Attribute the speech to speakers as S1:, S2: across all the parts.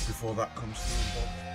S1: before that comes through, Bob.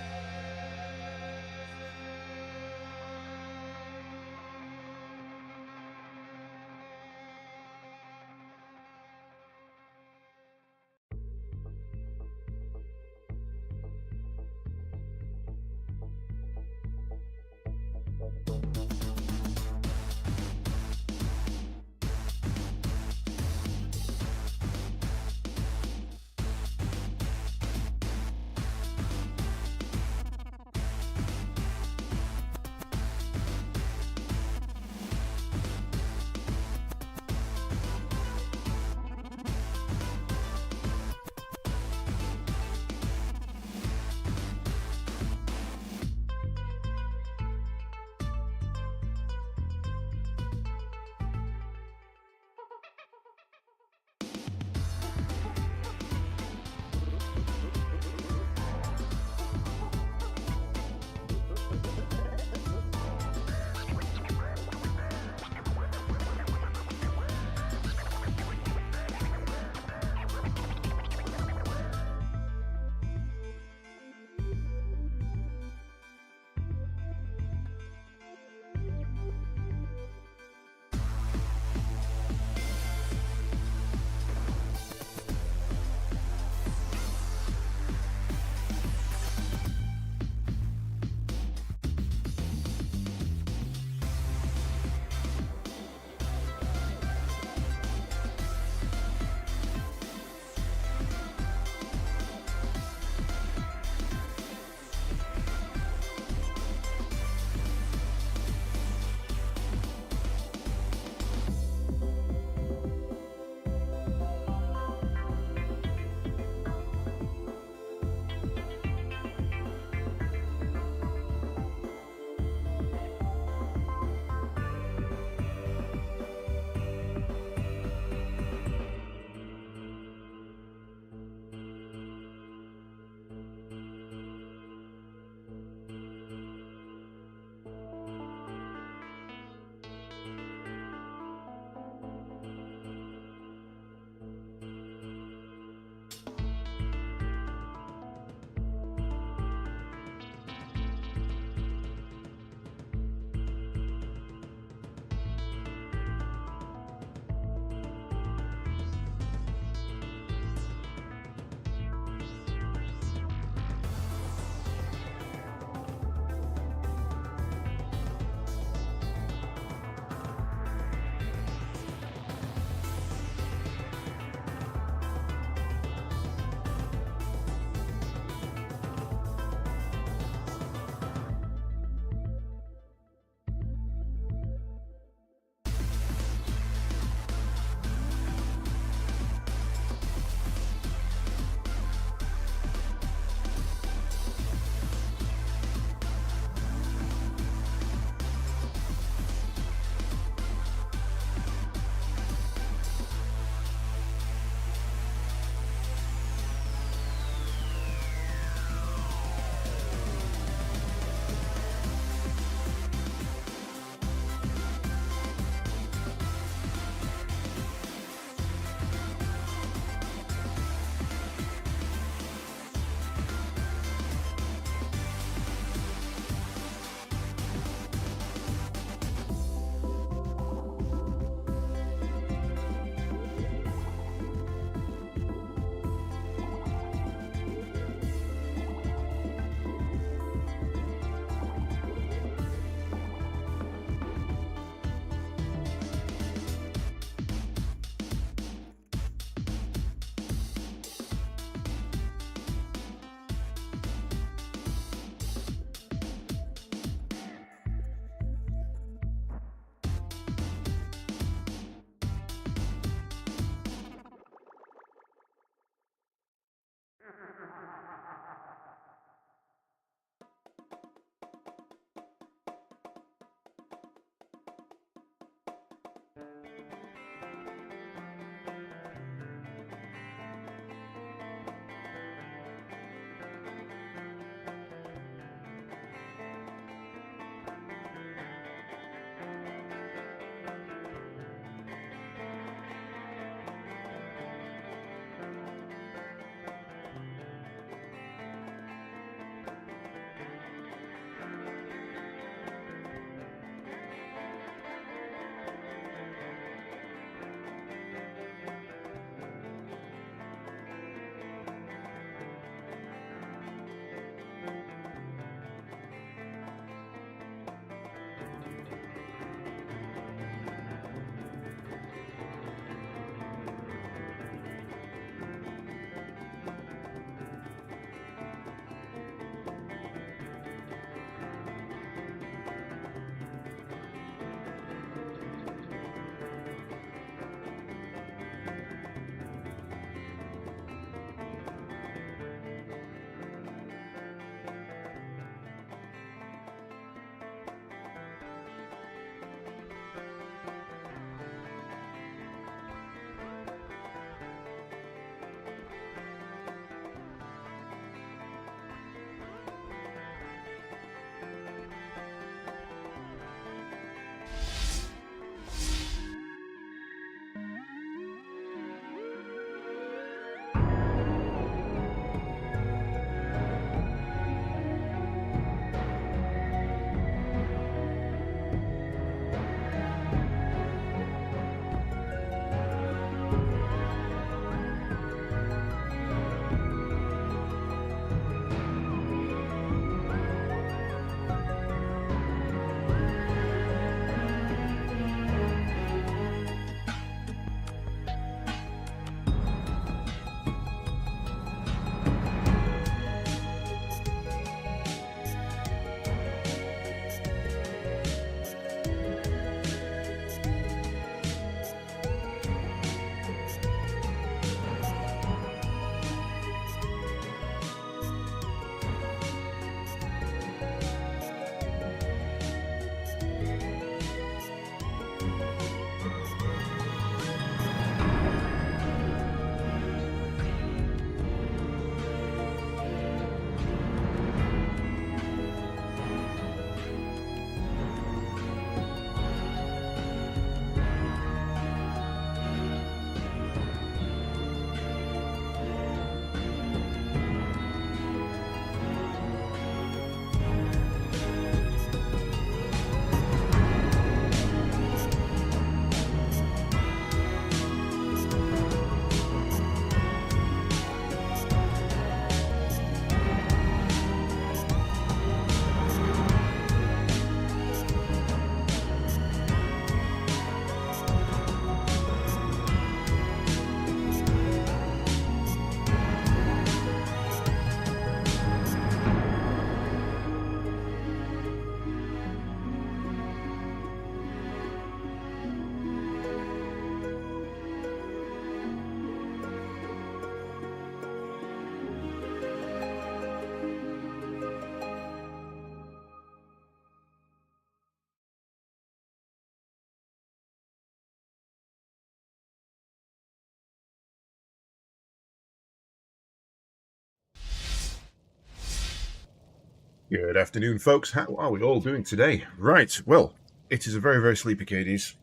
S1: Good afternoon, folks. How are we all doing today? Right, well, it is a very, very sleepy Cadies.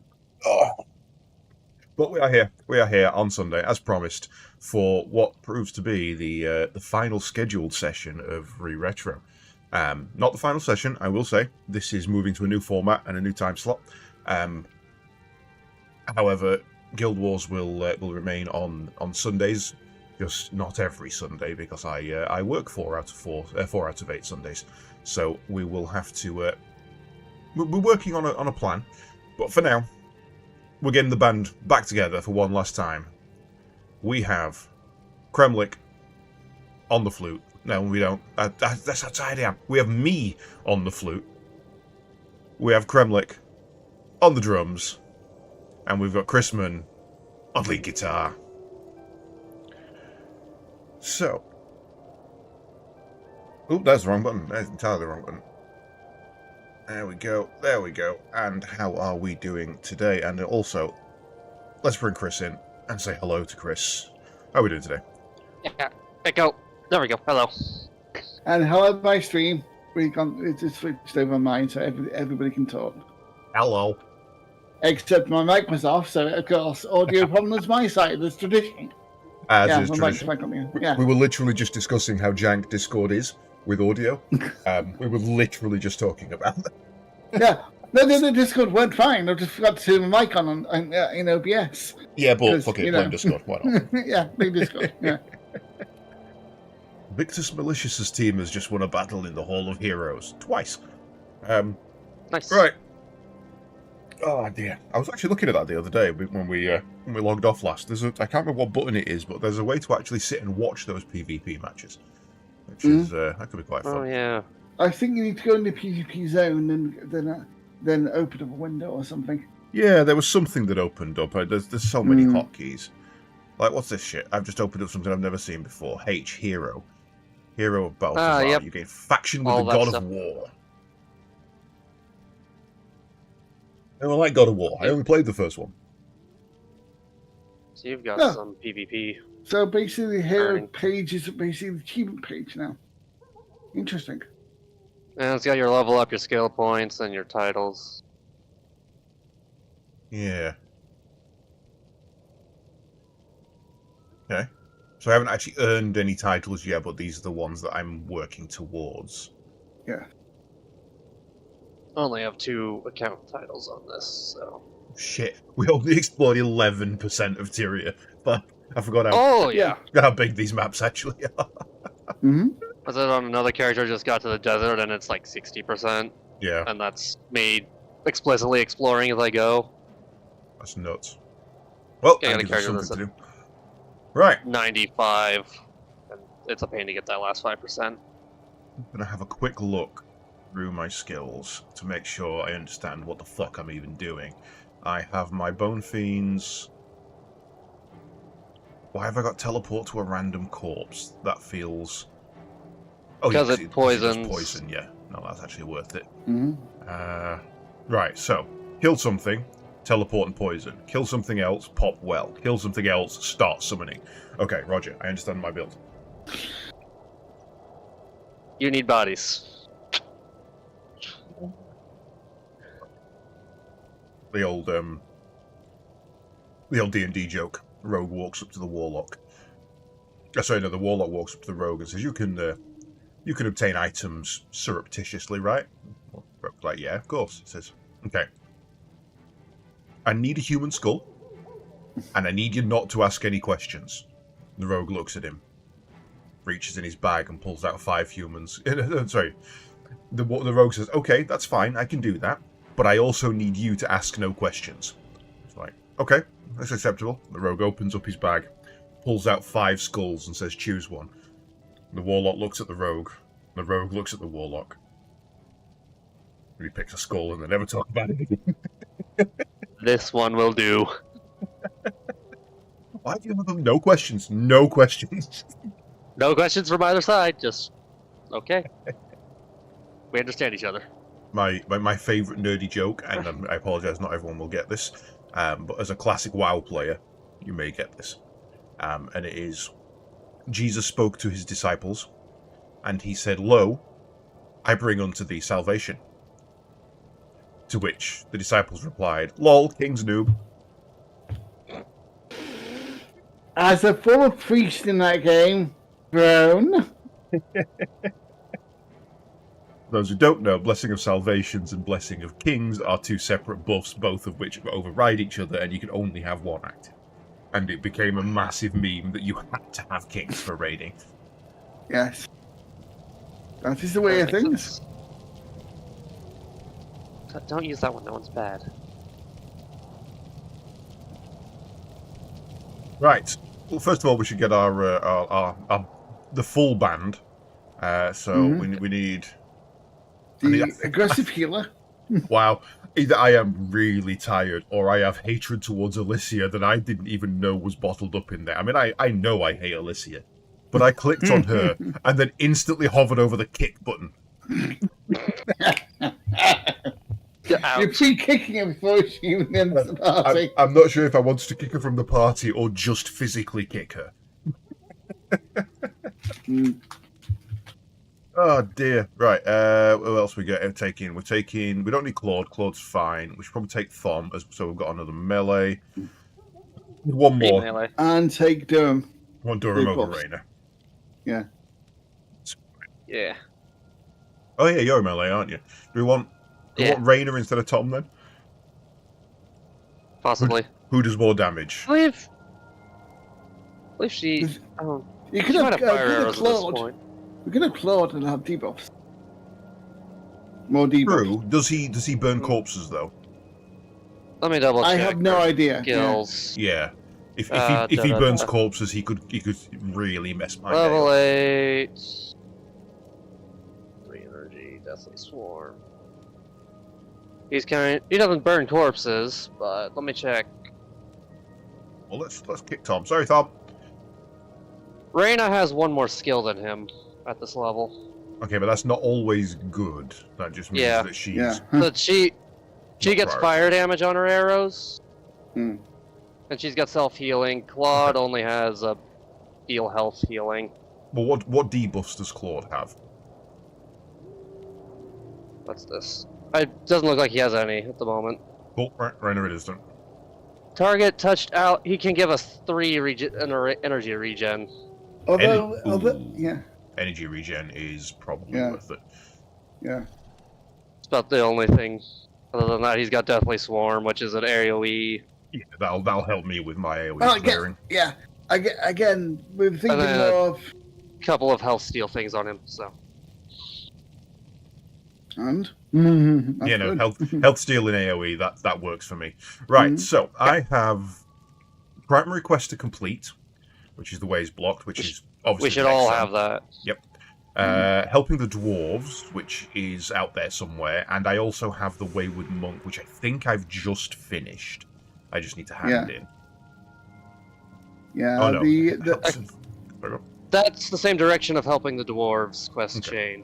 S1: Oh. But we are here. We are here on Sunday, as promised, for what proves to be the final scheduled session of ReRetro. Not the final session, I will say. This is moving to a new format and a new time slot. However, Guild Wars will remain on Sundays, just not every Sunday, because I work 4 out of 8 Sundays. So we will have to. We're working on a plan, but for now, we're getting the band back together for one last time. We have Kremlik on the flute. No, we don't. That's how tired I am. We have me on the flute. We have Kremlik on the drums. And we've got Chrisman on lead guitar. So. Oh, that's the wrong button. That's entirely the wrong button. There we go. There we go. And how are we doing today? And also, let's bring Chris in and say hello to Chris. How are we doing today?
S2: Yeah, go. There we go. Hello.
S3: And hello, my stream. It's just switched over mine so everybody can talk.
S1: Hello.
S3: Except my mic was off, so of course, audio problems my side. That's tradition.
S1: As is tradition.
S3: Yeah.
S1: We were literally just discussing how jank Discord is with audio. We were literally just talking about that.
S3: Yeah. No, the Discord went fine. I just forgot to turn my mic on in OBS.
S1: Yeah, but fuck it, blame Discord. Why not?
S3: Yeah, big Discord. Yeah.
S1: Victus Malicious's team has just won a battle in the Hall of Heroes twice.
S2: Nice.
S1: Right. Oh dear! I was actually looking at that the other day when we logged off last. I can't remember what button it is, but there's a way to actually sit and watch those PvP matches, which is that could be quite fun.
S2: Oh yeah.
S3: I think you need to go in the PvP zone and then open up a window or something.
S1: Yeah, there was something that opened up. There's so many hotkeys. Like, what's this shit? I've just opened up something I've never seen before. H Hero of Balthazar.
S2: Yep.
S1: You gain faction with
S2: All
S1: the
S2: that
S1: God
S2: stuff.
S1: of War. I don't like God of War. I only played the first one.
S2: So you've got
S3: Yeah.
S2: some PvP.
S3: So basically, the hero
S2: Learning.
S3: page is basically the achievement page now. Interesting.
S2: And it's got your level up, your skill points, and your titles.
S1: Yeah. Okay. So I haven't actually earned any titles yet, but these are the ones that I'm working towards.
S3: Yeah.
S2: I only have 2 account titles on this, so.
S1: Shit. We only explored 11% of Tyria. But I forgot
S2: Oh yeah.
S1: how big these maps actually are.
S3: Mm-hmm.
S2: Was it on another character just got to the desert and it's like 60%?
S1: Yeah,
S2: And that's me explicitly exploring as I go.
S1: that's nuts. Well,
S2: Yeah, I
S1: that
S2: got a
S1: gives us
S2: character
S1: something to do. Right.
S2: 95. And it's a pain to get that last 5%.
S1: I'm going to have a quick look through my skills to make sure I understand what the fuck I'm even doing. I have my Bone Fiends. Why have I got teleport to a random corpse? That feels... Oh,
S2: Because
S1: yeah,
S2: it poisons.
S1: Poison, yeah. No, that's actually worth it.
S3: Mm-hmm.
S1: Right, so, kill something, teleport and poison. Kill something else, pop well. Kill something else, start summoning. Okay, Roger, I understand my build.
S2: You need bodies.
S1: The old D&D joke. Rogue walks up to the Warlock. Sorry, no, the Warlock walks up to the Rogue and says, you can obtain items surreptitiously, right? Well, Rogue's like, yeah, of course. He says, okay. I need a human skull, and I need you not to ask any questions. The Rogue looks at him, reaches in his bag and pulls out 5 humans. Sorry. The Rogue says, okay, that's fine, I can do that, but I also need you to ask no questions. It's like, okay, that's acceptable. The Rogue opens up his bag, pulls out 5 skulls and says, choose one. The Warlock looks at the Rogue. The Rogue looks at the Warlock. And he picks a skull and they never talk about it again.
S2: This one will do.
S1: Why do you have them? No questions. No questions.
S2: No questions from either side, just... Okay. We understand each other.
S1: My favourite nerdy joke, and I apologise, not everyone will get this, but as a classic WoW player, you may get this. And it is, Jesus spoke to his disciples, and he said, Lo, I bring unto thee salvation. To which the disciples replied, Lol, king's noob.
S3: As a former priest in that game, Brown.
S1: Those who don't know, Blessing of Salvations and Blessing of Kings are two separate buffs, both of which override each other, and you can only have one active. And it became a massive meme that you had to have kings for raiding.
S3: Yes. That is the way of things.
S2: Don't use that one. That one's bad.
S1: Right. Well, first of all, we should get our the full band. We need
S3: The aggressive healer.
S1: Wow. Either I am really tired or I have hatred towards Alicia that I didn't even know was bottled up in there. I mean, I know I hate Alicia, but I clicked on her and then instantly hovered over the kick button.
S3: You're pre-kicking her before she even enters the party.
S1: I'm not sure if I wanted to kick her from the party or just physically kick her. Oh dear. Right. What else we get? We're taking. We don't need Claude. Claude's fine. We should probably take Thom. So we've got another melee. One more.
S2: Melee.
S3: And take Durham.
S1: One Durham
S3: Big
S1: over
S3: buffs.
S1: Rainer.
S3: Yeah.
S2: Yeah.
S1: Oh yeah, you're a melee, aren't you? Do we want Rainer instead of Tom then?
S2: Possibly.
S1: Who does more damage?
S2: I believe she. Oh,
S3: You
S2: she
S3: could
S2: might
S3: have,
S2: have fire
S3: could have
S2: arrows at this
S3: Claude.
S2: point.
S3: We could have Claude and have debuffs. More debuffs.
S1: True. Does he burn corpses though?
S2: Let me double check.
S3: I have no idea.
S2: Skills.
S1: Yeah. If he burns corpses, he could really mess my day
S2: Level
S1: up.
S2: 8. 3 energy, Deathly Swarm. He doesn't burn corpses, but let me check.
S1: Well, let's kick Tom. Sorry, Tom.
S2: Reyna has one more skill than him at this level.
S1: Okay, but that's not always good. That just means that she's.
S3: Yeah.
S2: But she gets
S1: priority.
S2: fire damage on her arrows.
S3: Hmm.
S2: And she's got self-healing. Claude only has a heal health healing.
S1: Well, what debuffs does Claude have?
S2: What's this? It doesn't look like he has any at the moment.
S1: Oh, Rainer it isn't.
S2: Target touched out. He can give us 3 energy regen.
S3: Yeah.
S1: Energy regen is probably
S3: Yeah.
S1: worth it.
S3: Yeah.
S2: It's about the only thing. Other than that, he's got Deathly Swarm, which is an AoE.
S1: Yeah, that'll help me with my AoE
S3: Well,
S1: clearing.
S3: Yeah. Again, we're thinking
S2: And then,
S3: more of.
S2: Couple of health steal things on him, so.
S3: And?
S1: Yeah, no, health steal in AoE, that works for me. Right, so I have primary quest to complete, which is the ways blocked, which is obviously
S2: We should
S1: the next
S2: all
S1: one.
S2: have that.
S1: Yep. Helping the dwarves, which is out there somewhere, and I also have the Wayward Monk, which I think I've just finished. I just need to hand in.
S3: Yeah.
S1: Oh no.
S2: That's the same direction of helping the dwarves quest chain.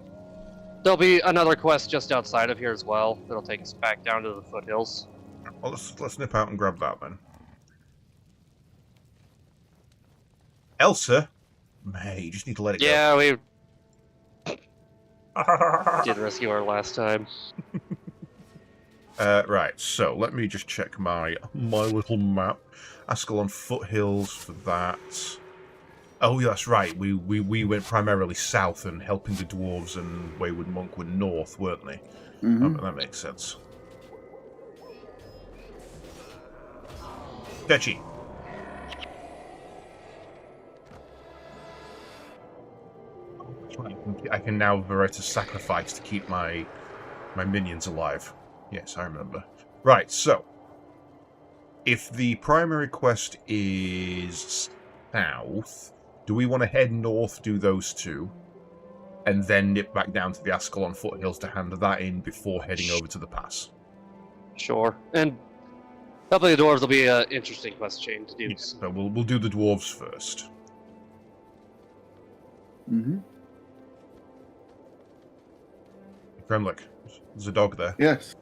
S2: There'll be another quest just outside of here as well. That'll take us back down to the foothills.
S1: Well, let's nip out and grab that then. Elsa, hey, you just need to let it go.
S2: Yeah, we did rescue her last time.
S1: Right, so let me just check my little map. Ascalon Foothills for that. Oh, yeah, that's right. We went primarily south, and helping the dwarves and Wayward Monk were north, weren't they? That makes sense. Fetchy. I can now Veretta sacrifice to keep my minions alive. Yes, I remember. Right, so if the primary quest is south, do we want to head north, do those two, and then nip back down to the Ascalon Foothills to hand that in before heading over to the pass?
S2: Sure. And helping the dwarves will be an interesting quest chain to do.
S1: Yeah, so we'll do the dwarves first. Kremlik, there's a dog there.
S3: Yes.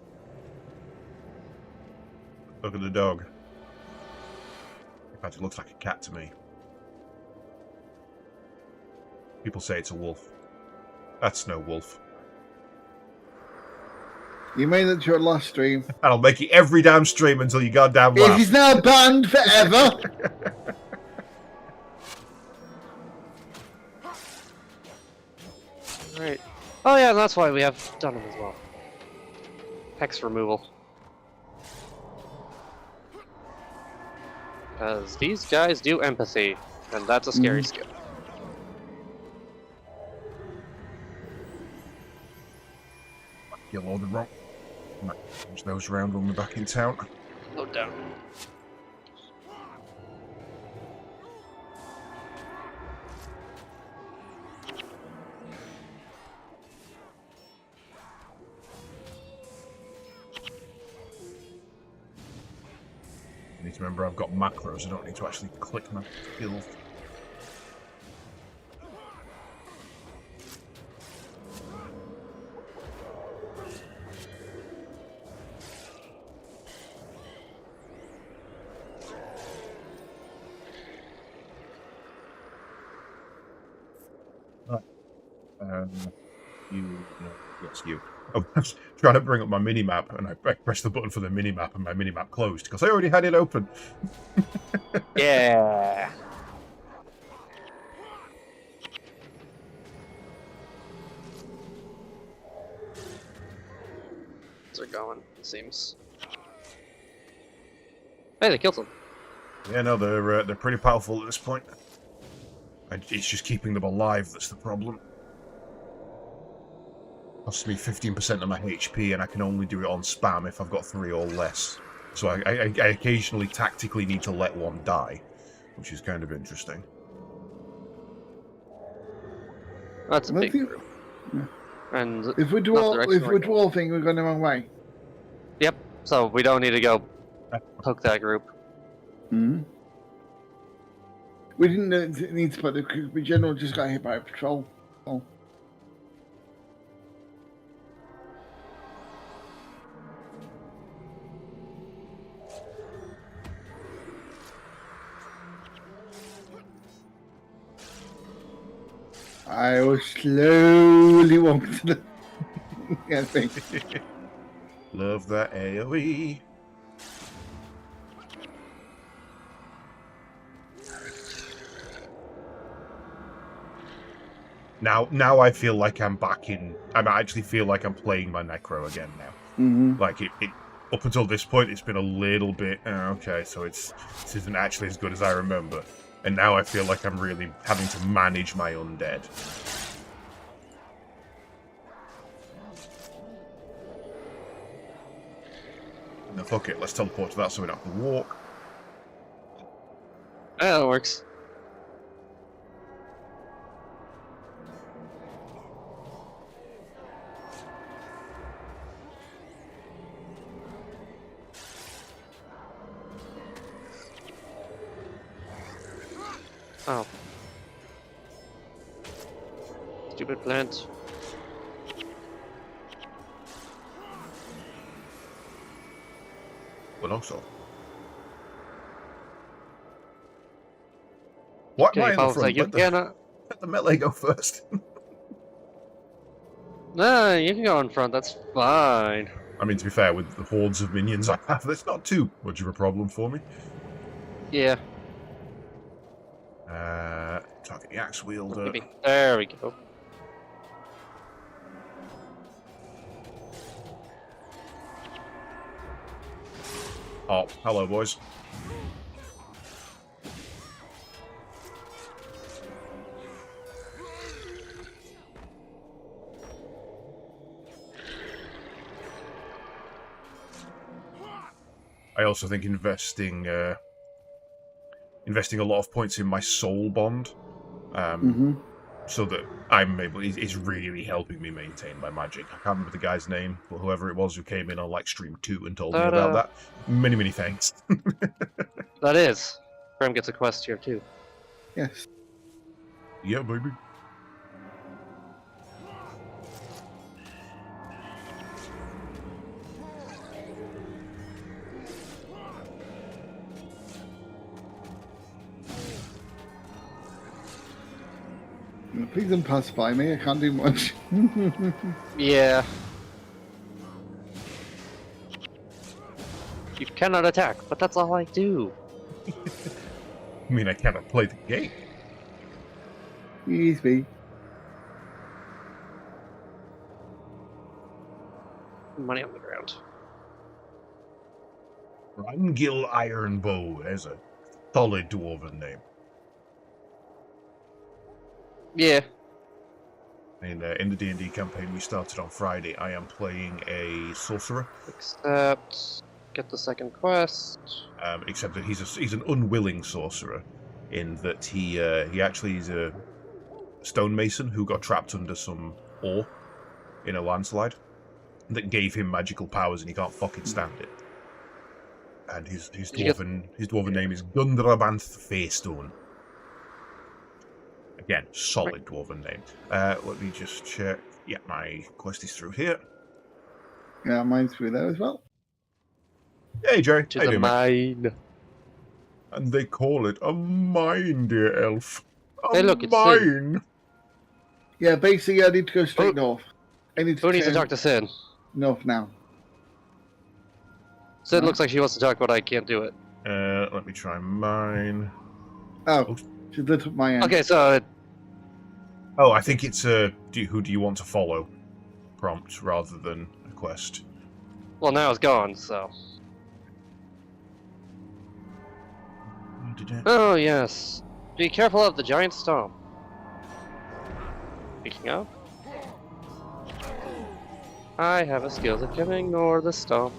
S1: Look at the dog. In fact, it looks like a cat to me. People say it's a wolf. That's no wolf.
S3: You made it to your last stream.
S1: And I'll make it every damn stream until you goddamn
S3: It
S1: laugh.
S3: is now banned forever.
S2: Right. Oh yeah, that's why we have done them as well. Hex removal. Because these guys do empathy, and that's a scary skill.
S1: You loaded wrong. Might change those around when we're back in town.
S2: Load down.
S1: I need to remember I've got macros. I don't need to actually click my skills. Yes, you. I was trying to bring up my mini-map, and I pressed the button for the mini-map, and my mini-map closed, because I already had it open.
S2: Yeah. They're going, it seems. Hey, they killed them.
S1: Yeah, no, they're pretty powerful at this point. It's just keeping them alive that's the problem. Costs me 15% of my HP, and I can only do it on spam if I've got 3 or less. So I occasionally tactically need to let one die, which is kind of interesting.
S2: That's a big group.
S3: Yeah.
S2: And
S3: If we're dwarfing, we're going the wrong way.
S2: Yep. So we don't need to go poke that group.
S3: Mm-hmm. We didn't need to put the general just got hit by a patrol. Oh. I will slowly walk to the thing.
S1: Love that AoE. Now I feel like I'm back in. I actually feel like I'm playing my Necro again now.
S3: Mm-hmm.
S1: Like it up until this point, it's been a little bit okay. So this isn't actually as good as I remember, and now I feel like I'm really having to manage my undead. No, fuck it. Let's teleport to that so we don't have to walk.
S2: Yeah, that works. Oh. Stupid plant.
S1: But also, what am I in the front? Let the melee go first.
S2: Nah, you can go in front, that's fine.
S1: I mean, to be fair, with the hordes of minions I have, that's not too much of a problem for me.
S2: Yeah.
S1: Target the axe wielder.
S2: Maybe. There we go.
S1: Oh, hello, boys. I also think investing a lot of points in my soul bond, so that I'm able, is really helping me maintain my magic. I can't remember the guy's name, or whoever it was who came in on like stream 2 and told me about that. Many thanks.
S2: That is. Grim gets a quest here too.
S3: Yes.
S1: Yeah, baby.
S3: Please don't pacify me, I can't do much.
S2: Yeah. You cannot attack, but that's all I do.
S1: I mean, I cannot play the game.
S3: Easy.
S2: Money on the ground.
S1: Rangil Ironbow. There's a solid dwarven name.
S2: Yeah.
S1: In the D&D campaign we started on Friday, I am playing a sorcerer.
S2: Accept. Get the second quest.
S1: Except that he's an unwilling sorcerer, in that he actually is a stonemason who got trapped under some ore in a landslide that gave him magical powers, and he can't fucking stand it. And his dwarven name is Gundrabanth Faystone. Again, solid dwarven name. Let me just check. Yeah, my quest is through here.
S3: Yeah, mine's through there as well.
S1: Hey, Jerry.
S2: To
S1: How you
S2: the
S1: doing, mate?
S2: mine.
S1: And they call it a mine, dear elf. A
S2: Hey, look, it's
S1: mine.
S3: Yeah, basically I need to go straight north. I need to
S2: Who needs to
S3: turn
S2: talk to Sin?
S3: north now.
S2: Sin looks like she wants to talk, but I can't do it.
S1: Let me try mine.
S3: Oh, she lit up my end.
S2: Okay, so
S1: Oh, I think it's who do you want to follow prompt rather than a quest.
S2: well, now it's gone. So. Oh yes. Be careful of the giant stomp. Speaking of, I have a skill that can ignore the stomp.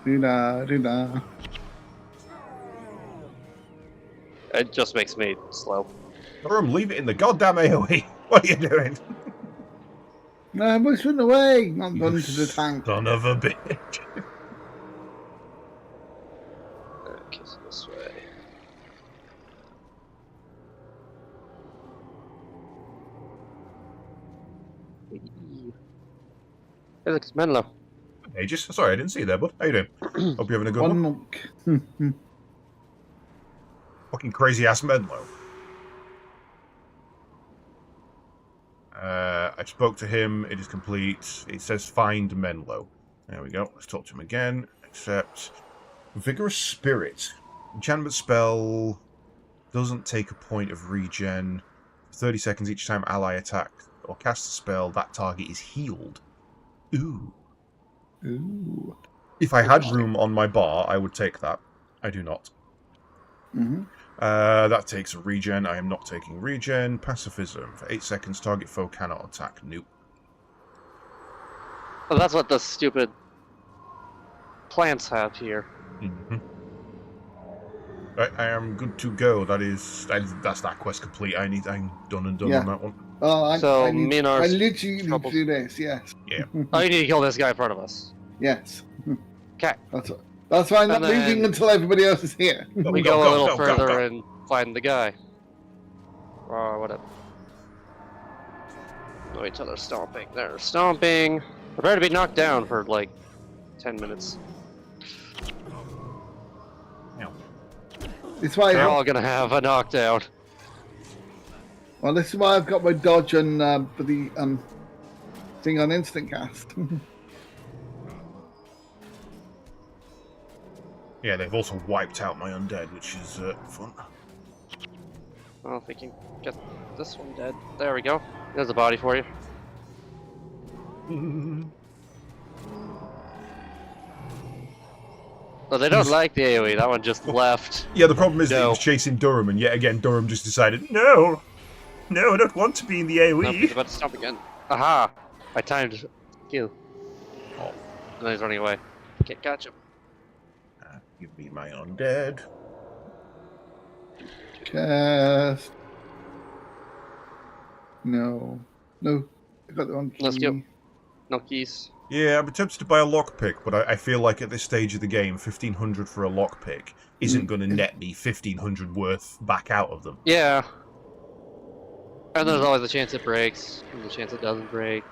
S3: Do-da.
S2: It just makes me slow.
S1: Durham, leave it in the goddamn AoE. What are you doing?
S3: No, I must run away. Not run to the tank.
S1: Son of a bitch.
S2: Okay, so this way. Hey, look, it's Menlo.
S1: Aegis, sorry, I didn't see you there, bud. How you doing? Hope you're having a good
S3: One
S1: one.
S3: monk.
S1: Fucking crazy ass Menlo. I spoke to him. It is complete. It says find Menlo. There we go. Let's talk to him again. Accept. Vigorous Spirit. Enchantment spell doesn't take a point of regen. 30 seconds each time ally attack or cast a spell, that target is healed. Ooh.
S3: Ooh.
S1: If I had room on my bar, I would take that. I do not.
S3: Mm-hmm.
S1: That takes a regen. I am not taking regen. Pacifism. For 8 seconds, target foe cannot attack. Nope.
S2: Well, that's what the stupid plants have here.
S1: Mm-hmm. Right, I am good to go. That's that quest complete. I'm done and done on that one.
S3: Oh, I
S2: Minar's
S3: literally need
S2: trouble.
S3: to do this, yes.
S1: Yeah.
S2: Oh, you need to kill this guy in front of us.
S3: Yes.
S2: Okay.
S3: That's why I'm not
S2: And then-
S3: moving until everybody else is here.
S2: We
S1: Go,
S2: go
S1: go,
S2: a little
S1: go, go,
S2: further
S1: go.
S2: and find the guy. Or whatever. Oh, wait till they're stomping. They're stomping. Prepare to be knocked down for like 10 minutes.
S3: It's why
S2: They're all gonna have a knockdown.
S3: well, this is why I've got my dodge and for the thing on instant cast.
S1: Yeah, they've also wiped out my undead, which is fun.
S2: Well, if we can get this one dead. There we go. There's a body for you. Oh, they don't like the AoE. That one just left.
S1: Yeah, the problem is that he
S2: No.
S1: was chasing Durham, and yet again Durham just decided, no, I don't want to be in the
S2: No, he's
S1: AoE.
S2: about to stomp again. Aha! I timed kill. Oh, and he's running away. Can't catch him.
S1: Give me my undead.
S3: Cast. No. I got the wrong key.
S2: Let's go. No keys.
S1: Yeah, I'm tempted to buy a lockpick, but I feel like at this stage of the game, 1,500 for a lockpick isn't going to net me 1,500 worth back out of them.
S2: Yeah. And there's always a chance it breaks, and the chance it doesn't break.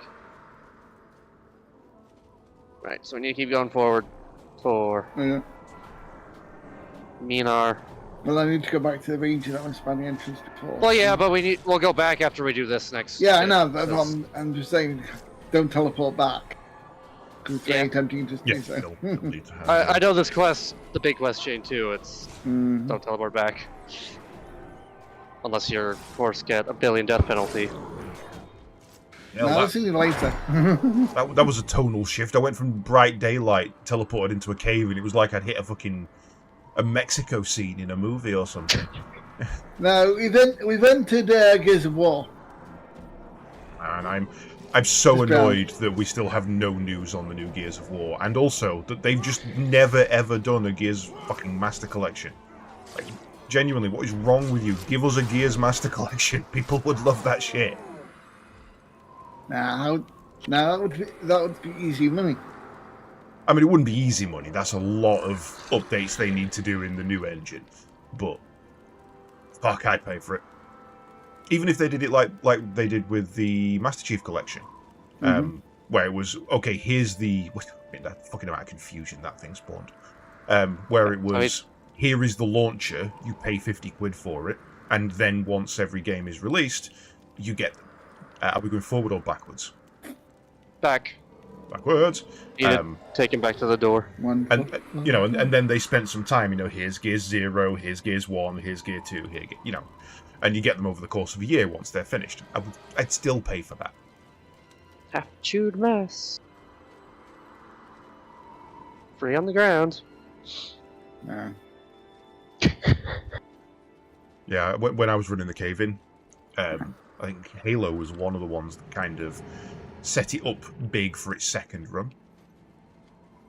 S2: Right, so we need to keep going forward for
S3: Yeah.
S2: Minar.
S3: Well, I need to go back to the region that was by the entrance before.
S2: Well, yeah, but we'll go back after we do this next.
S3: Yeah, I
S2: bit,
S3: know, but
S2: because-
S3: I'm just saying, don't teleport back. Because it's
S2: Yeah.
S3: very tempting to
S1: Yeah,
S3: do so.
S1: they'll need to have,
S2: I know this quest, the big quest chain too. It's
S3: Mhm.
S2: don't teleport back, unless you, of course, get a billion death penalty.
S1: yeah,
S3: No, I'll see you later.
S1: that was a tonal shift. I went from bright daylight, teleported into a cave, and it was like I'd hit a Mexico scene in a movie or something.
S3: No, we've entered Gears of War.
S1: And I'm so
S3: Just drown.
S1: annoyed that we still have no news on the new Gears of War, and also that they've just never ever done a Gears fucking Master Collection. Like, genuinely, what is wrong with you? Give us a Gears Master Collection. People would love that shit.
S3: Nah, that would be easy money.
S1: I mean, it wouldn't be easy money. That's a lot of updates they need to do in the new engine. But fuck, I'd pay for it. Even if they did it like they did with the Master Chief Collection, where it was okay. Here's the that fucking amount of confusion that thing spawned. Where it was, here is the launcher. You pay 50 quid for it, and then once every game is released, you get them. Are we going forward or backwards? Backwards.
S2: Take him back to the door.
S1: And and then they spent some time. Here's Gears 0, here's Gears 1, here's Gear 2. Here, and you get them over the course of a year once they're finished. I'd still pay for that.
S2: Half chewed mess. Free on the ground.
S3: Nah.
S1: Yeah, when I was running the cave-in, I think Halo was one of the ones that kind of set it up big for its second run.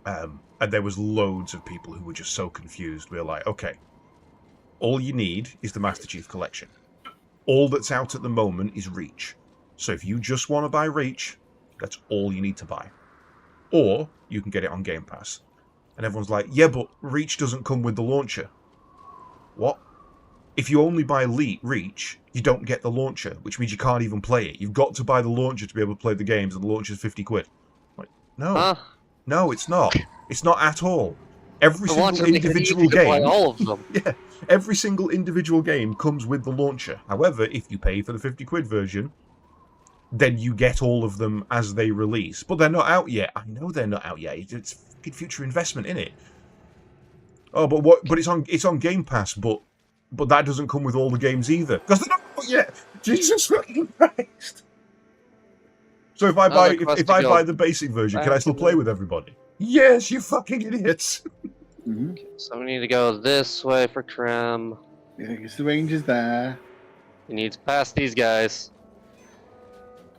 S1: And there was loads of people who were just so confused. We were like, okay, all you need is the Master Chief Collection. All that's out at the moment is Reach. So if you just want to buy Reach, that's all you need to buy. Or you can get it on Game Pass. And everyone's like, yeah, but Reach doesn't come with the launcher. What? If you only buy Reach, you don't get the launcher, which means you can't even play it. You've got to buy the launcher to be able to play the games, and the launcher's 50 quid. Like, no. No, it's not. It's not at all. Every single individual game...
S2: all of them.
S1: Yeah, every single individual game comes with the launcher. However, if you pay for the 50 quid version, then you get all of them as they release. But they're not out yet. I know they're not out yet. It's fucking future investment, innit? Oh, but what? But it's on Game Pass, but that doesn't come with all the games either. Because they're not out yet. Jesus fucking Christ. So if I buy the basic version, can I still play with everybody? Yes, you fucking idiots.
S2: Okay, so we need to go this way for Krem.
S3: Yeah, because the range is there.
S2: We need to pass these guys.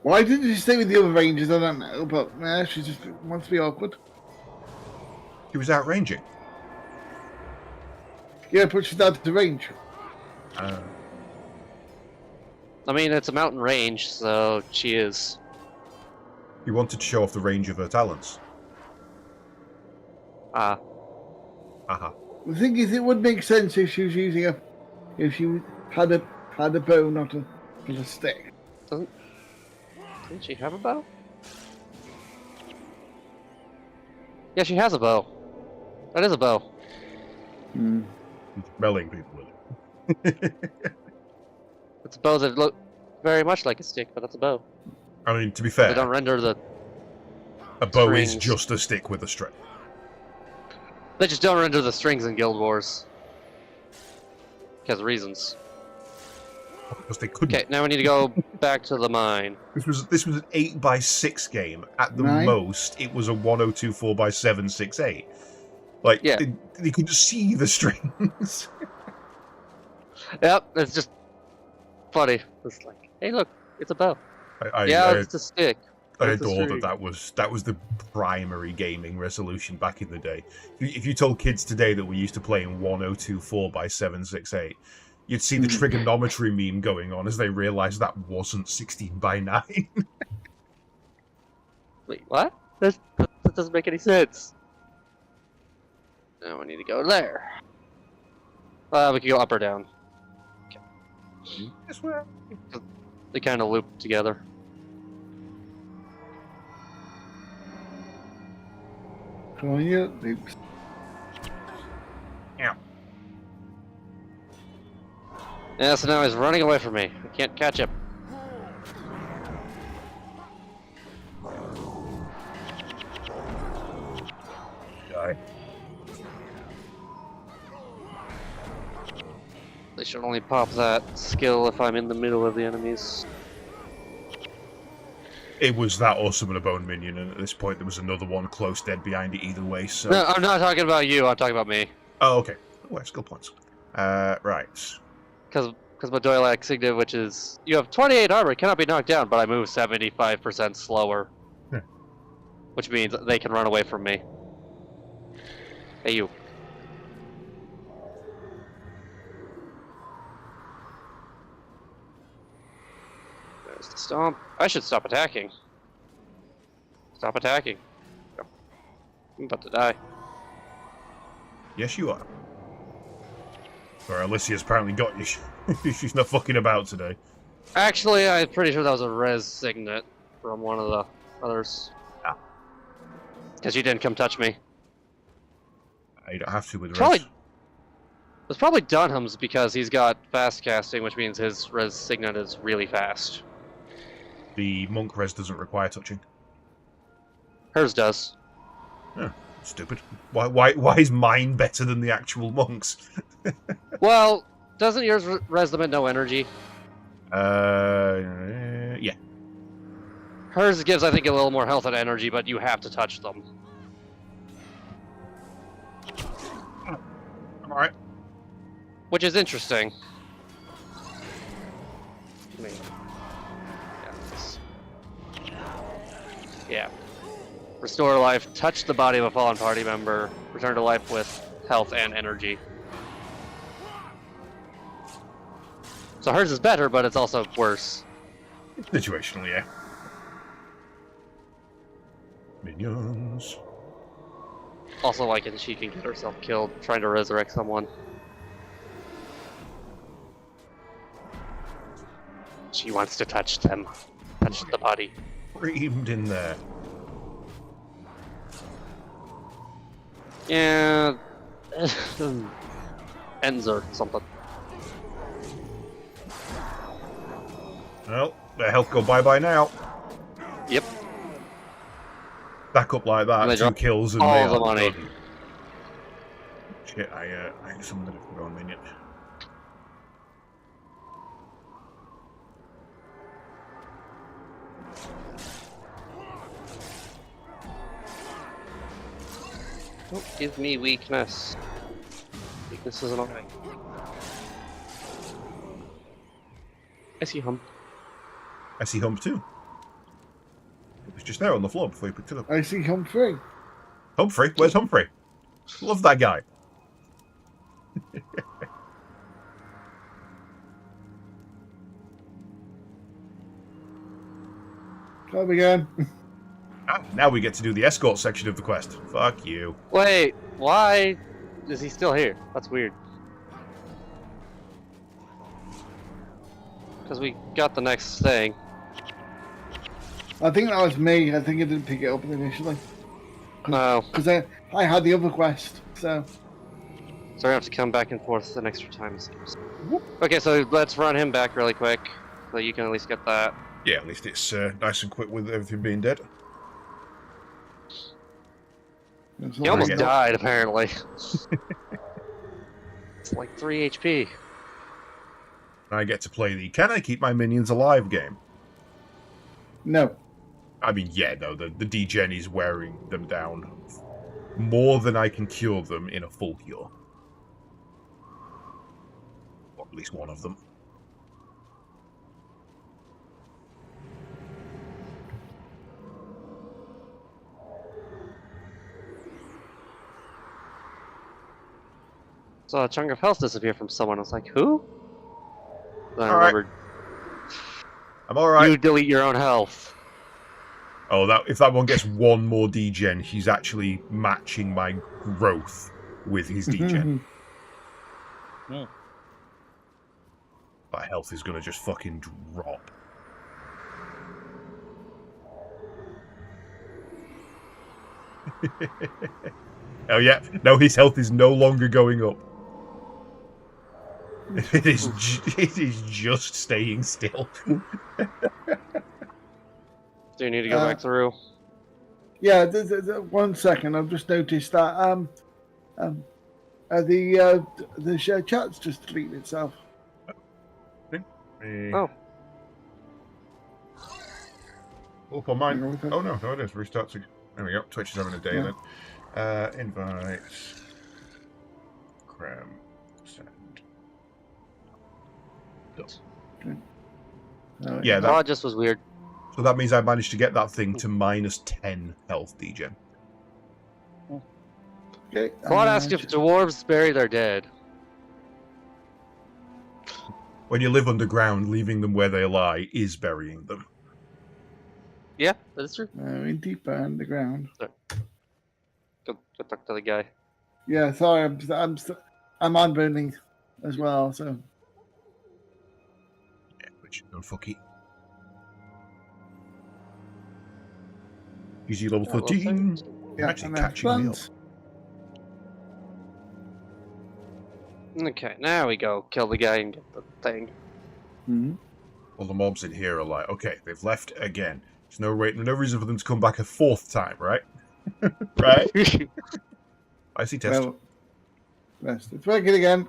S3: Why didn't she stay with the other rangers? I don't know, but she just wants to be awkward.
S1: He was outranging.
S3: Yeah, but she's out of the range.
S2: I mean, it's a mountain range, so she is.
S1: He wanted to show off the range of her talents.
S2: Ah.
S1: Aha.
S3: The thing is, it would make sense if she was using if she had a bow, not a stick.
S2: Didn't she have a bow? Yeah, she has a bow. That is a bow.
S1: Smelling people with it.
S2: It's a bow that look very much like a stick, but that's a bow.
S1: I mean, to be fair,
S2: They don't render the.
S1: a bow
S2: strings.
S1: is just a stick with a string.
S2: They just don't render the strings in Guild Wars. Because of reasons.
S1: Because they couldn't.
S2: Okay, now we need to go back to the mine.
S1: This was an 8x6 game. At the most, it was a 1024 by 768. Like,
S2: Yeah.
S1: they could see the strings.
S2: Yep, it's just funny. It's like, hey, look, it's a bow. It's a stick.
S1: I
S2: It's a
S1: adore
S2: string.
S1: that was the primary gaming resolution back in the day. If you told kids today that we used to play in 1024 by 768, you'd see the trigonometry meme going on as they realised that wasn't 16 by 9.
S2: Wait, what? That doesn't make any sense. Now we need to go there. We can go up or down.
S1: This way.
S2: They kind of loop together.
S3: Oh yeah, oops.
S1: Yeah.
S2: Yeah, so now he's running away from me. I can't catch him. Probably should only pop that skill if I'm in the middle of the enemies.
S1: It was that or summon a bone minion, and at this point there was another one close dead behind it either way, so...
S2: No, I'm not talking about you, I'm talking about me.
S1: Oh, okay. Oh, skill points. Right.
S2: Because my Doylac Signet, which is... You have 28 armor, cannot be knocked down, but I move 75% slower. Which means they can run away from me. Hey, you. There's the stomp. I should stop attacking. Stop attacking. I'm about to die.
S1: Yes, you are. Or Alicia's apparently got you. She's not fucking about today.
S2: Actually, I'm pretty sure that was a res signet from one of the others.
S1: Ah.
S2: Because you didn't come touch me.
S1: You don't have to with the
S2: Probably,
S1: rest.
S2: it's probably Dunham's because he's got fast casting, which means his res signet is really fast.
S1: The monk res doesn't require touching.
S2: Hers does.
S1: Oh, stupid. Why is mine better than the actual monks?
S2: Well, doesn't yours res them at no energy?
S1: Yeah.
S2: Hers gives, I think, a little more health and energy, but you have to touch them.
S1: I'm alright.
S2: Which is interesting. Yeah. Restore life, touch the body of a fallen party member, return to life with health and energy. So hers is better, but it's also worse.
S1: Situational, yeah. Minions.
S2: Also, like, and she can get herself killed trying to resurrect someone. She wants to touch them. Touch the body.
S1: Screamed in there.
S2: Yeah. Enzer, something.
S1: Well, their health go bye-bye now.
S2: Yep.
S1: Back up like that,
S2: And they
S1: 2
S2: drop
S1: kills and
S2: all
S1: they
S2: the
S1: are
S2: money.
S1: done. Shit, I summoned a bone minion.
S2: Don't give me weakness. Weakness isn't alright. I see Hump.
S1: I see Hump too. It was just there on the floor before you picked it up.
S3: I see Humphrey.
S1: Humphrey? Where's Humphrey? Love that guy.
S3: Come again.
S1: Now we get to do the escort section of the quest. Fuck you.
S2: Wait, why is he still here? That's weird. Because we got the next thing.
S3: I think that was me. I think I didn't pick it up initially.
S2: No.
S3: Because I had the other quest, so...
S2: So we have to come back and forth an extra time, it seems. Okay, so let's run him back really quick, so you can at least get that.
S1: Yeah, at least it's nice and quick with everything being dead.
S2: He almost died, apparently. It's like 3 HP.
S1: I get to play the "Can I keep my minions alive" game.
S3: No.
S1: I mean, yeah, no, the degen is wearing them down more than I can cure them in a full cure. Or at least one of them.
S2: So a chunk of health disappeared from someone. I was like, who? Then I
S1: All right.
S2: remembered.
S1: I'm alright.
S2: You delete your own health.
S1: Oh, if that one gets one more degen, he's actually matching my growth with his degen. That health is gonna just fucking drop. Oh yeah, no, his health is no longer going up. It is just staying still.
S2: Do you need to go back through?
S3: Yeah, 1 second. I've just noticed that the chat's just deleted itself.
S2: Oh.
S1: Up on mine. Oh no, it is. Restarts again. There we go. Twitch is having a day then. Invite. Cram. Send. Yeah,
S2: that just was weird.
S1: So that means I managed to get that thing to minus 10 health, DGen.
S3: Okay.
S2: Claude asked if dwarves bury their dead.
S1: When you live underground, leaving them where they lie is burying them.
S2: Yeah, that's true.
S3: In deeper underground.
S2: Go talk to the guy.
S3: Yeah, sorry, I'm on burning as well, so.
S1: Yeah, which is unfucky. Easy level 13.
S3: Yeah,
S1: Actually catching me up.
S2: Okay, now we go kill the guy and get the thing.
S3: Mm-hmm.
S1: Well, the mobs in here are like, okay, they've left again. There's no reason for them to come back a 4th time, right? Right? I see test.
S3: Well, let's work it again.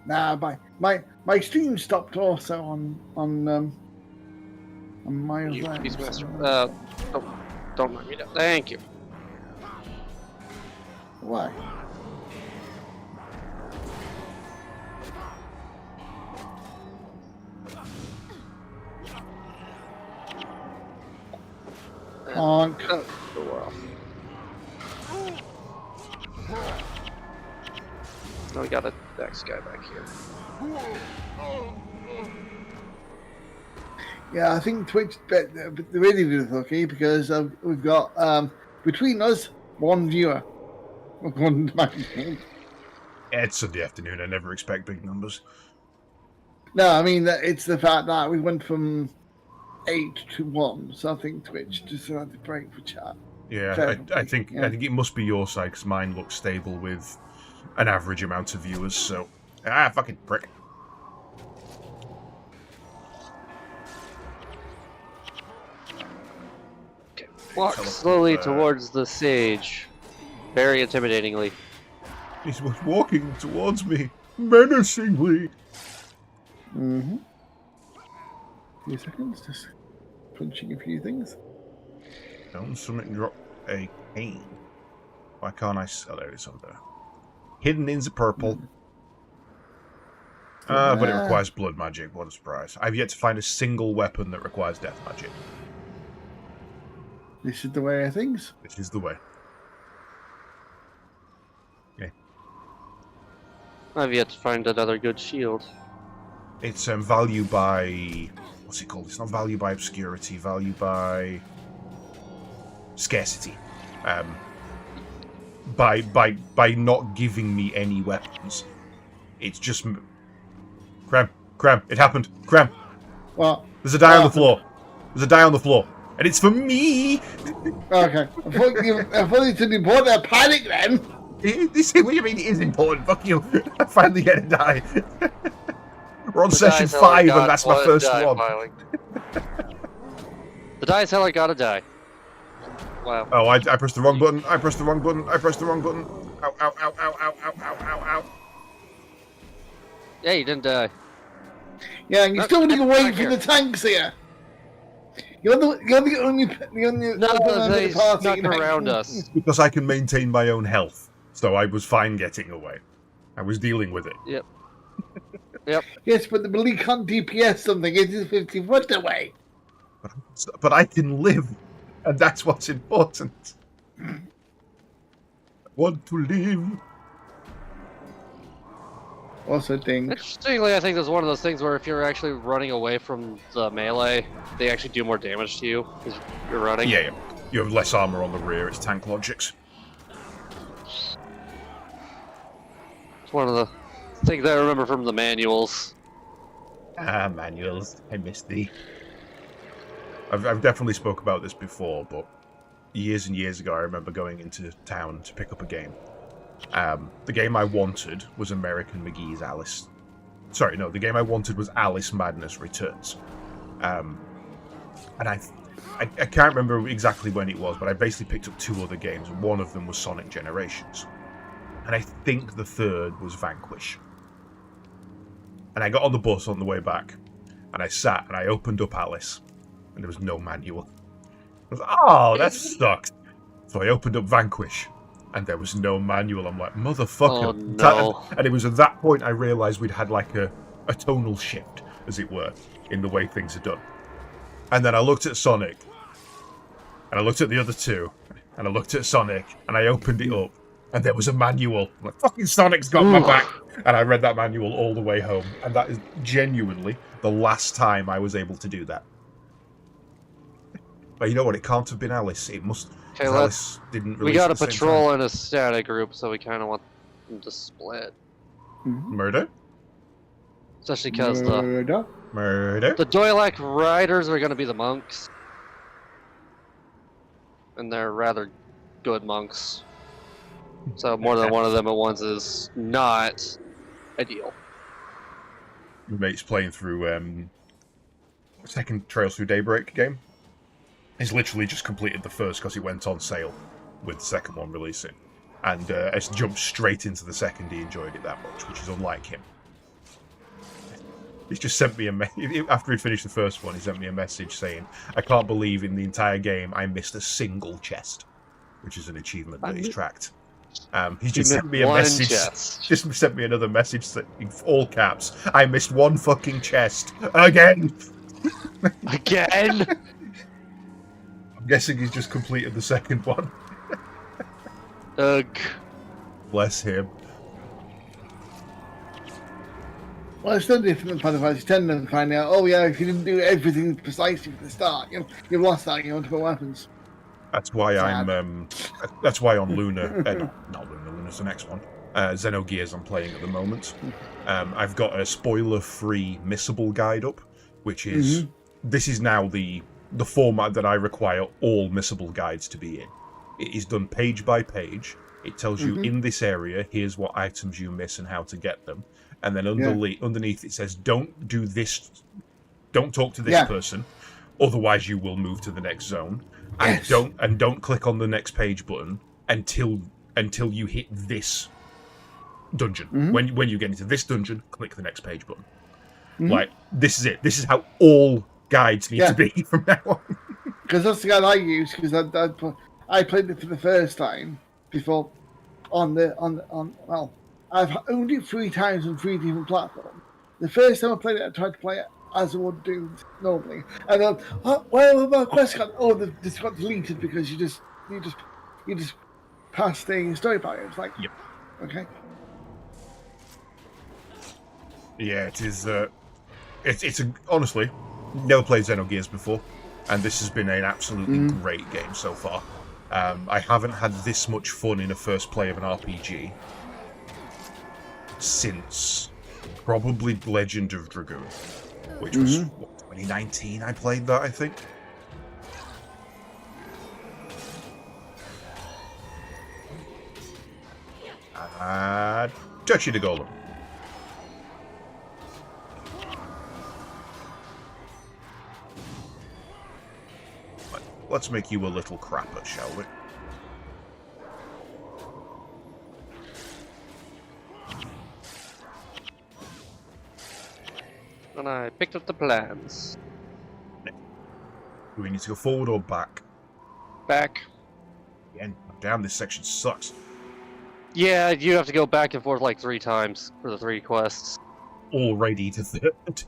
S3: Nah, my stream stopped also on Miles.
S2: Don't mind me now. Thank you.
S3: Why? Honk.
S2: Now we got a next guy back here.
S3: Yeah, I think Twitch really did okay because we've got between us 1 viewer. One
S1: Yeah, it's Sunday afternoon. I never expect big numbers.
S3: No, I mean it's the fact that we went from 8 to 1, so I think Twitch just had to break for chat.
S1: Yeah, I think it must be your side because mine looks stable with an average amount of viewers. So, fucking prick.
S2: Okay, walk slowly towards the sage, very intimidatingly.
S1: He's walking towards me menacingly.
S3: Mm-hmm. A few seconds, just punching a few things.
S1: Don't something drop a cane. Why can't I? Oh, there it is over there. Hidden in the purple. But it requires blood magic. What a surprise. I've yet to find a single weapon that requires death magic.
S3: This is the way of things.
S1: This is the way. Okay.
S2: I've yet to find another good shield.
S1: It's value by... What's it called? It's not value by obscurity. Value by... scarcity. By not giving me any weapons. It's just... Cram, it happened. Cram.
S3: What?
S1: There's a die on the floor. There's a die on the floor. And it's for me!
S3: Okay. I thought you said important. I panic then.
S1: What do you mean it is important? Fuck you. I finally get a die. We're on session 5 and that's my first one.
S2: The dice hell I gotta die. Wow.
S1: Oh, I pressed the wrong button. I pressed the wrong button. Ow, ow, ow, ow, ow, ow, ow, ow.
S2: Yeah, you didn't die.
S3: Yeah, and you still need to wait for the tanks here. You're the only
S2: None of these snuck around us.
S1: It's because I can maintain my own health. So I was fine getting away. I was dealing with it.
S2: Yep. Yep.
S3: Yes, but the bully can't DPS something. It is 50 foot away.
S1: But I can live. And that's what's important. I want to live.
S3: Also, thing.
S2: Interestingly, I think there's one of those things where if you're actually running away from the melee, they actually do more damage to you because you're running.
S1: Yeah. You have less armor on the rear. It's tank logics.
S2: It's one of the things I remember from the manuals.
S1: Manuals. I miss thee. I've definitely spoke about this before, but years and years ago I remember going into town to pick up a game. The game I wanted was American McGee's Alice. Sorry, no, the game I wanted was Alice Madness Returns. And I can't remember exactly when it was, but I basically picked up 2 other games, and one of them was Sonic Generations. And I think the third was Vanquish. And I got on the bus on the way back, and I sat and I opened up Alice, and there was no manual. I was like, oh, that sucks. So I opened up Vanquish, and there was no manual. I'm like, motherfucker.
S2: Oh, no.
S1: And it was at that point I realised we'd had like a tonal shift, as it were, in the way things are done. And then I looked at Sonic, and I looked at the other two, and I looked at Sonic, and I opened it up, and there was a manual. I'm like, fucking Sonic's got my back. And I read that manual all the way home, and that is genuinely the last time I was able to do that. But you know what? It can't have been Alice. It must.
S2: Okay,
S1: Alice didn't.
S2: We got a
S1: at the same
S2: patrol
S1: time.
S2: and a static group, so we kind of want them to split.
S1: Murder.
S2: Especially because
S3: Murder.
S2: the Doylak Riders are going to be the monks. And they're rather good monks. So more than one of them at once is not ideal.
S1: My mate's playing through second Trails Through Daybreak game. He's literally just completed the first because he went on sale with the second one releasing. And has jumped straight into the second. He enjoyed it that much, which is unlike him. He's just sent me a after he finished the first one, he sent me a message saying, I can't believe in the entire game I missed a single chest, which is an achievement that he's tracked. He's just sent me a message. Just sent me another message in all caps. I missed one fucking chest again.
S2: Again?
S1: I'm guessing he's just completed the second one.
S2: Ugh.
S1: Bless him.
S3: Well, it's no different than Pathfinder. You tend to find out, oh yeah, if you didn't do everything precisely from the start, you've lost that. You want to put weapons.
S1: That's why
S3: Sad.
S1: That's why on Luna, not Luna. Luna's the next one. Xenogears I'm playing at the moment. I've got a spoiler-free missable guide up, which is this is now the format that I require all missable guides to be in. It is done page by page. It tells you in this area, here's what items you miss and how to get them. And then underneath it says, don't do this, don't talk to this person, otherwise you will move to the next zone.
S3: Yes.
S1: And don't click on the next page button until you hit this dungeon. When you get into this dungeon, click the next page button. Like, this is it. This is how all guides need to be from now on.
S3: Because that's the guide I use, because I played it for the first time before I've owned it 3 times on 3 different platforms. The first time I played it, I tried to play it as I would do normally, and then where have my quest gone? Oh, this got deleted because you just passed the story barrier. It's like,
S1: yep,
S3: okay,
S1: yeah, it is. It's honestly never played Xenogears before, and this has been an absolutely great game so far. I haven't had this much fun in a first play of an RPG since probably Legend of Dragoon, which was 2019 I played that, I think. Touchy the Golem. Let's make you a little crapper, shall we?
S2: And I picked up the plans.
S1: Do we need to go forward or back?
S2: Back.
S1: Again, damn, this section sucks.
S2: Yeah, you have to go back and forth like 3 times for the 3 quests.
S1: Already to third.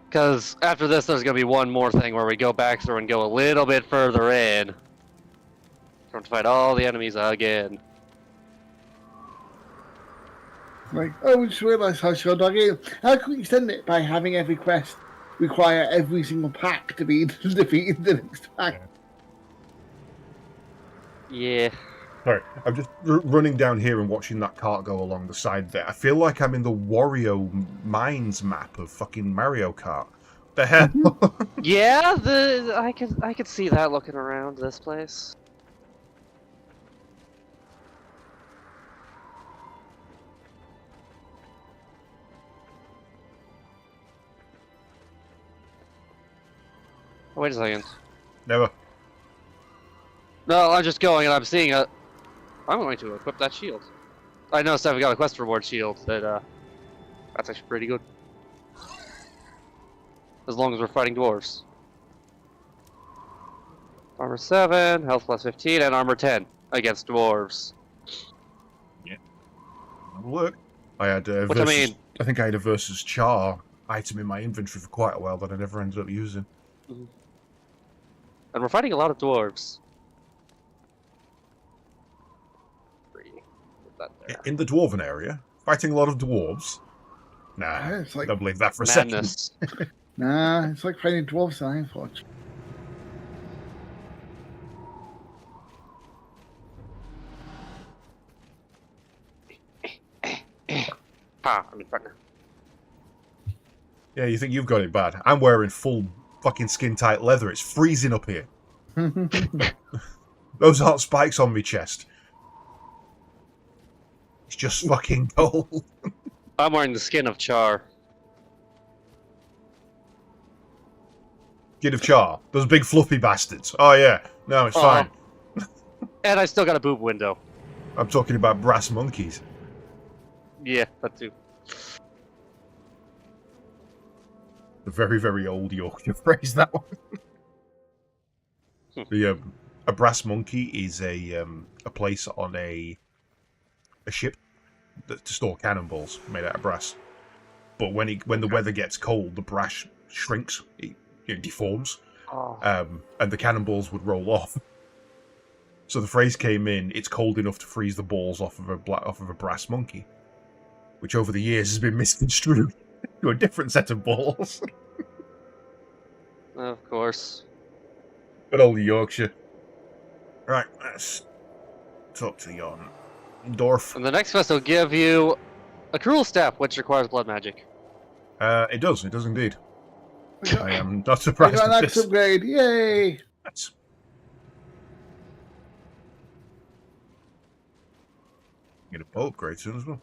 S2: Because after this, there's going to be one more thing where we go back through and go a little bit further in. Trying to fight all the enemies again.
S3: like, oh, we just realised how short dog is. How can we extend it by having every quest require every single pack to be defeated the next pack?
S2: Yeah.
S1: Sorry, I'm just running down here and watching that cart go along the side there. I feel like I'm in the Wario Mines map of fucking Mario Kart. The hell?
S2: Yeah, I could see that looking around this place. Oh, wait a second.
S1: Never.
S2: No, I'm just going and I'm seeing a... I'm going to equip that shield. I noticed I've got a quest reward shield that I That's actually pretty good. As long as we're fighting dwarves. Armor 7, health plus 15, and armor 10 against dwarves.
S1: Look, I had
S2: Which,
S1: versus, I think I had a versus char item in my inventory for quite a while that I never ended up using.
S2: Mm-hmm. And we're fighting a lot of dwarves.
S1: In the dwarven area, fighting a lot of dwarves. Nah,
S3: Yeah, it's like
S1: don't believe that for a
S2: madness.
S1: second.
S3: Nah, it's like fighting dwarves in Ironforge.
S2: I'm in partner.
S1: Yeah, you think you've got it bad. I'm wearing full fucking skin-tight leather. It's freezing up here. Those aren't spikes on my chest. It's just fucking cold.
S2: I'm wearing the skin of Char.
S1: Kid of Char. Those big fluffy bastards. Oh, yeah. No, it's fine.
S2: And I still got a boob window.
S1: I'm talking about brass monkeys.
S2: Yeah, that too.
S1: A very, very old Yorkshire phrase, that one. A brass monkey is a place on a ship to store cannonballs made out of brass. But when the weather gets cold, the brass shrinks, it deforms, and the cannonballs would roll off. So the phrase came in: "It's cold enough to freeze the balls off of a brass monkey," which over the years has been misconstrued to a different set of balls.
S2: Of course.
S1: Good old Yorkshire. Right, let's talk to Jon. Dorf.
S2: And the next quest will give you a cruel staff, which requires blood magic.
S1: It does indeed. I am not
S3: We
S1: surprised
S3: got an
S1: at
S3: axe
S1: this.
S3: upgrade, yay!
S1: That's... Get a bow upgrade soon as well.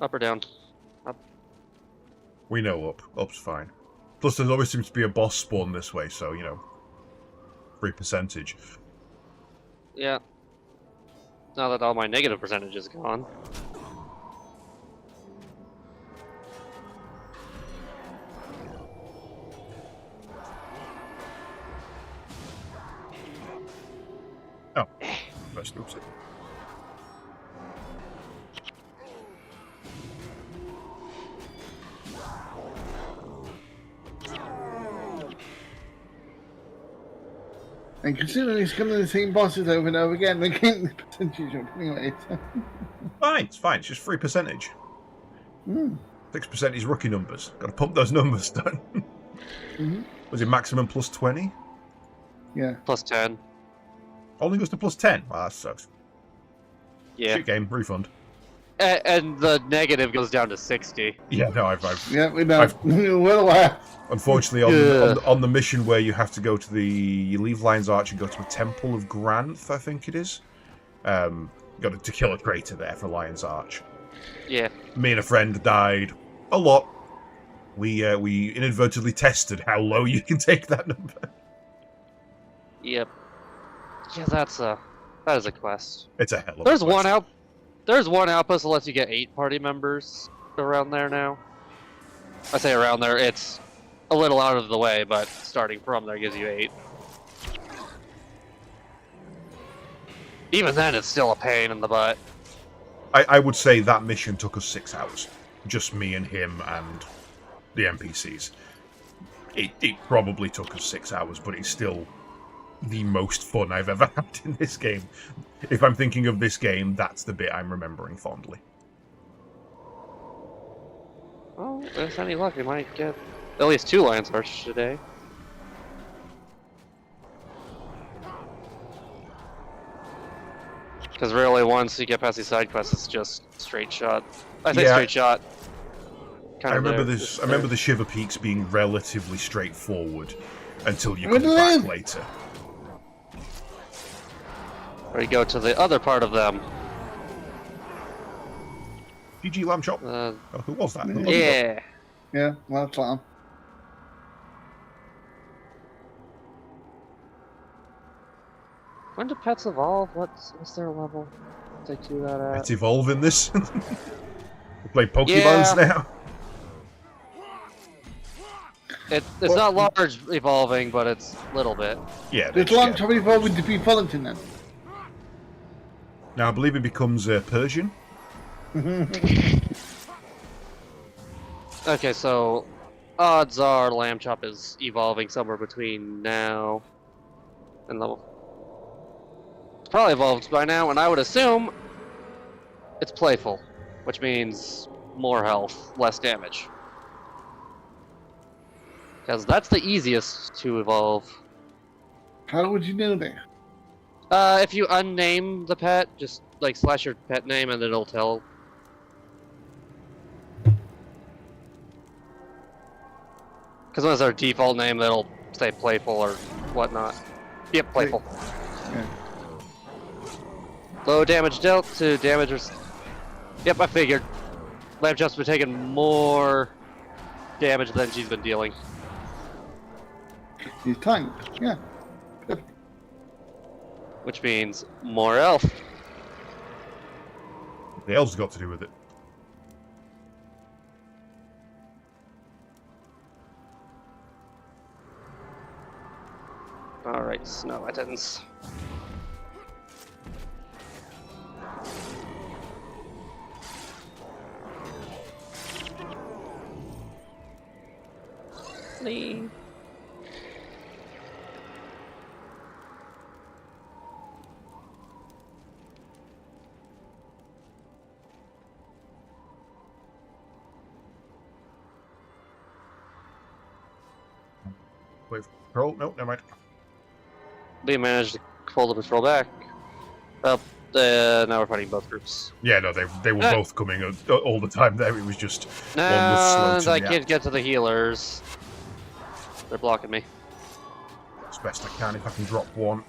S2: Up or down? Up.
S1: We know up. Up's fine. Plus, there always seems to be a boss spawn this way, so, you know, free percentage.
S2: Yeah. Now that all my negative percentage is gone.
S1: Oh. First, oops.
S3: And considering it's killing the same bosses over and over again, they're getting the percentage up anyway.
S1: Fine, it's fine. It's just free percentage. 6% is rookie numbers. Got to pump those numbers down. Was it maximum plus 20?
S3: Yeah.
S2: Plus 10.
S1: Only goes to plus 10. Well, that sucks.
S2: Yeah.
S1: Shit game, refund.
S2: And the negative goes down to 60.
S1: Yeah, no, I've
S3: Yeah, we know. We're aware.
S1: unfortunately on the mission where you have to go to you leave Lion's Arch and go to a Temple of Granth, I think it is. Got to kill a traitor there for Lion's Arch.
S2: Yeah.
S1: Me and a friend died a lot. We inadvertently tested how low you can take that number.
S2: Yep. Yeah, that is a quest.
S1: It's a hell of a
S2: There's
S1: quest.
S2: There's one outpost that lets you get 8 party members around there now. I say around there, it's a little out of the way, but starting from there gives you 8. Even then, it's still a pain in the butt.
S1: I would say that mission took us 6 hours. Just me and him and the NPCs. It probably took us 6 hours, but it's still the most fun I've ever had in this game. If I'm thinking of this game, that's the bit I'm remembering fondly.
S2: Well, if there's any luck, we might get at least 2 Lion's Arch today. Because really, once you get past these side quests, it's just straight shot. I say straight shot.
S1: I remember this. I remember the Shiverpeaks being relatively straightforward until you
S3: Good
S1: come back
S3: live.
S1: later.
S2: Or you go to the other part of them.
S1: GG Lamb Chop.
S2: Uh,
S1: Oh, who was that?
S2: yeah.
S3: Yeah, well, that's fine.
S2: When do pets evolve? What's their level? Take 2 that out.
S1: Let's evolve in this. Play Pokeballs now.
S2: It's not large evolving, but it's a little bit.
S1: Yeah.
S3: It's long time evolving to be Fullington then.
S1: Now I believe it becomes Persian.
S2: Okay, so odds are Lamb Chop is evolving somewhere between now and level. It's probably evolved by now, and I would assume it's playful, which means more health, less damage. Because that's the easiest to evolve.
S3: How would you know that?
S2: If you unname the pet, just like slash your pet name and then it'll tell. Because when it's our default name, that'll say playful or whatnot. Yep, playful.
S3: Yeah.
S2: Low damage dealt to damage. Yep, I figured. Lamb Chop's been taking more damage than she's been dealing.
S3: He's tanked, yeah.
S2: Which means more health.
S1: The elves got to do with it.
S2: Alright, snow attendants. Leave.
S1: Wait for patrol. No, never mind.
S2: We managed to pull the patrol back. Well, now we're fighting both groups.
S1: Yeah, no, they were both coming all the time there. It was just one
S2: No,
S1: was slow to
S2: I
S1: react.
S2: can't get to the healers. They're blocking me.
S1: As best I can if I can drop one.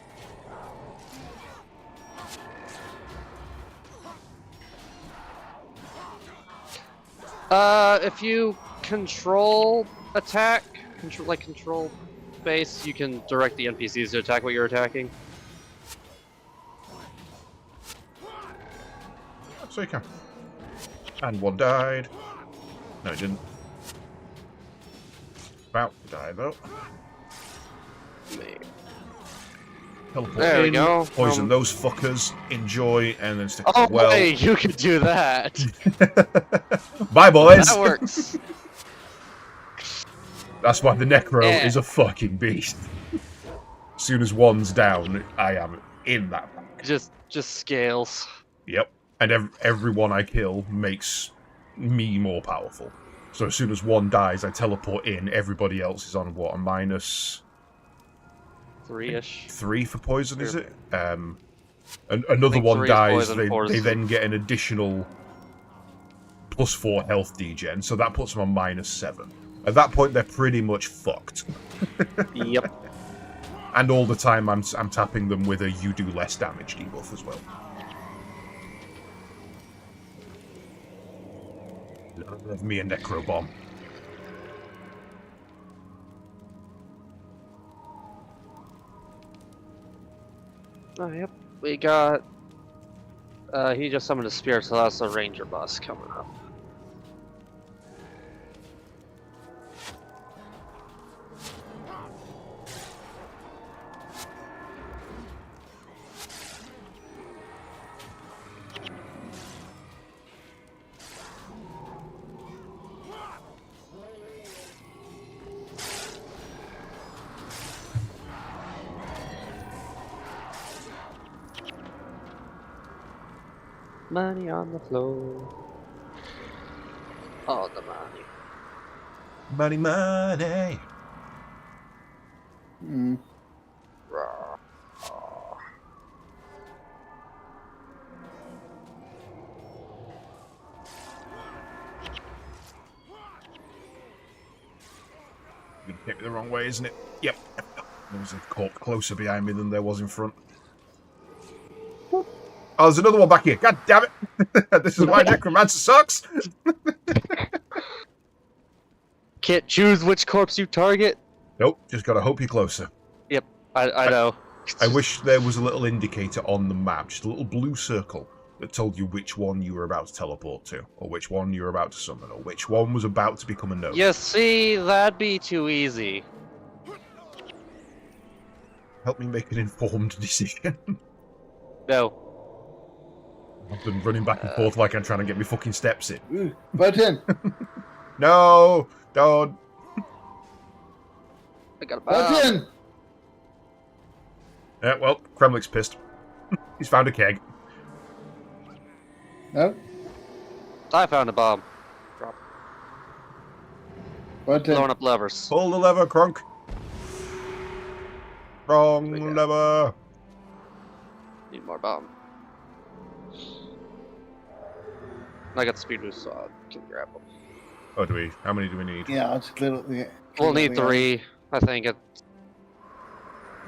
S2: If you control attack, control base, you can direct the NPCs to attack what you're attacking.
S1: So you can. And one died. No, it didn't. About to die though. Teleport
S2: There we
S1: in,
S2: go.
S1: poison those fuckers, enjoy, and then stick
S2: Oh,
S1: to the well.
S2: wait, you could do that.
S1: Bye, boys.
S2: That works.
S1: That's why the Necro
S2: Yeah.
S1: is a fucking beast. As soon as one's down, I am in that pack.
S2: Just scales.
S1: Yep. And every one I kill makes me more powerful. So as soon as one dies, I teleport in. Everybody else is on what? A minus
S2: 3-ish.
S1: 3 for poison, is it? Another one
S2: 3 is
S1: dies.
S2: poison,
S1: They
S2: 4 is-
S1: then get an additional +4 health degen, so that puts them on -7. At that point, they're pretty much fucked.
S2: Yep.
S1: And all the time, I'm tapping them with a "you do less damage" debuff as well. Love me a Necro Bomb.
S2: Oh, yep. We got. He just summoned a spirit, so that's a ranger boss coming up. Money on the floor. Oh, the money.
S1: Money, money.
S3: Mm.
S2: Rawr.
S1: Gonna hit me the wrong way, isn't it? Yep. There was a corpse closer behind me than there was in front. Oh, there's another one back here. God damn it! This is why Necromancer sucks.
S2: Can't choose which corpse you target.
S1: Nope, just gotta hope you're closer.
S2: I know.
S1: I wish there was a little indicator on the map, just a little blue circle that told you which one you were about to teleport to, or which one you were about to summon, or which one was about to become a node.
S2: You see, that'd be too easy.
S1: Help me make an informed decision.
S2: No.
S1: I've been running back and forth like I'm trying to get my fucking steps in.
S3: Ooh, button.
S1: No! Don't!
S2: I got a bomb.
S3: Button.
S1: Yeah, well, Kremlik's pissed. He's found a keg.
S3: No.
S2: I found a bomb. Drop.
S3: Button.
S2: Blowing up levers.
S1: Pull the lever, Kronk. Wrong
S2: Yeah.
S1: lever.
S2: Need more bomb. I got the speed boost, so I can grab them.
S1: Oh, do we? How many do we need?
S3: Yeah, I'll just clear up the.
S2: We'll need 3, I think.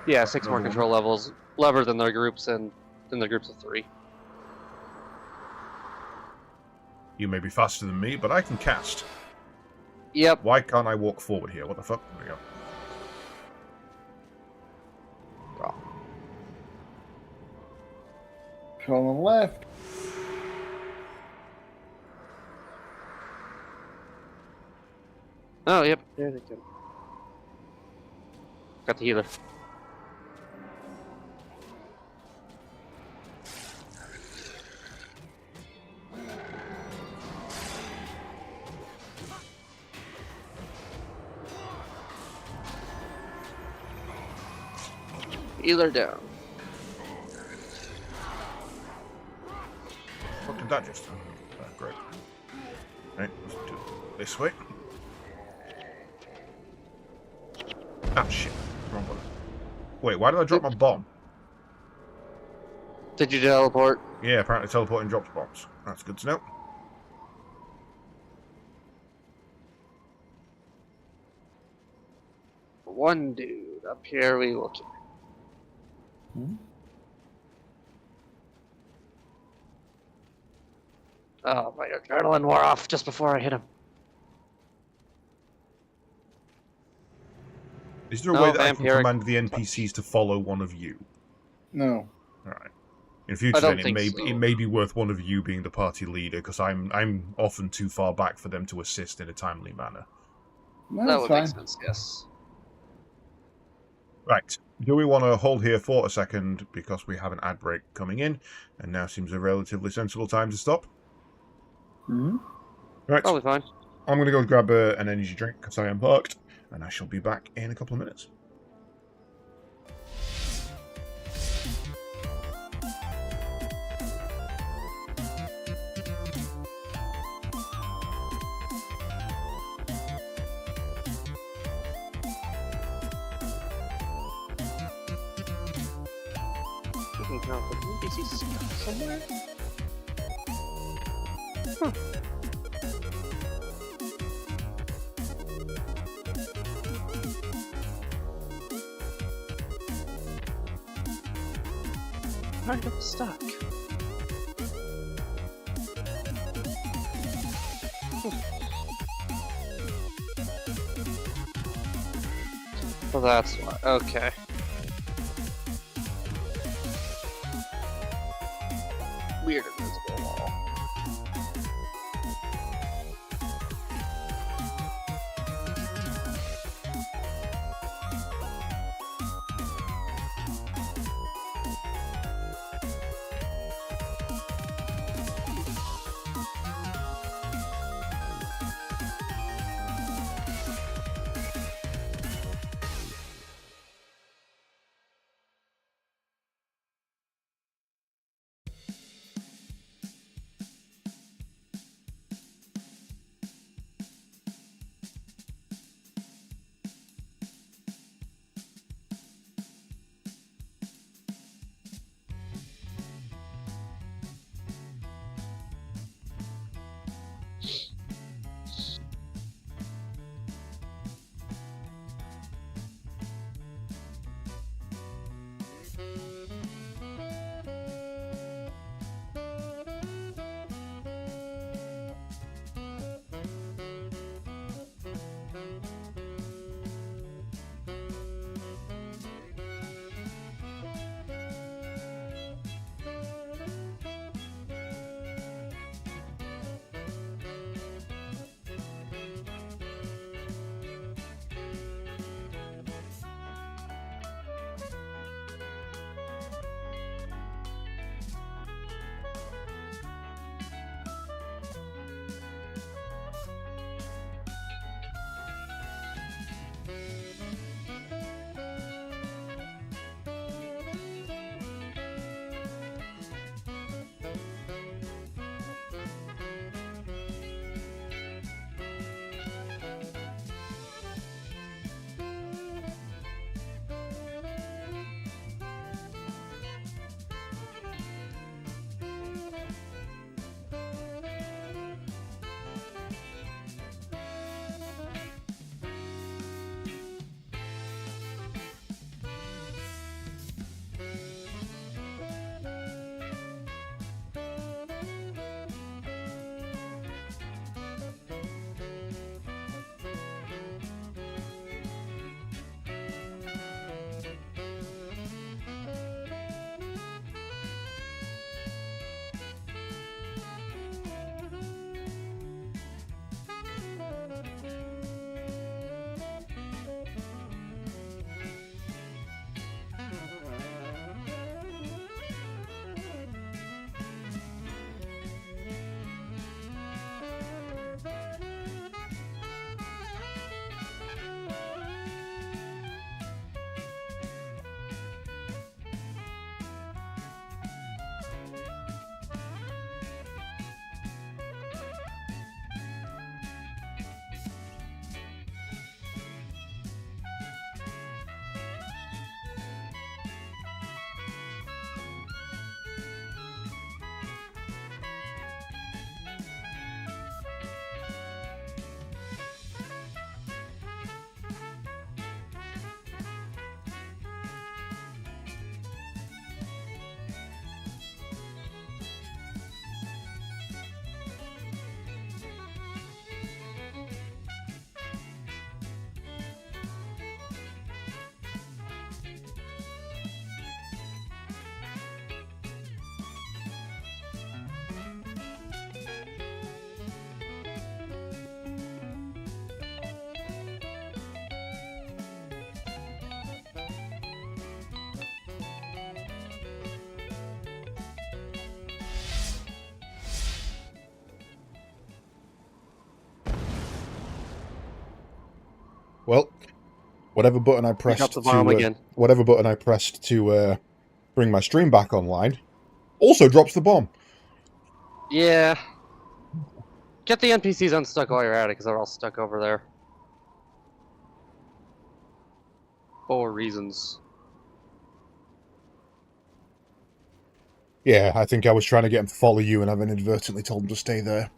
S2: Yeah, 6 more control levels. Levers in their groups, and in their groups of 3.
S1: You may be faster than me, but I can cast.
S2: Yep.
S1: Why can't I walk forward here? What the fuck? There we go.
S3: Control on the left.
S2: Oh, yep. There they go. Got the healer. Healer down.
S1: What did that just do? Oh, great. Right, let's do it this way. Ah, shit. Wrong one. Wait, why did I drop my bomb?
S2: Did you teleport?
S1: Yeah, apparently teleporting drops bombs. That's good to know.
S2: One dude up here we will kill. Oh, my adrenaline wore off just before I hit him.
S1: Is there a
S2: No,
S1: way that I can
S2: vampiric
S1: command the NPCs to follow one of you?
S3: No.
S1: Alright. In future,
S2: don't
S1: then,
S2: think so.
S1: it may be worth one of you being the party leader, because I'm often too far back for them to assist in a timely manner.
S3: No,
S2: That
S3: that's
S2: would
S3: fine.
S2: make sense, yes.
S1: Right. Do we want to hold here for a second, because we have an ad break coming in, and now seems a relatively sensible time to stop?
S3: Hmm.
S1: Right.
S2: Probably fine.
S1: I'm going to go grab an energy drink, because I am parked, and I shall be back in a couple of minutes.
S2: Now, the NPC's somewhere? Huh. Kind of stuck. Well, that's why. Okay. Weird invisible wall.
S1: whatever button I
S2: Pick
S1: pressed
S2: up the bomb
S1: to
S2: again.
S1: whatever button I pressed to bring my stream back online also drops the bomb.
S2: Yeah. Get the NPCs unstuck while you're at it, because they're all stuck over there. 4 reasons.
S1: Yeah, I think I was trying to get him to follow you, and I've inadvertently told him to stay there.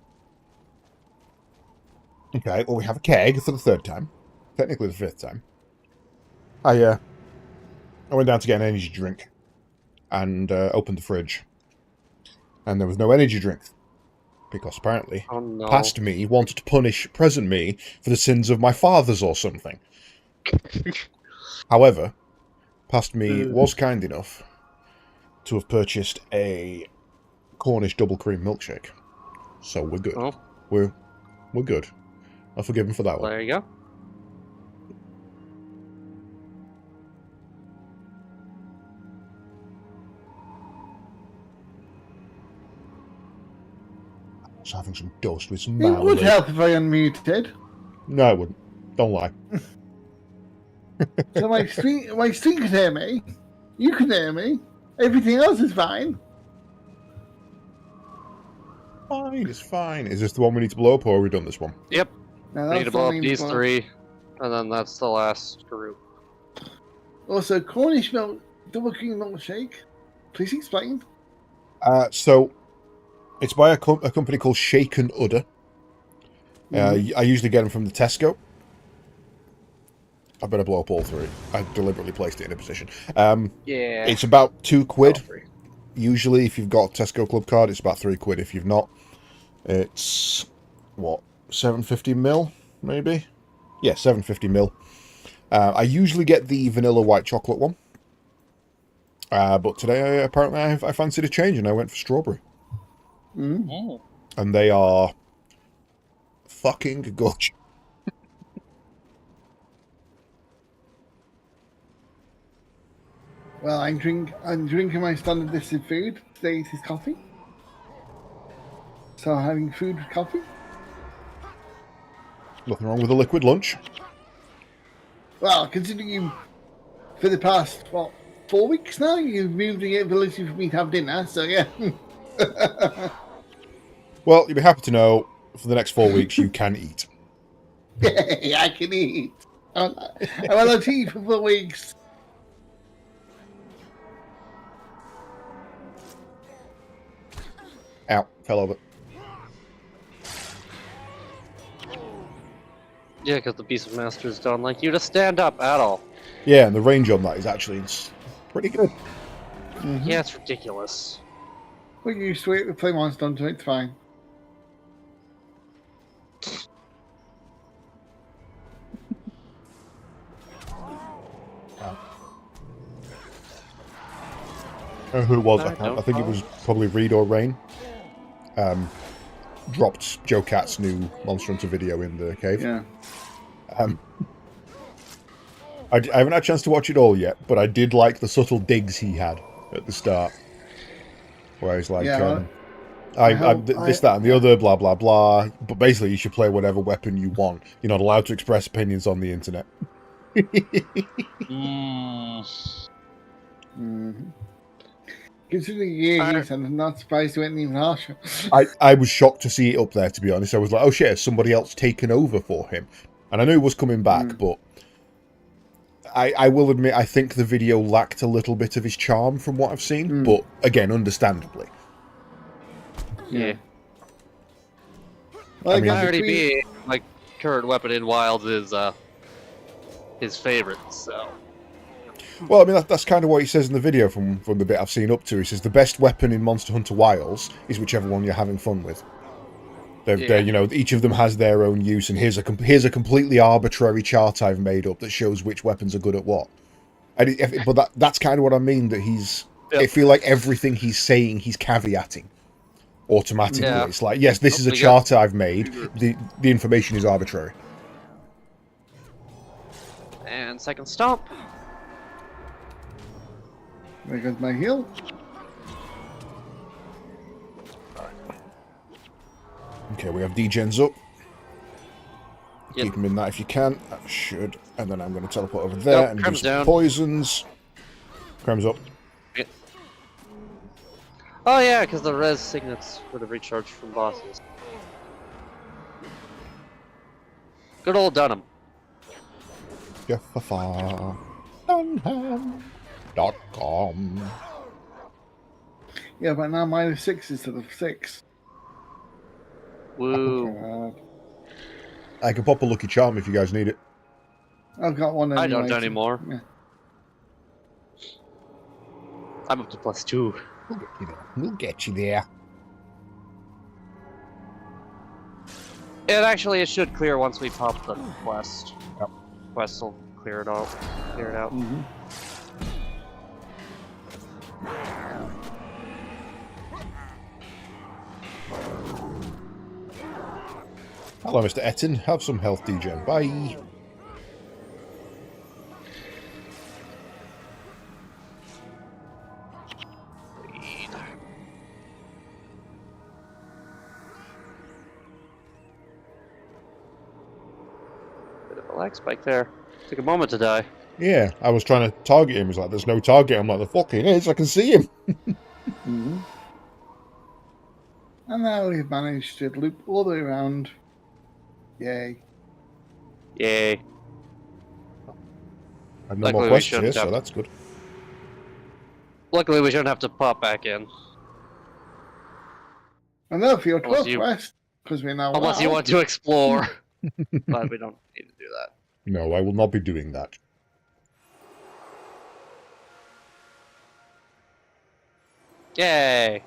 S1: Okay, well, we have a keg for the 3rd time. Technically the 5th time. I went down to get an energy drink and opened the fridge. And there was no energy drink. Because apparently,
S2: Oh no.
S1: past me wanted to punish present me for the sins of my fathers or something. However, past me was kind enough to have purchased a Cornish double cream milkshake. So we're good.
S2: Oh,
S1: We're good. I'll forgive him for that one.
S2: there you go.
S1: I was having some toast with some
S3: It would
S1: marmalade.
S3: help if I unmuted.
S1: No, it wouldn't. Don't lie.
S3: So my stream can hear me. You can hear me. Everything else is fine.
S1: Fine, it's fine. Is this the one we need to blow up, or have we done this one?
S2: Yep.
S3: Now,
S2: We need to
S3: that's
S2: blow up
S3: fine,
S2: these
S3: but-
S2: 3, and then that's the last group.
S3: Also, Cornish milk, double cream milkshake. Please explain.
S1: So, it's by a company called Shaken Udder. I usually get them from the Tesco. I better blow up all 3. I deliberately placed it in a position.
S2: Yeah.
S1: It's about £2.
S2: All 3.
S1: Usually, if you've got a Tesco Club card, it's about £3. If you've not, it's, what, 750ml, maybe? Yeah, 750ml. I usually get the vanilla white chocolate one. But today, apparently, I fancied a change, and I went for strawberry.
S3: Mm.
S1: And they are fucking good.
S3: Well, I'm drinking my standard listed food. Today it is coffee. So I'm having food with coffee.
S1: Nothing wrong with a liquid lunch.
S3: Well, considering you, for the past, 4 weeks now, you've moved the ability for me to have dinner, so yeah.
S1: Well, you'll be happy to know, for the next 4 weeks, you can eat.
S3: Yay, I can eat. I'm allowed to eat for 4 weeks.
S1: Ow, fell over.
S2: Yeah, because the Beast Masters don't like you to stand up at all.
S1: Yeah, and the range on that is actually pretty good.
S2: Yeah, it's ridiculous.
S3: We're used to it. We play Monster Hunter. It's fine.
S1: Who it was?
S2: I
S1: I
S2: don't
S1: think it
S2: know.
S1: was probably Reed or Rain. Dropped Joe Cat's new Monster Hunter video in the cave.
S3: Yeah.
S1: I haven't had a chance to watch it all yet, but I did like the subtle digs he had at the start. Where he's like,
S3: Yeah,
S1: this, that, and the other, blah, blah, blah. But basically, you should play whatever weapon you want. You're not allowed to express opinions on the internet.
S3: Considering the ages, I'm not surprised you went even harsher.
S1: I was shocked to see it up there, to be honest. I was like, oh shit, has somebody else taken over for him? And I knew he was coming back, but I will admit, I think the video lacked a little bit of his charm from what I've seen, but again, understandably.
S2: Yeah.
S3: Well,
S1: I mean,
S3: guess
S2: Already
S3: between-
S2: being my current weapon in Wilds is his favorite, so.
S1: Well, I mean, that's kind of what he says in the video from the bit I've seen up to. He says the best weapon in Monster Hunter Wilds is whichever one you're having fun with. They're, you know, each of them has their own use, and here's a completely arbitrary chart I've made up that shows which weapons are good at what. But that's kind of what I mean, that he's...
S2: Yep.
S1: I feel like everything he's saying, he's caveating automatically.
S2: Yeah.
S1: It's like, yes, this is a
S2: We
S1: chart I've made. The information is arbitrary.
S2: And second stomp.
S3: There goes my heal.
S1: Okay, we have degens up.
S2: Yep.
S4: Keep him in that if you can. That should. And then I'm going to teleport over there
S2: Yep,
S4: and do
S2: Crem's
S4: some
S2: down.
S4: poisons. Crem's up.
S2: Oh yeah, because the res signets for the recharge from bosses. Good old Dunham.
S4: Dunham.com.
S3: Yeah, but now -6 instead of 6.
S2: Woo.
S4: I can pop a lucky charm if you guys need it.
S3: I've got one anyway.
S2: I don't
S3: so-
S2: anymore.
S3: Yeah.
S2: I'm up to +2.
S4: We'll get you there. We'll get you there.
S2: It should clear once we pop the quest.
S4: Yep.
S2: Quest will clear it out. Clear it out.
S3: Mhm.
S4: Hello, Mr. Etten. Have some health, degen. Bye.
S2: Bit of a lag spike there. Took a moment to die.
S4: Yeah, I was trying to target him. He's like, there's no target. I'm like, the fucking is. I can see him.
S3: Mhm. And now we've managed to loop all the way around. Yay.
S2: Yay.
S4: I have no
S2: Luckily,
S4: more
S2: we
S4: quests here,
S2: shouldn't
S4: so
S2: have-
S4: that's good.
S2: Luckily, we shouldn't have to pop back in.
S3: And now for your
S2: Unless
S3: 12th
S2: you-
S3: quest, because we're now
S2: Unless you
S3: out.
S2: want to explore. But we don't need to do that.
S4: No, I will not be doing that.
S2: Yay!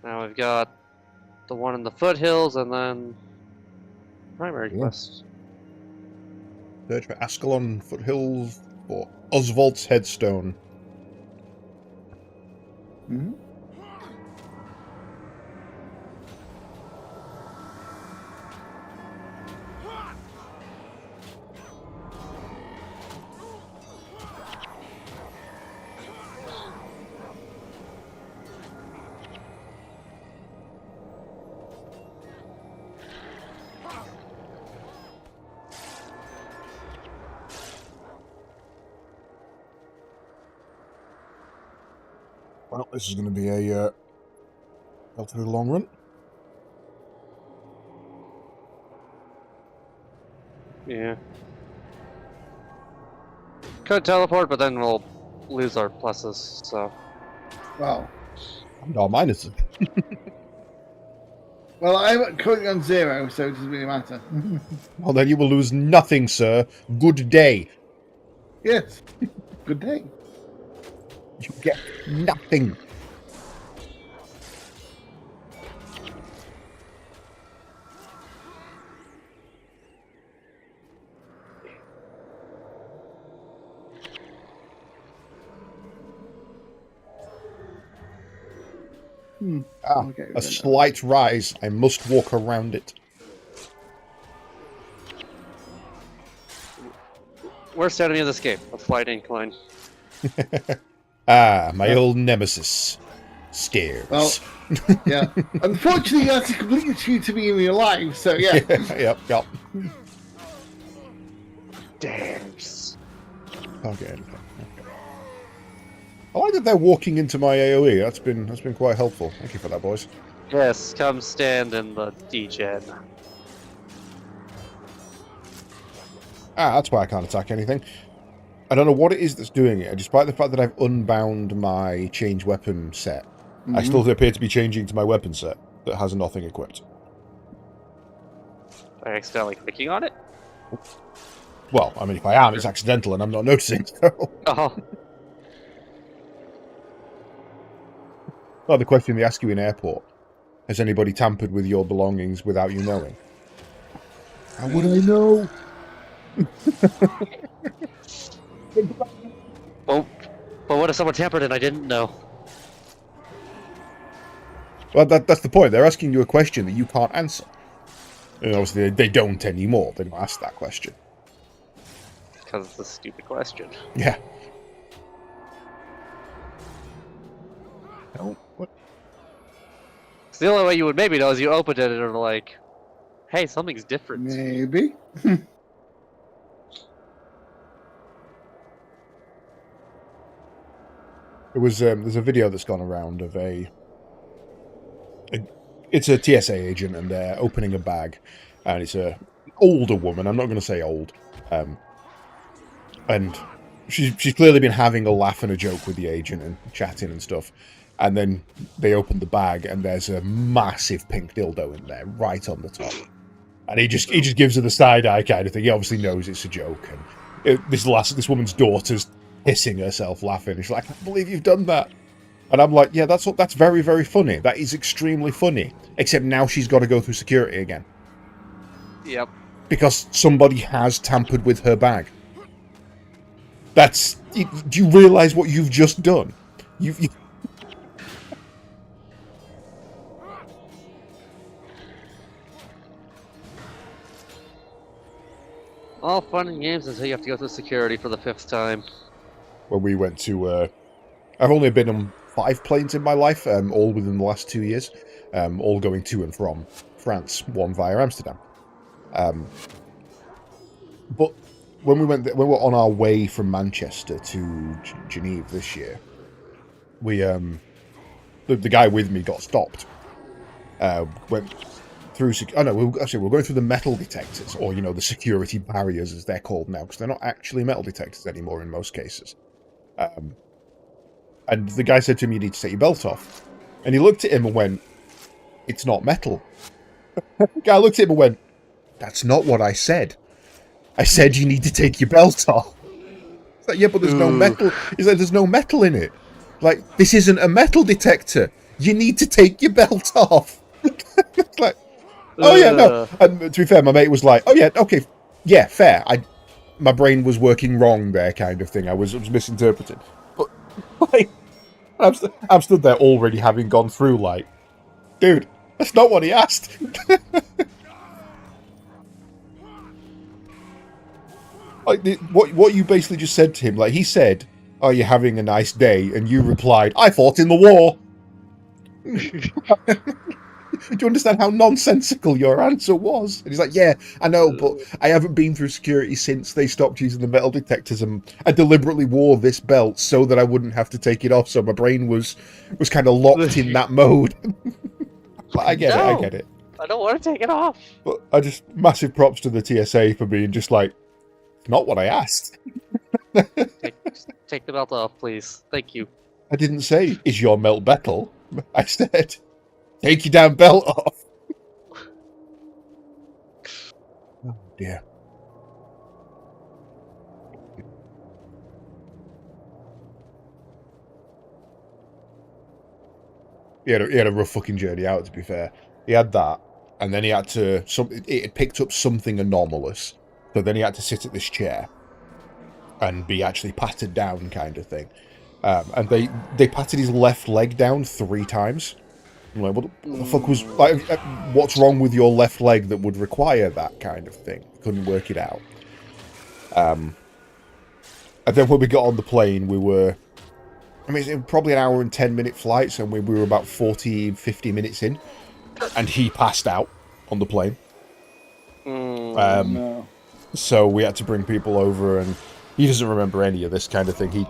S2: Now we've got the one in the foothills and then primary
S4: Yeah.
S2: quest.
S4: Search for Ascalon Foothills or Oswald's Headstone.
S3: Mhm.
S4: Well, this is going to be a relatively long run.
S2: Yeah. Could teleport, but then we'll lose our pluses, so.
S3: Well,
S4: No, minuses.
S3: well, I'm currently on 0, so it doesn't really matter.
S4: Well, then you will lose nothing, sir. Good day.
S3: Yes. Good day.
S4: You get nothing. Ah,
S3: Okay,
S4: a slight rise. I must walk around it.
S2: Worst enemy of this game, a flight incline.
S4: Ah, my old nemesis. Stairs.
S3: Well, yeah. Unfortunately, that's a completely true to me in real life, so yeah.
S4: Yep.
S2: Stairs.
S4: Okay. I like that they're walking into my AoE. That's been quite helpful. Thank you for that, boys.
S2: Yes, come stand in the degen.
S4: Ah, that's why I can't attack anything. I don't know what it is that's doing it. Despite the fact that I've unbound my change weapon set, I still appear to be changing to my weapon set that has nothing equipped.
S2: By accidentally clicking on it?
S4: Well, I mean, if I am, it's accidental and I'm not noticing. So.
S2: Oh.
S4: Well, the question they ask you in airport: has anybody tampered with your belongings without you knowing? How would I know?
S2: Well, but what if someone tampered and I didn't know?
S4: Well, that's the point. They're asking you a question that you can't answer. And obviously, they don't anymore. They don't ask that question.
S2: Because it's a stupid question.
S4: Yeah. Oh, what?
S2: So the only way you would maybe know is you opened it and are like, hey, something's different.
S3: Maybe.
S4: There's a video that's gone around of it's a TSA agent, and they're opening a bag, and it's a older woman. I'm not going to say old, and she's clearly been having a laugh and a joke with the agent and chatting and stuff. And then they open the bag, and there's a massive pink dildo in there, right on the top. And he just gives her the side eye kind of thing. He obviously knows it's a joke, and this woman's daughter's hissing herself, laughing. She's like, "I can't believe you've done that." And I'm like, "Yeah, that's very, very funny. That is extremely funny." Except now she's got to go through security again.
S2: Yep.
S4: Because somebody has tampered with her bag. Do you realise what you've just done? You
S2: All fun and games until you have to go through security for the 5th time.
S4: when we went to... I've only been on 5 planes in my life, all within the last 2 years, all going to and from France, one via Amsterdam. But when we were on our way from Manchester to Geneva this year, we the guy with me got stopped. Went through. We're going through the metal detectors, or the security barriers as they're called now, because they're not actually metal detectors anymore in most cases. And the guy said to him, "You need to take your belt off," and he looked at him and went, "It's not metal." The guy looked at him and went, "That's not what I said. I said you need to take your belt off." It's like, "Yeah, but there's no metal." He's like, "There's no metal in it. Like, this isn't a metal detector. You need to take your belt off." It's like, "Oh yeah, no." And to be fair, my mate was like, "Oh yeah, okay, yeah, fair. My brain was working wrong there, kind of thing. I was misinterpreting." But like, I'm stood there already having gone through, like, dude, that's not what he asked. Like, what you basically just said to him, like, he said, "Are you having a nice day?" And you replied, "I fought in the war." Do you understand how nonsensical your answer was? And he's like, "Yeah, I know, but I haven't been through security since they stopped using the metal detectors, and I deliberately wore this belt so that I wouldn't have to take it off, so my brain was kind of locked in that mode." But I get it.
S2: I don't want to take it off.
S4: But massive props to the TSA for being just like, "Not what I asked."
S2: Take the belt off, please. Thank you.
S4: I didn't say, "Is your belt metal?" I said, "Take your damn belt off." Oh dear. He had a rough fucking journey out, to be fair. He had that, and then he had to... It had picked up something anomalous, so then he had to sit at this chair and be actually patted down, kind of thing. And they patted his left leg down 3 times. I'm like, what the fuck was... Like, what's wrong with your left leg that would require that kind of thing? Couldn't work it out. And then when we got on the plane, we were... I mean, it was probably an hour and 10-minute flight, so we were about 50 minutes in. And he passed out on the plane.
S3: No.
S4: So we had to bring people over, and he doesn't remember any of this kind of thing. He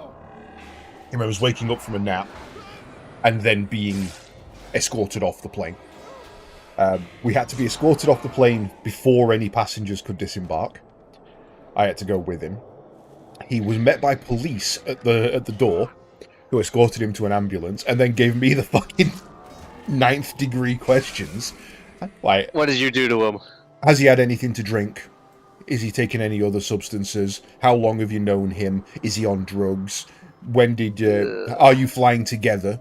S4: remembers waking up from a nap and then being escorted off the plane. We had to be escorted off the plane before any passengers could disembark. I had to go with him. He was met by police at the door, who escorted him to an ambulance, and then gave me the fucking 9th degree questions. Like,
S2: What did you do to him?
S4: has he had anything to drink? Is he taking any other substances? How long have you known him? Is he on drugs? When did... are you flying together?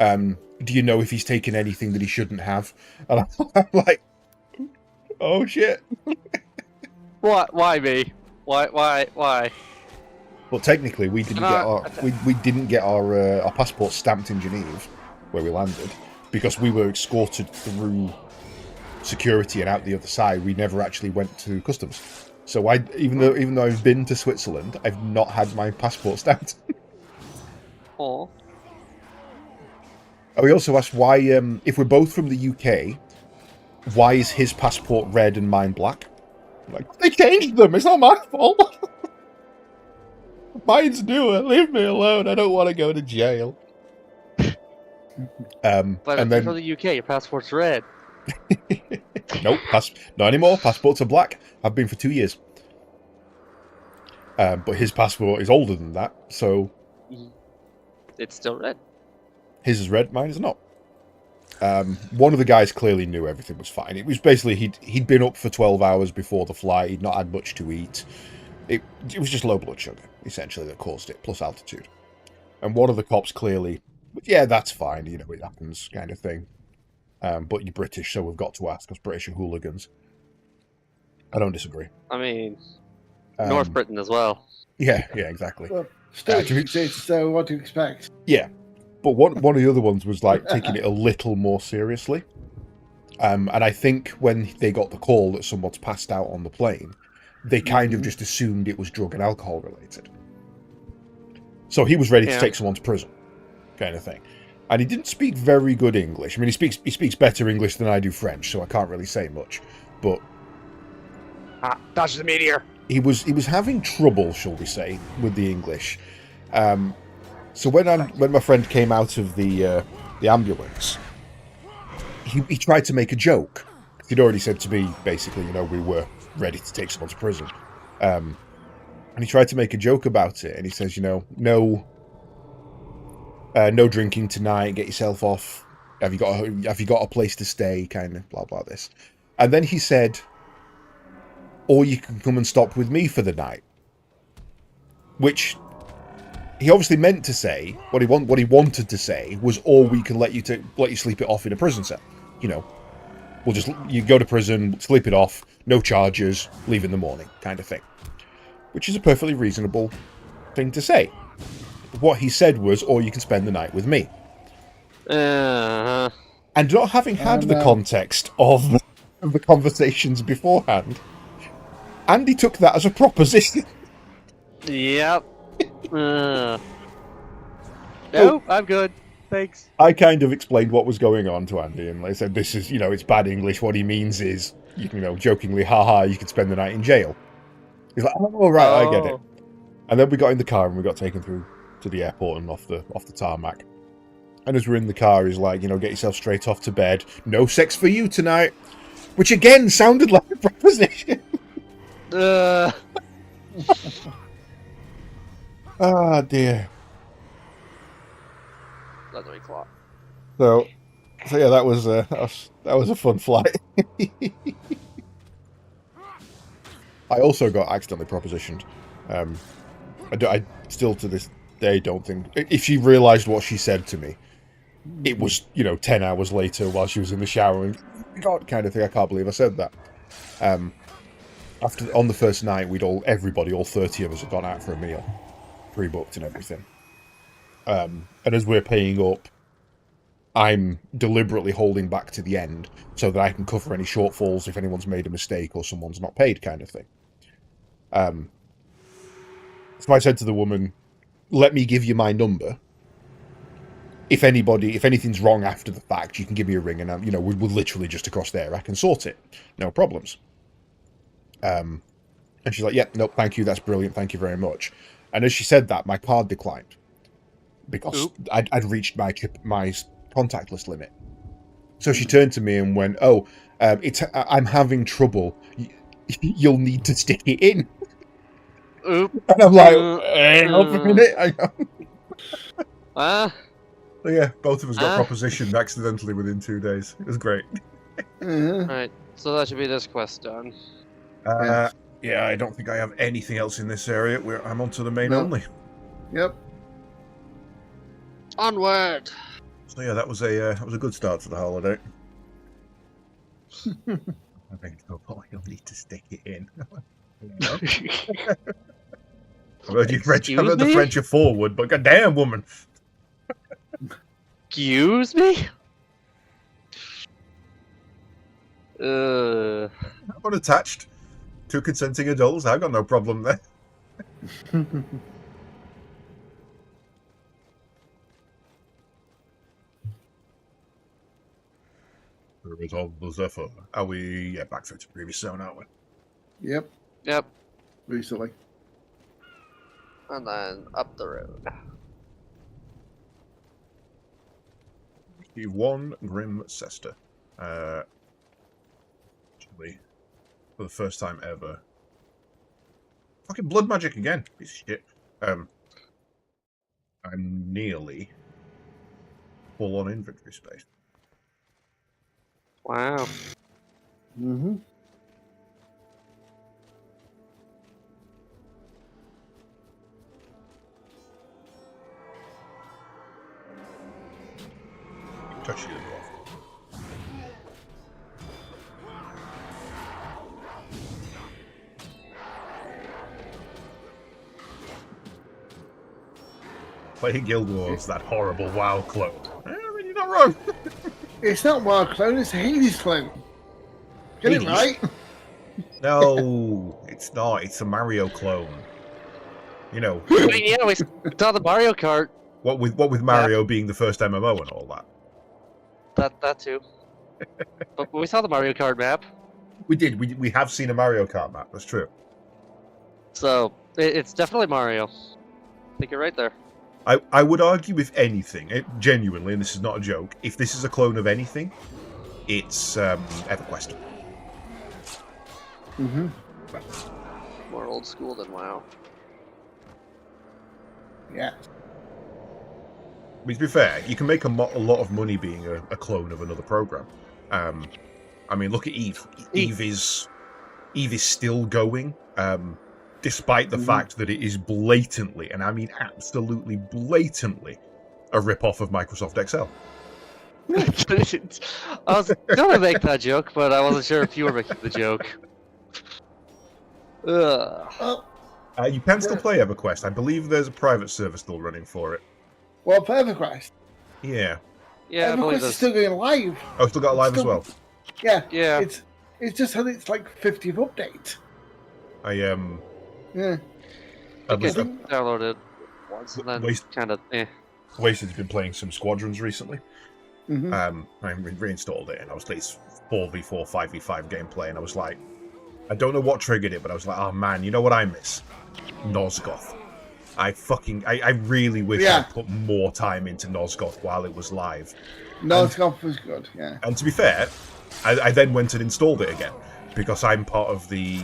S4: Do you know if he's taken anything that he shouldn't have? And I'm like, oh shit.
S2: What? Why me? Why?
S4: Well, technically, we didn't get our passports stamped in Geneva, where we landed, because we were escorted through security and out the other side. We never actually went to customs. So even though I've been to Switzerland, I've not had my passport stamped.
S2: Oh.
S4: We also asked why, if we're both from the UK, why is his passport red and mine black? I'm like, they changed them. It's not my fault. Mine's newer. Leave me alone. I don't want to go to jail.
S2: But
S4: And
S2: if you're
S4: then
S2: from the UK, your passport's red.
S4: nope, not anymore. Passports are black. I've been for 2 years. But his passport is older than that, so
S2: It's still red.
S4: his is red, mine is not. One of the guys clearly knew everything was fine. It was basically he'd been up for 12 hours before the flight. He'd not had much to eat. It was just low blood sugar, essentially, that caused it, plus altitude. And one of the cops clearly, yeah, that's fine, you know, it happens, kind of thing. But you're British, so we've got to ask, because British are hooligans. I don't disagree.
S2: I mean, North Britain as well.
S4: Yeah, exactly.
S3: Well, still,
S4: to be-
S3: so what do you expect?
S4: Yeah, but one of the other ones was like taking it a little more seriously. And I think when they got the call that someone's passed out on the plane, they kind of just assumed it was drug and alcohol related. So he was ready to take someone to prison, kind of thing. And he didn't speak very good English. I mean, he speaks better English than I do French, so I can't really say much. But
S2: Dodge the meteor.
S4: he was having trouble, shall we say, with the English. So when my friend came out of the ambulance, he tried to make a joke. He'd already said to me, basically, you know, we were ready to take someone to prison. And he tried to make a joke about it, and he says, you know, no drinking tonight, get yourself off. Have you got a place to stay? Kind of blah blah this. And then he said, or you can come and stop with me for the night. Which he obviously meant to say, what he wanted to say was, or we can let you sleep it off in a prison cell. You know, you go to prison, sleep it off, no charges, leave in the morning, kind of thing. Which is a perfectly reasonable thing to say. What he said was, or you can spend the night with me. And not having had the context of the conversations beforehand, Andy took that as a proposition.
S2: Yep. No, I'm good. Thanks.
S4: I kind of explained what was going on to Andy, and I said, this is, you know, it's bad English. What he means is, you know, jokingly, haha, you could spend the night in jail. He's like, oh, right, I get it. And then we got in the car and we got taken through to the airport and off the tarmac. And as we're in the car, he's like, you know, get yourself straight off to bed. No sex for you tonight. Which again sounded like a proposition. Ah, dear.
S2: That's my clock.
S4: So yeah, that was a fun flight. I also got accidentally propositioned. I still to this day don't think, if she realised what she said to me, it was, you know, 10 hours later while she was in the shower and God, kind of thing. I can't believe I said that. On the first night, all 30 of us had gone out for a meal, pre-booked and everything. And as we're paying up, I'm deliberately holding back to the end so that I can cover any shortfalls if anyone's made a mistake or someone's not paid, kind of thing. So I said to the woman, let me give you my number. If anything's wrong after the fact, you can give me a ring and, you know, we're literally just across there. I can sort it. No problems. And she's like, yeah, no, thank you. That's brilliant. Thank you very much. And as she said that, my card declined because I'd reached my contactless limit. So she turned to me and went, oh, I'm having trouble. You'll need to stick it in.
S2: Oop.
S4: And I'm like, hang on a minute.
S1: So yeah, both of us got propositioned accidentally within 2 days. It was great.
S2: Alright, so that should be this quest done.
S1: Yeah, I don't think I have anything else in this area. I'm on to the main only.
S3: Yep.
S2: Onward.
S1: So yeah, that was a good start to the holiday. I think you'll need to stick it in. I've heard the French are forward, but goddamn woman.
S2: Excuse me? I'm
S1: unattached. 2 consenting adults. I've got no problem there. Spirit of the Zephyr. Are we? Yeah, back through to previous zone, aren't we?
S3: Yep,
S2: Yep.
S3: recently.
S2: And then up the road.
S1: You've won Grim Cester. Actually, for the first time ever. Fucking blood magic again. Piece of shit. I'm nearly full on inventory space.
S2: Wow.
S3: Mm-hmm.
S1: Touch you off. Playing Guild Wars, that horrible WoW clone. I mean, you're not wrong.
S3: It's not WoW clone, it's Hades clone. Get it
S1: Hades?
S3: right?
S1: No, it's not. It's a Mario clone. You know,
S2: I mean, yeah, we saw the Mario Kart.
S1: what with Mario being the first MMO and all that.
S2: That too. But we saw the Mario Kart map,
S1: We did. We have seen a Mario Kart map. That's true.
S2: so it's definitely Mario. I think you're right there.
S1: I would argue, if anything, genuinely, and this is not a joke, if this is a clone of anything, it's EverQuest.
S3: Mm-hmm.
S2: More old school than WoW.
S3: Yeah.
S1: I mean, to be fair, you can make a lot of money being a clone of another program. I mean, look at Eve. Eve is still going, despite the fact that it is blatantly, and I mean absolutely blatantly, a rip-off of Microsoft Excel.
S2: I was gonna make that joke, but I wasn't sure if you were making the joke. Ugh.
S3: Well,
S1: You can still play EverQuest. I believe there's a private server still running for it.
S3: well, for EverQuest.
S1: Yeah.
S2: Yeah, I believe
S3: EverQuest is
S2: this.
S3: still going live.
S1: Oh, still got it live as
S3: Still-
S1: well.
S3: Yeah.
S2: Yeah.
S3: It's just had its like 50th update.
S1: I
S3: Yeah.
S2: I
S1: was,
S2: could download it once and then
S1: Waste-
S2: kind of.
S1: Wasted has been playing some Squadrons recently.
S3: Mm-hmm.
S1: I reinstalled it, and I was like, it's 4v4, 5v5 gameplay, and I was like, I don't know what triggered it, but I was like, oh man, you know what I miss? Nosgoth. I really wish
S3: Yeah.
S1: I'd put more time into Nosgoth while it was live.
S3: Nosgoth was good, yeah.
S1: And to be fair, I then went and installed it again, because I'm part of the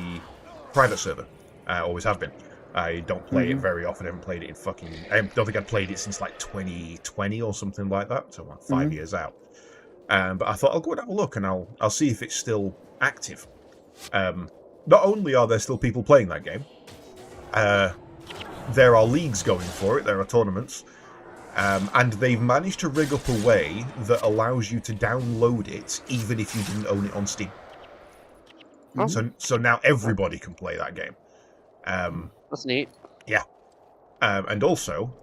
S1: private server. I always have been. I don't play it very often. I haven't played it in I don't think I've played it since like 2020 or something like that, so I'm like 5 years out. But I thought I'll go and have a look, and I'll see if it's still active. Not only are there still people playing that game, there are leagues going for it, there are tournaments, and they've managed to rig up a way that allows you to download it even if you didn't own it on Steam. So now everybody can play that game.
S2: That's neat.
S1: Yeah. And also,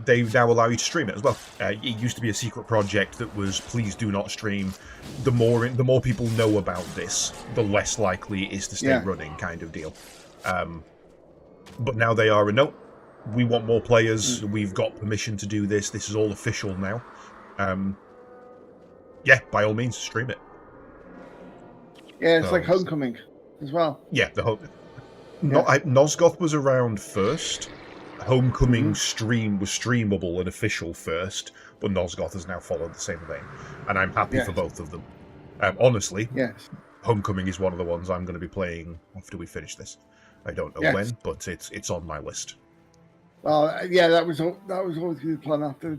S1: they now allow you to stream it as well. It used to be a secret project that was, please do not stream. The more people know about this, the less likely it is to stay running, kind of deal. But now they are no, we want more players. We've got permission to do this. This is all official now. Yeah, by all means, stream it.
S3: Yeah, it's
S1: So-
S3: like Homecoming as well.
S1: Yeah, Nosgoth was around first. Homecoming stream was streamable and official first, but Nosgoth has now followed the same vein, and I'm happy for both of them. Honestly,
S3: Yes.
S1: Homecoming is one of the ones I'm going to be playing after we finish this. I don't know when, but it's on my list.
S3: Well, yeah, that was always the plan after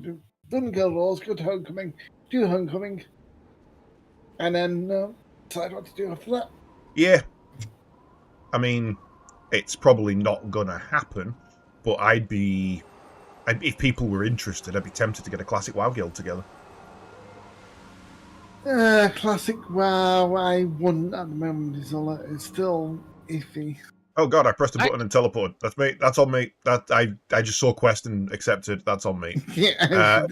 S3: done Guild Wars, go to Homecoming, do Homecoming, and then decide what to do after that.
S1: Yeah, I mean, it's probably not going to happen, but if people were interested, I'd be tempted to get a classic WoW guild together.
S3: Classic WoW, I wouldn't at the moment. It's still iffy.
S1: Oh god, I pressed a button and teleported. That's me. That's on me. That I just saw quest and accepted. That's on me.
S3: Yeah,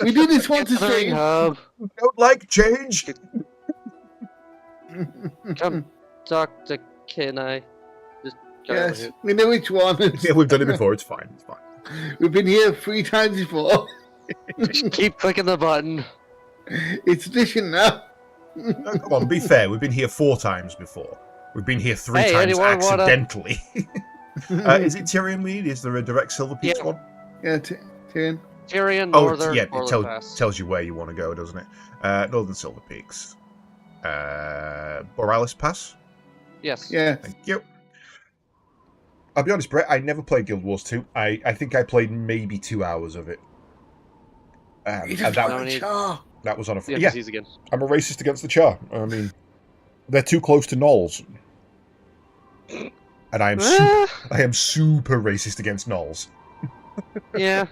S3: we do this once a stream.
S2: Hub.
S1: Don't like change.
S2: Come talk to Kenai. Just get over
S3: Yes,
S2: here.
S3: we know which one.
S1: Yeah, we've done it before. It's fine. It's fine.
S3: We've been here 3 times before.
S2: Just keep clicking the button.
S3: It's tradition now.
S1: No, come on, be fair. We've been here 4 times before. We've been here 3
S2: Hey,
S1: times
S2: anyone wanna-
S1: accidentally. Is it Tyrion Mead? Is there a direct Silverpeaks
S2: Yeah.
S1: one?
S3: Yeah, Tyrion.
S2: Tyrion,
S1: Oh,
S2: Northern,
S1: yeah,
S2: Orland
S1: it
S2: Pass.
S1: tells you where you want to go, doesn't it? Northern Silverpeaks. Borealis Pass.
S2: Yes.
S3: Yeah.
S1: Thank you. I'll be honest, Brett, I never played Guild Wars 2. I think I played maybe 2 hours of it.
S3: You
S1: And
S3: just
S1: that,
S3: want a char.
S1: that was on a...
S2: Yeah,
S1: Yeah,
S2: again.
S4: I'm a racist against the Char. I mean, they're too close to Knolls.
S1: and I am super racist against Knolls.
S2: Yeah,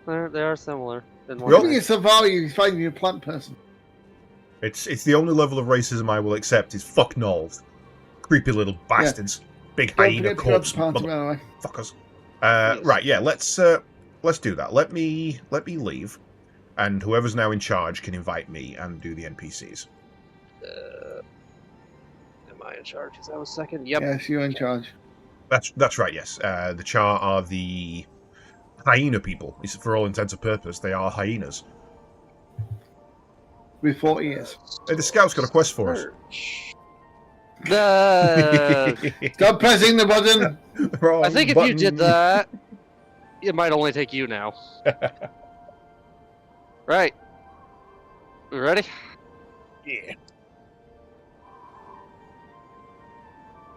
S2: they are similar. In one
S1: Well,
S3: I think
S2: way.
S3: it's a value he's finding you a plant person.
S1: It's the only level of racism I will accept is fuck Knolls. Creepy little bastards. Big
S3: Don't
S1: hyena
S3: forget to grab
S1: corpse
S3: the party, by the way.
S1: motherfuckers.
S2: Yes.
S1: Right, yeah, let's do that. Let me leave, and whoever's now in charge can invite me and do the NPCs.
S2: Am I in charge? Is that a second? Yep.
S3: Yes, you're in charge.
S1: That's right. Yes, the Char are the hyena people. For all intents and purposes, they are hyenas.
S3: With 40 years.
S1: Hey, the scout's got a quest for us.
S2: Search. The...
S3: Stop pressing the button.
S1: Wrong
S2: I think if you did
S1: button.
S2: that, it might only take you now. Right. We ready?
S1: Yeah.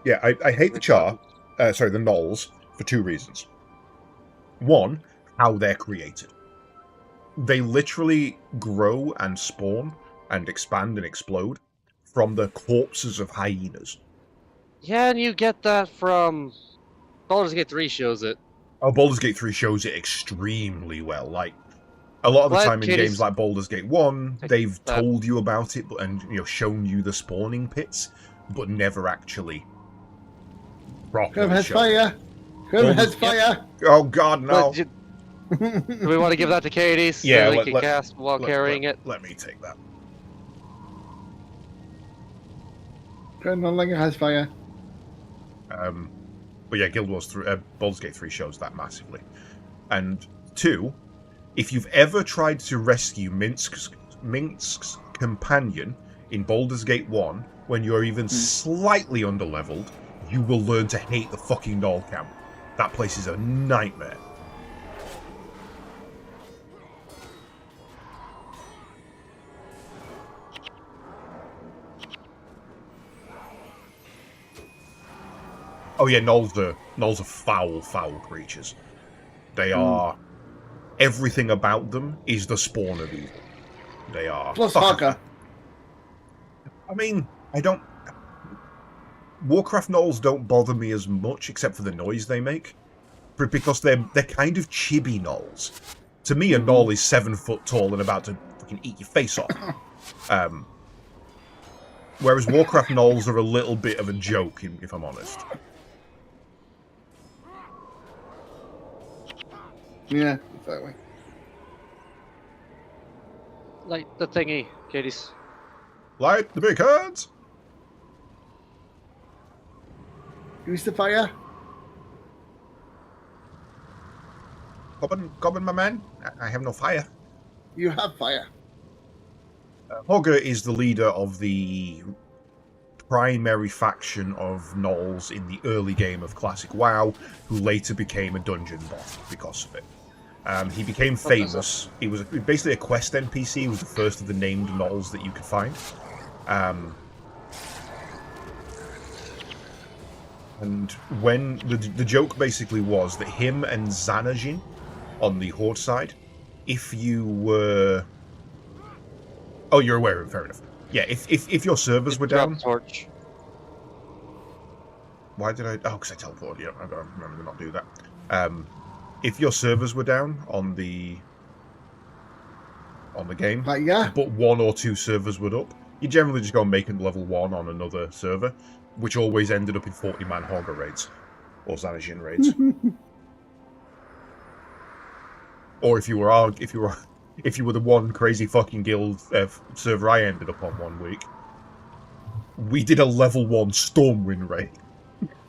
S1: Yeah, I hate the Char, the Knolls, for 2 reasons. One, how they're created. They literally grow and spawn and expand and explode from the corpses of hyenas.
S2: Yeah, and you get that from... Baldur's Gate 3 shows it.
S1: Oh, Baldur's Gate 3 shows it extremely well. Like, a lot of the
S2: But
S1: time in
S2: Katie's-
S1: games like Baldur's Gate 1, they've
S2: that-
S1: told you about it and shown you the spawning pits, but never actually
S3: Whoever
S1: properly
S3: has
S1: shown.
S3: fire. Whoever
S1: Baldur's-
S3: has fire.
S1: Oh god, no.
S2: But do we want to give that to Katie so
S1: Yeah,
S2: they
S1: let-
S2: can
S1: let-
S2: cast while carrying it?
S1: Let me take that.
S3: Whoever no longer has fire.
S1: But yeah, Guild Wars 3, Baldur's Gate 3 shows that massively. And 2, if you've ever tried to rescue Minsk's companion in Baldur's Gate 1, when you're even slightly underleveled, you will learn to hate the fucking Knoll camp. That place is a nightmare. Oh yeah, Knolls are foul, foul creatures. They are... Everything about them is the spawn of evil. They are...
S3: Plus
S1: fucking-
S3: Haka.
S1: I mean, I don't... Warcraft Knolls don't bother me as much, except for the noise they make. Because they're kind of chibi Knolls. To me, a Knoll is 7 foot tall and about to fucking eat your face off. Whereas Warcraft Knolls are a little bit of a joke, if I'm honest.
S3: Yeah, exactly.
S2: Like the thingy, Katie's.
S1: Light the big hands!
S3: Use the fire.
S1: Goblin, my man. I have no fire.
S3: You have fire.
S1: Hogger is the leader of the primary faction of Knolls in the early game of Classic WoW, who later became a dungeon boss because of it. He became famous. He was basically a quest NPC. He was the first of the named Knolls that you could find. And when the joke basically was that him and Xanajin on the Horde side, if you were... Oh, you're aware of it, fair enough. Yeah, if your servers were
S2: Drop
S1: down...
S2: torch.
S1: Why did I... Oh, because I teleported. Yeah, I don't remember to not do that. If your servers were down on the game,
S3: Yeah.
S1: but 1 or 2 servers would up, you generally just go and make it level 1 on another server, which always ended up in 40-man Hogger raids. Or Xanajin raids. Or if you were the one crazy fucking guild server I ended up on one week, we did a level 1 Stormwind raid.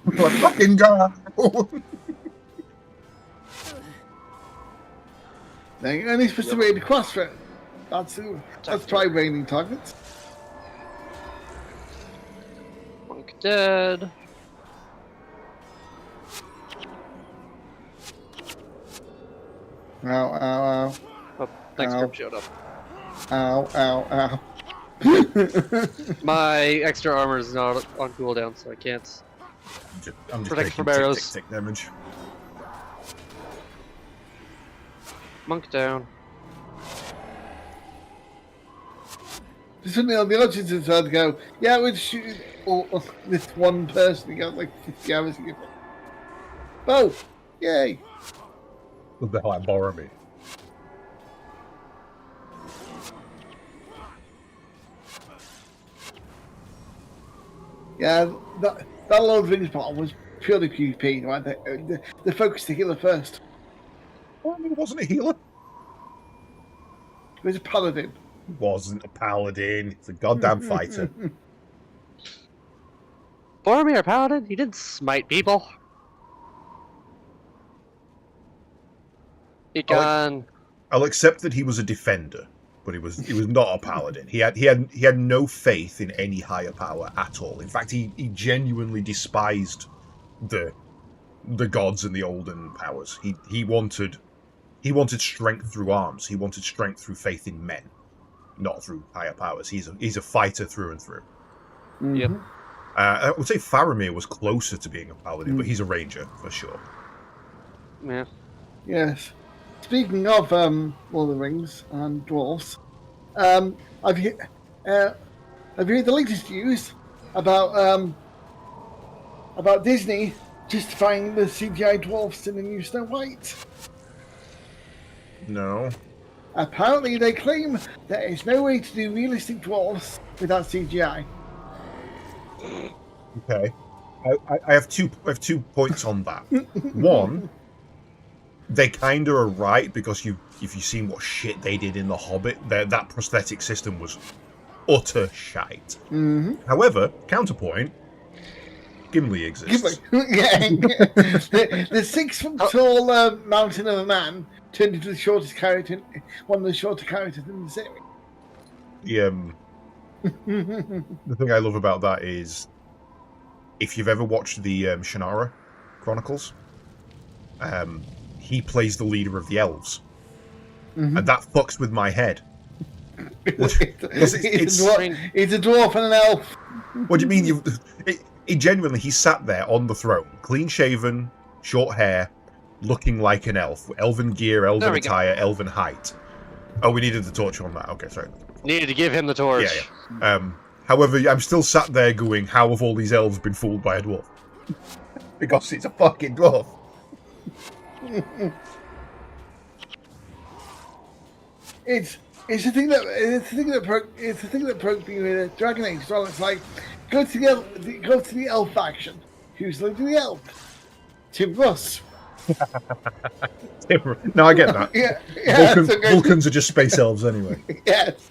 S1: Like, fucking go!
S3: thing, and he's supposed to raid across for it. Let's try raiding targets.
S2: Monk dead.
S3: Ow, ow, ow.
S2: Oh, thanks,
S3: Ow.
S2: Grim showed up.
S3: Ow, ow, ow.
S2: My extra armor is not on cooldown, so I can't.
S1: I'm just
S2: Protect
S1: taking
S2: from arrows.
S1: tick damage.
S2: Monk down.
S3: Just when the audience decided to go, yeah, we'd shoot this one person. He got like 50 hours to give it. Oh, yay.
S1: What the hell, I borrow me?
S3: Yeah, that Lord of the Rings part was purely PvP, right? The focus to healer first.
S1: Well, it wasn't a healer.
S3: It was a paladin.
S1: It wasn't a paladin. It's a goddamn fighter.
S2: Boromir Paladin? He didn't smite people. He gone.
S1: I'll accept that he was a defender, but he was not a paladin. He had no faith in any higher power at all. In fact, he genuinely despised the gods and the olden powers. He wanted strength through arms. He wanted strength through faith in men, not through higher powers. He's a fighter through and through.
S2: Yep.
S1: I would say Faramir was closer to being a paladin, but he's a ranger for sure.
S2: Yeah.
S3: Yes. Speaking of Lord of the Rings and dwarves, have you heard the latest news about Disney justifying the CGI dwarfs in the new Snow White?
S1: No.
S3: Apparently, they claim there is no way to do realistic dwarfs without CGI.
S1: Okay. I have two points on that. One, they kind of are right, because if you've seen what shit they did in The Hobbit, that prosthetic system was utter shite.
S3: Mm-hmm.
S1: However, counterpoint, Gimli exists.
S3: Yeah. The 6 foot tall mountain of a man turned into the shortest character, one of the shorter characters in the series.
S1: The thing I love about that is, if you've ever watched the Shannara Chronicles, he plays the leader of the elves, and that fucks with my head.
S3: He's a dwarf and an elf.
S1: What do you mean? Genuinely, he sat there on the throne, clean shaven, short hair, looking like an elf, elven gear, elven attire, elven height. Oh, we needed the torch on that. Okay, sorry.
S2: Needed to give him the torch.
S1: Yeah. However, I'm still sat there going, how have all these elves been fooled by a dwarf? Because it's a fucking dwarf.
S3: It's the thing that broke me with Dragon Age as well. It's like go to the elf faction. Who's leading the elf? Tim Russ.
S1: No, I get that.
S3: Yeah,
S1: Vulcans are just space elves anyway.
S3: Yes.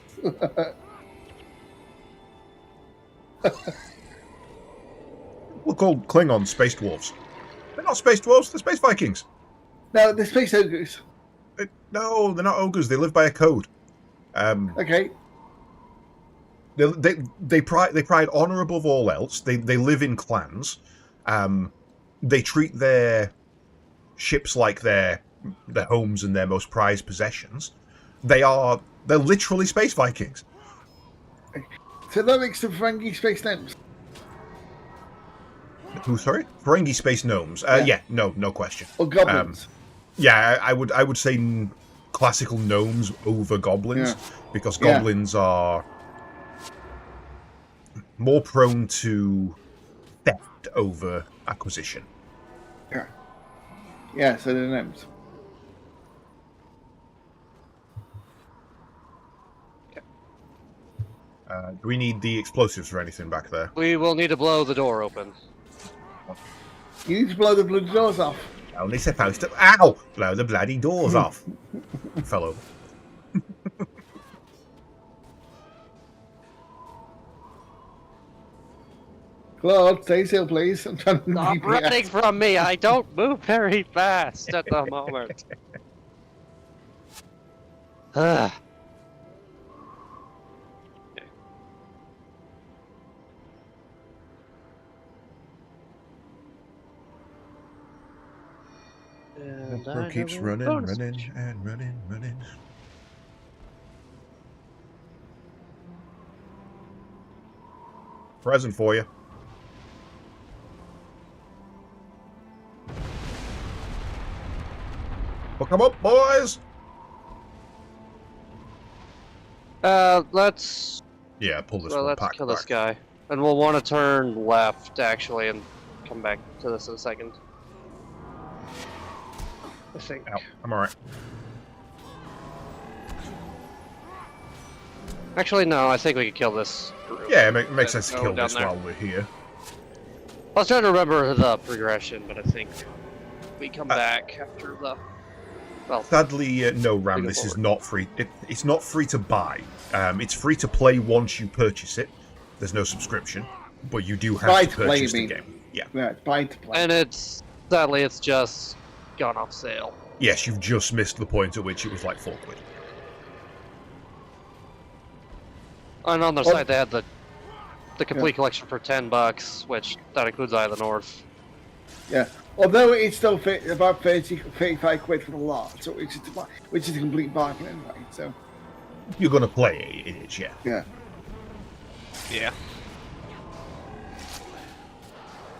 S1: We're called Klingons space dwarves. They're not space dwarves, they're space Vikings.
S3: No, they're space ogres.
S1: No, they're not ogres, they live by a code.
S3: Okay.
S1: They pride honor above all else. They live in clans. They treat their ships like their homes and their most prized possessions. They're literally space Vikings.
S3: So that makes them Ferengi space gnomes.
S1: Who? Sorry, Ferengi space gnomes. Yeah, no question.
S3: Or goblins.
S1: Yeah, I would say classical gnomes over goblins, because goblins are more prone to theft over acquisition.
S3: Yeah. Yeah, so they're gnomes.
S1: Do we need the explosives or anything back there?
S2: We will need to blow the door open.
S3: You need to blow the bloody doors off.
S1: Only supposed to... Ow! Blow the bloody doors off. Fell over.
S3: Claude, stay still, please. I'm trying to
S2: Stop
S3: keep
S2: running from me! I don't move very fast at the moment. Ah. And
S1: Bro
S2: I
S1: keeps
S2: have a
S1: running,
S2: bonus
S1: running,
S2: mission.
S1: and running, running. Present for you. Hook 'em up, boys!
S2: Let's
S1: Yeah, pull this
S2: well,
S1: one
S2: let's
S1: pack
S2: kill
S1: back.
S2: this guy, and we'll want to turn left actually, and come back to this in a second. I think.
S1: Ow, I'm alright.
S2: Actually, no. I think we could kill this group.
S1: Yeah, it makes sense to
S2: Go
S1: kill
S2: down
S1: this
S2: there.
S1: while we're here.
S2: I was trying to remember the progression, but I think we come back after the. Well,
S1: Sadly, no, Ram,
S2: go
S1: this is
S2: forward.
S1: not free. It's not free to buy. It's free to play once you purchase it. There's no subscription, but you do have
S3: Buy
S1: to
S3: to play,
S1: purchase the
S3: you mean.
S1: game. Yeah.
S3: Yeah, it's buy to play.
S2: and it's sadly it's just gone off sale.
S1: Yes, you've just missed the point at which it was like £4.
S2: And on their
S3: Oh.
S2: site they had the complete collection for $10, which that includes Eye of the North.
S3: Yeah. Although it's still about 35 quid for the lot, so which is a complete bargain anyway. So
S1: You're going to play it, it is, yeah.
S3: yeah.
S2: Yeah.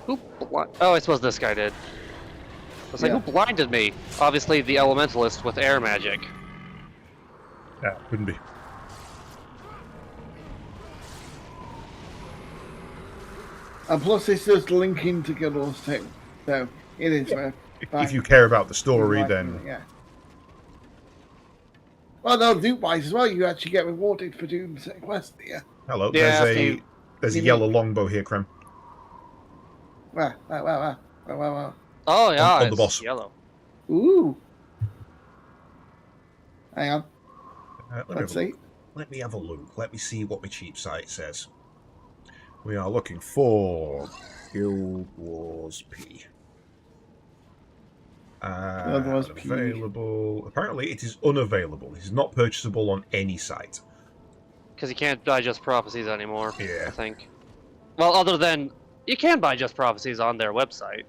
S2: Oh, I suppose this guy did. I was like,
S3: Yeah.
S2: who blinded me? Obviously, the Elementalist with air magic.
S1: Yeah, couldn't be.
S3: And plus, this does link into Guild too, so it is worth.
S1: If you care about the story,
S3: Right,
S1: then
S3: yeah. Well, no, loot-wise as well, you actually get rewarded for doing certain quests. Yeah.
S1: hello.
S2: Yeah,
S1: There's a yellow longbow here, Krem.
S3: Wow.
S2: Oh yeah,
S1: On the
S2: it's
S1: boss.
S2: yellow.
S3: Ooh. Hang on.
S1: Let's
S3: Let's see.
S1: Let me have a look. Let me see what my cheap site says. We are looking for Guild Wars P.
S3: Guild Wars P.
S1: Available. Apparently, it is unavailable. It is not purchasable on any site.
S2: Because you can't buy Just Prophecies anymore,
S1: Yeah.
S2: I think. Well, other than... You can buy Just Prophecies on their website.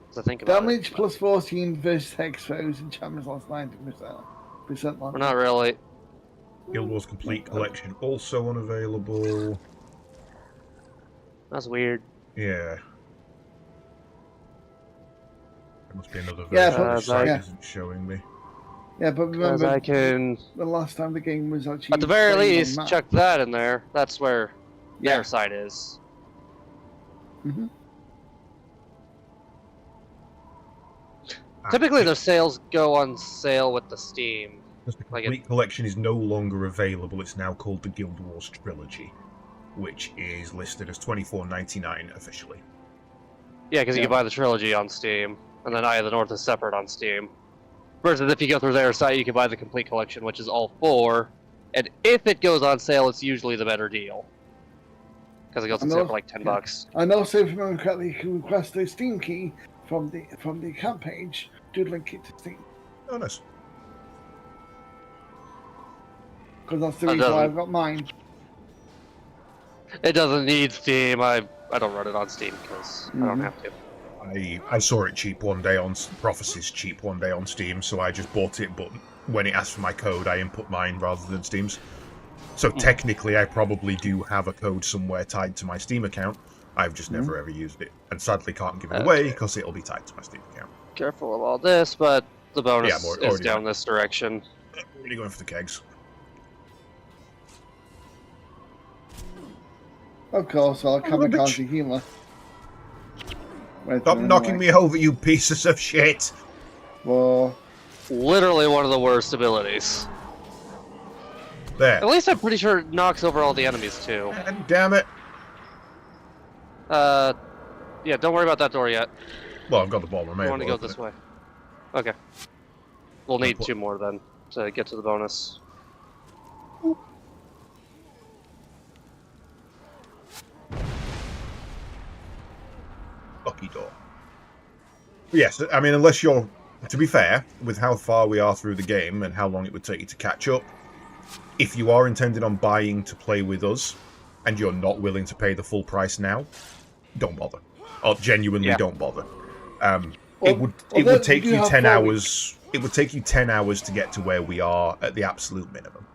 S2: So think about
S3: Damage
S2: it.
S3: plus 14 versus hex foes and champions lost 90%.
S2: We're not really...
S1: Guild Wars Complete Collection also unavailable.
S2: That's weird.
S1: Yeah. There must be another
S3: Yeah,
S1: version
S2: but-
S1: this site
S3: yeah.
S1: isn't showing me.
S3: Yeah, but
S2: Because
S3: remember,
S2: I can...
S3: the last time the game was actually...
S2: At the very
S3: played on
S2: least,
S3: map.
S2: chuck that in there. That's where
S3: Yeah.
S2: their site is.
S3: Mhm.
S2: Typically, their sales go on sale with the Steam.
S1: Because the
S2: like
S1: Complete Collection is no longer available. It's now called the Guild Wars Trilogy, which is listed as $24.99 officially.
S2: Yeah, because you
S3: Yeah.
S2: can buy the trilogy on Steam, and then Eye of the North is separate on Steam. Versus if you go through their site, you can buy the complete collection, which is all 4. And if it goes on sale, it's usually the better deal. Because it goes on sale for like $10.
S3: And also, if you remember correctly, you can request a Steam key from the account page to link it to Steam.
S1: Oh, nice.
S3: Because that's the
S2: That
S3: reason why
S2: doesn't-
S3: I've got mine.
S2: It doesn't need Steam. I don't run it on Steam because I don't
S3: Mhm.
S2: have to.
S1: I saw it cheap one day on Prophecy's cheap one day on Steam, so I just bought it. But when it asked for my code, I input mine rather than Steam's. So technically, I probably do have a code somewhere tied to my Steam account. I've just never ever used it, and sadly can't give it away because it'll be tied to my Steam account.
S2: Careful of all this, but the bonus
S1: Yeah, I'm already
S2: is down
S1: done.
S2: this direction.
S1: Really going for the kegs.
S3: Of course, I'll come
S1: Rubbish.
S3: against the healer.
S1: Stop knocking me over, you pieces of shit!
S3: Well,
S2: Literally one of the worst abilities.
S1: There.
S2: At least I'm pretty sure it knocks over all the enemies too.
S1: God damn it.
S2: Yeah, don't worry about that door yet.
S1: Well, I've got the ball.
S2: I want to go this way. Okay. We'll need 2 more then to get to the bonus.
S1: Lucky door. Yes, I mean, unless you're to be fair, with how far we are through the game and how long it would take you to catch up, if you are intending on buying to play with us and you're not willing to pay the full price now, don't bother. Or genuinely don't bother. It would take you 10 hours. It would take you 10 hours to get to where we are at the absolute minimum.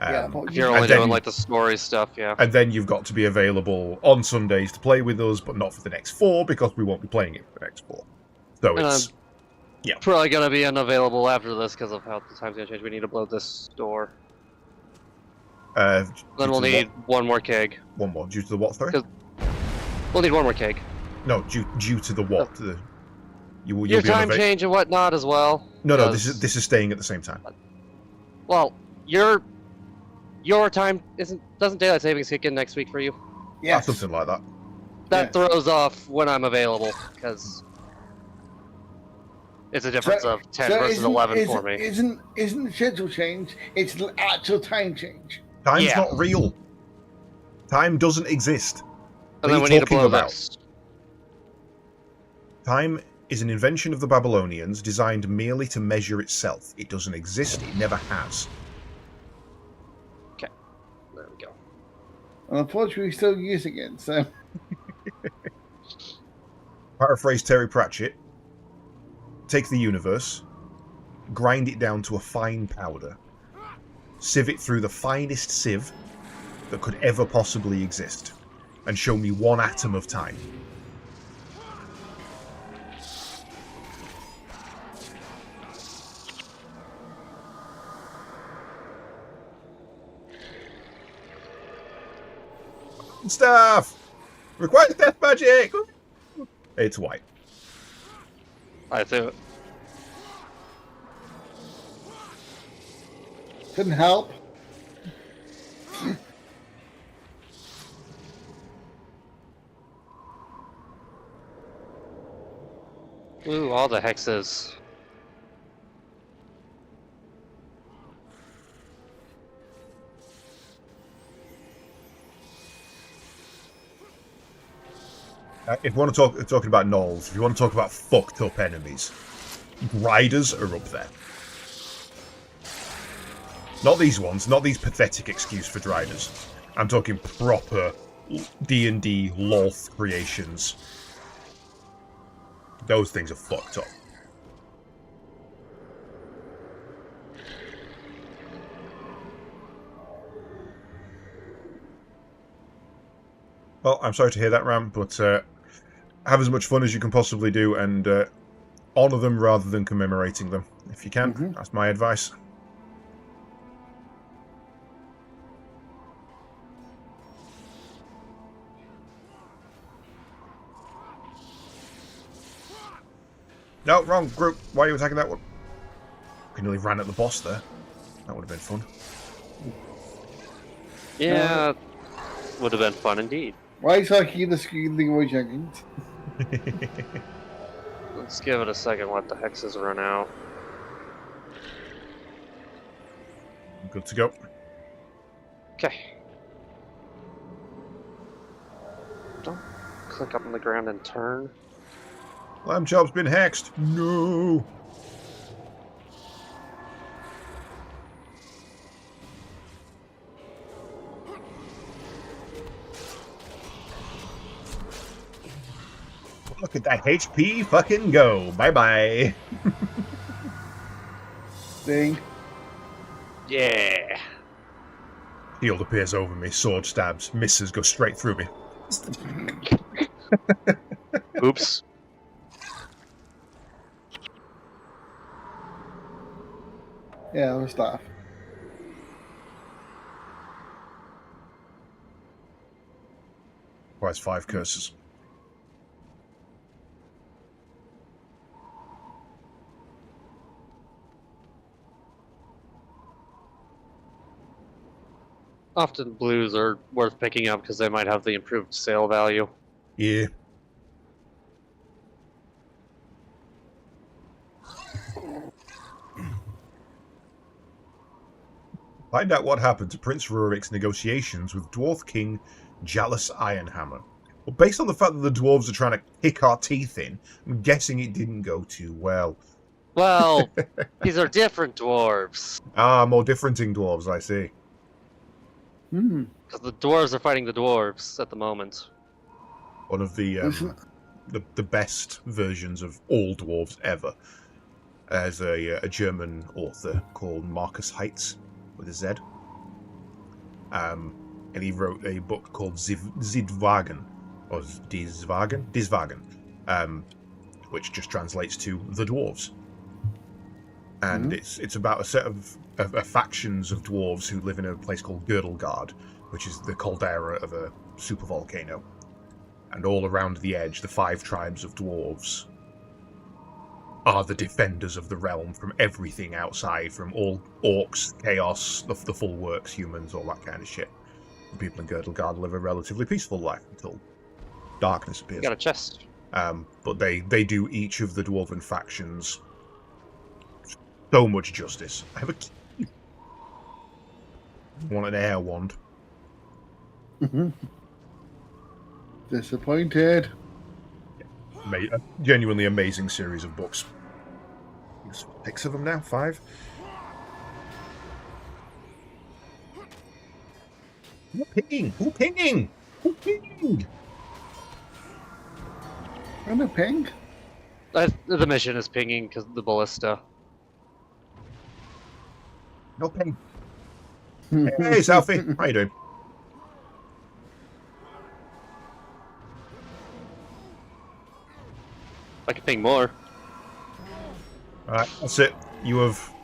S2: If you're only doing like the story stuff, yeah.
S1: And then you've got to be available on Sundays to play with us, but not for the next 4 because we won't be playing it for the next 4. So it's
S2: probably gonna be unavailable after this because of how the time's gonna change. We need to blow this door.
S1: Then
S2: we'll need one more keg.
S1: One more due to the what? Sorry.
S2: We'll need one more keg.
S1: No, due to the what?
S2: Your time change and whatnot as well.
S1: No, this is staying at the same time.
S2: Well, your time doesn't daylight savings kick in next week for you?
S3: Yeah,
S1: something like that.
S2: That throws off when I'm available because it's a difference of 10 versus 11 for me.
S3: Isn't the schedule change? It's the actual time change.
S1: Time's not real. Time doesn't exist.
S2: And then we need to blow this.
S1: Time is an invention of the Babylonians designed merely to measure itself. It doesn't exist. It never has.
S2: Okay. There we go.
S3: And unfortunately, we're still using it, so...
S1: Paraphrase Terry Pratchett. Take the universe, grind it down to a fine powder, sieve it through the finest sieve that could ever possibly exist, and show me one atom of time. Stuff! Requires death magic! It's white.
S2: I do it.
S3: Couldn't help.
S2: Ooh, all the hexes.
S1: If you want to talking about gnolls, if you want to talk about fucked up enemies, riders are up there. Not these ones, not these pathetic excuse for riders. I'm talking proper D&D Lolth creations. Those things are fucked up. Well, I'm sorry to hear that, Ram, but have as much fun as you can possibly do and honour them rather than commemorating them. If you can, that's my advice. No, wrong group. Why are you attacking that one? We nearly ran at the boss there. That would have been fun.
S2: Yeah, would have been fun indeed.
S3: Why is he the screaming voice again?
S2: Let's give it a second, let the hexes run out.
S1: Good to go.
S2: Okay. Don't click up on the ground and turn.
S1: Lamb chop's been hexed. No. Look at that HP fucking go. Bye-bye.
S3: Ding.
S2: Yeah.
S1: Shield appears over me. Sword stabs. Misses. Go straight through me.
S2: Oops.
S3: Yeah, it was stuff.
S1: Requires 5 curses.
S2: Often blues are worth picking up because they might have the improved sale value.
S1: Yeah. Find out what happened to Prince Rurik's negotiations with Dwarf King Jalus Ironhammer. Well, based on the fact that the dwarves are trying to kick our teeth in, I'm guessing it didn't go too well.
S2: Well, these are different dwarves.
S1: Ah, more differenting dwarves, I see.
S3: Hmm.
S2: Because the dwarves are fighting the dwarves at the moment.
S1: One of
S3: Listen,
S1: the best versions of all dwarves ever. There's a German author called Marcus Heitz, with a Z. And he wrote a book called Zidwagen, or Diswagen, which just translates to the dwarves. And it's about a set of factions of dwarves who live in a place called Girdlegard, which is the caldera of a supervolcano. And all around the edge, the 5 tribes of dwarves are the defenders of the realm from everything outside, from all orcs, chaos, the full works, humans, all that kind of shit. The people in Girdlegard live a relatively peaceful life until darkness appears.
S2: You got a chest.
S1: But they do each of the dwarven factions so much justice. I have a key. I want an air wand.
S3: disappointed.
S1: A genuinely amazing series of books. There's 6 of them now? 5? Who pinging? Who pinging? Who pinging?
S3: And a ping.
S2: The mission is pinging because of the ballista.
S1: No ping. Hey, Selfie. How you doing?
S2: I can ping more.
S1: Alright, that's it. You have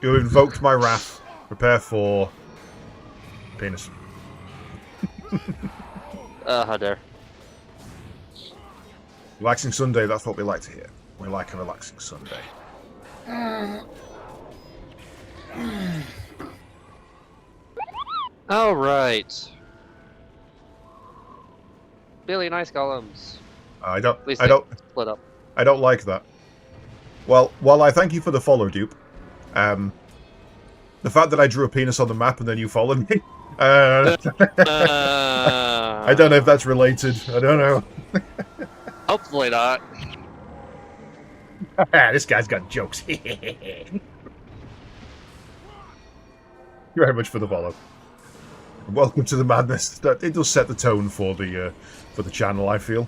S1: invoked my wrath. Prepare for penis.
S2: How dare.
S1: Relaxing Sunday, that's what we like to hear. We like a relaxing Sunday.
S2: Alright. Billy and Ice Golems.
S1: I don't
S2: At least they split up.
S1: I don't like that. Well, while I thank you for the follow, Dupe, the fact that I drew a penis on the map and then you followed me, I don't know if that's related. I don't know.
S2: Hopefully not.
S1: This guy's got jokes. Thank you very much for the follow. Welcome to the madness. It does set the tone for the channel, I feel.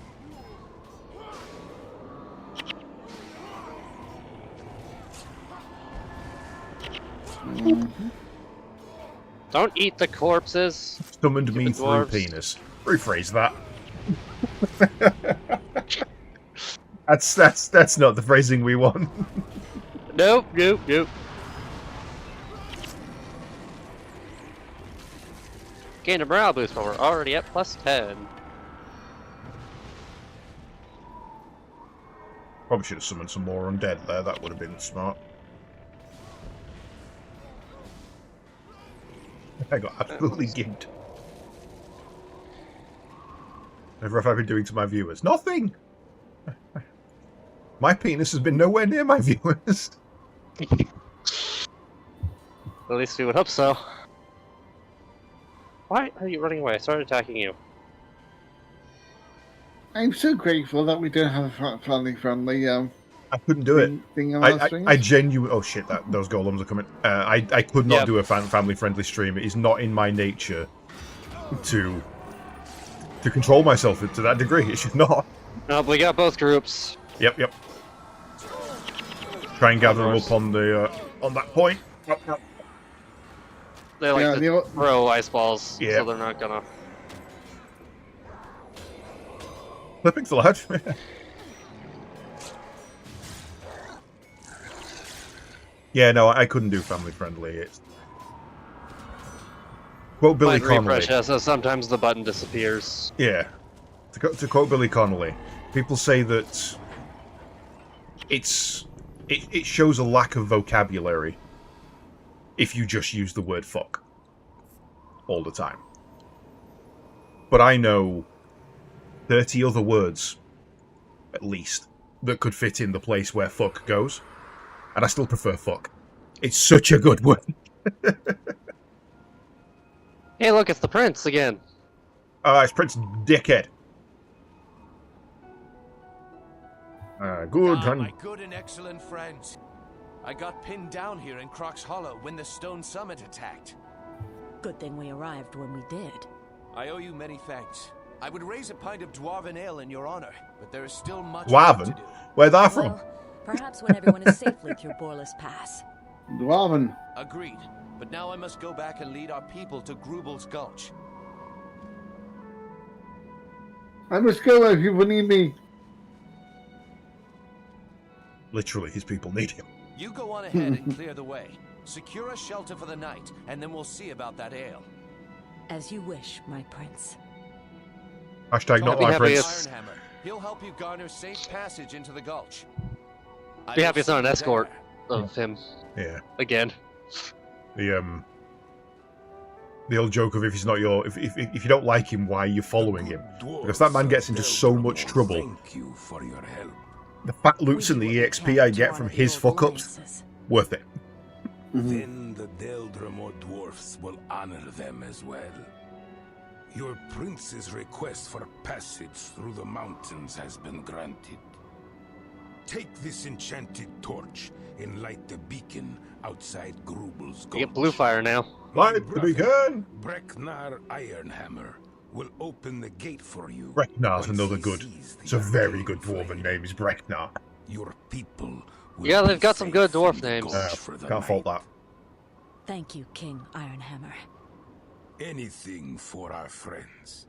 S2: Don't eat the corpses.
S1: Summoned me through
S2: dwarves.
S1: penis. Rephrase that. That's not the phrasing we want.
S2: Nope. Gained a morale boost, but we're already at +10.
S1: Probably should have summoned some more undead there. That would have been smart. I got absolutely gigged. What have I been doing to my viewers? Nothing! My penis has been nowhere near my viewers.
S2: At least we would hope so. Why are you running away? I started attacking you.
S3: I'm so grateful that we don't have a family-friendly
S1: I couldn't do it.
S3: thing on our streams.
S1: I genuinely... Oh shit, those golems are coming. I could not do a family-friendly stream. It is not in my nature to control myself to that degree. It should not.
S2: No, we got both groups.
S1: Yep. Try and gather them up on the on that point.
S2: They like to throw ice balls,
S1: Yeah.
S2: so they're not gonna...
S1: Flipping loud. Yeah, no, I couldn't do family friendly. It's... Quote Billy
S2: Might
S1: Connolly.
S2: refresh, so sometimes the button disappears.
S1: Yeah. To quote Billy Connolly, people say that it shows a lack of vocabulary if you just use the word fuck all the time. But I know 30 other words, at least, that could fit in the place where fuck goes. And I still prefer fuck. It's such a good word.
S2: Hey, look, it's the prince again.
S1: It's Prince Dickhead. Good.
S5: My good and excellent friends. I got pinned down here in Croc's Hollow when the Stone Summit attacked.
S6: Good thing we arrived when we did.
S5: I owe you many thanks. I would raise a pint of Dwarven ale in your honor, but there is still much work to
S1: Dwarven?
S5: do.
S1: Where's that from?
S6: Well, perhaps when everyone is safely through Boreless Pass.
S3: Dwarven.
S5: Agreed. But now I must go back and lead our people to Grubel's Gulch.
S3: I must go where people need me.
S1: Literally, his people need him.
S5: You go on ahead and clear the way. Secure a shelter for the night, and then we'll see about that ale.
S6: As you wish, my prince.
S1: Hashtag not
S2: I'd be
S1: my
S2: happy
S1: prince.
S5: Ironhammer. He'll help you garner safe passage into the gulch.
S2: Be happy it's not an
S5: I will see you
S2: escort
S5: there.
S2: of him
S1: Yeah.
S2: again.
S1: The old joke of if he's not your, if you don't like him, why are you following him? Because that man gets into so much trouble.
S7: Thank you for your help.
S1: The fat loots and the EXP I get from his fuck ups, worth it.
S7: Then the Deldramore dwarfs will honor them as well. Your prince's request for passage through the mountains has been granted. Take this enchanted torch and light the beacon outside Grubel's Gulch.
S2: You get blue fire now.
S7: My
S1: Light the
S7: brother,
S1: beacon!
S7: Breknar Ironhammer will open the gate for you.
S1: Breknar's
S7: once
S1: another
S7: he
S1: good.
S7: sees the
S1: It's a very
S7: arcane
S1: good dwarven
S7: flame.
S1: name, is Breknar.
S7: Your people will
S2: Yeah,
S7: be
S2: they've got some good
S7: safe
S2: dwarf
S7: in the
S2: names.
S7: gulch for the
S1: Can't fault
S7: night.
S1: that.
S6: Thank you, King Ironhammer.
S7: Anything for our friends.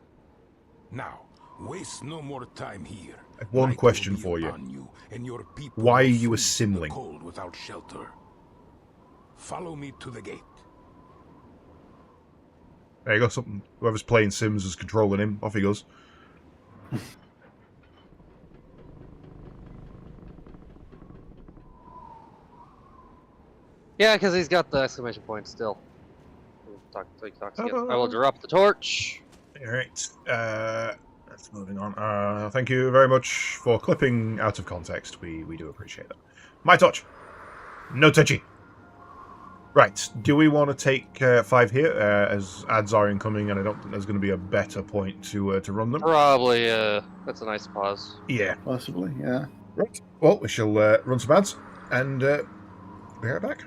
S7: Now, waste no more time here.
S1: I have one
S7: Night
S1: question
S7: will be
S1: for you.
S7: upon you, and your people
S1: Why are
S7: will
S1: you a
S7: freeze in the
S1: Simling?
S7: cold without shelter. Follow me to the gate.
S1: There you go. Something. Whoever's playing Sims is controlling him. Off he goes.
S2: Yeah, because he's got the exclamation point still. Talks again. I will drop the torch.
S1: All right. Let's moving on. Thank you very much for clipping out of context. We do appreciate that. My torch. No touchy. Right. Do we want to take 5 here as ads are incoming, and I don't think there's going to be a better point to run them.
S2: Probably, that's a nice pause.
S1: Yeah.
S3: Possibly, yeah.
S1: Right. Well, we shall run some ads and be right back.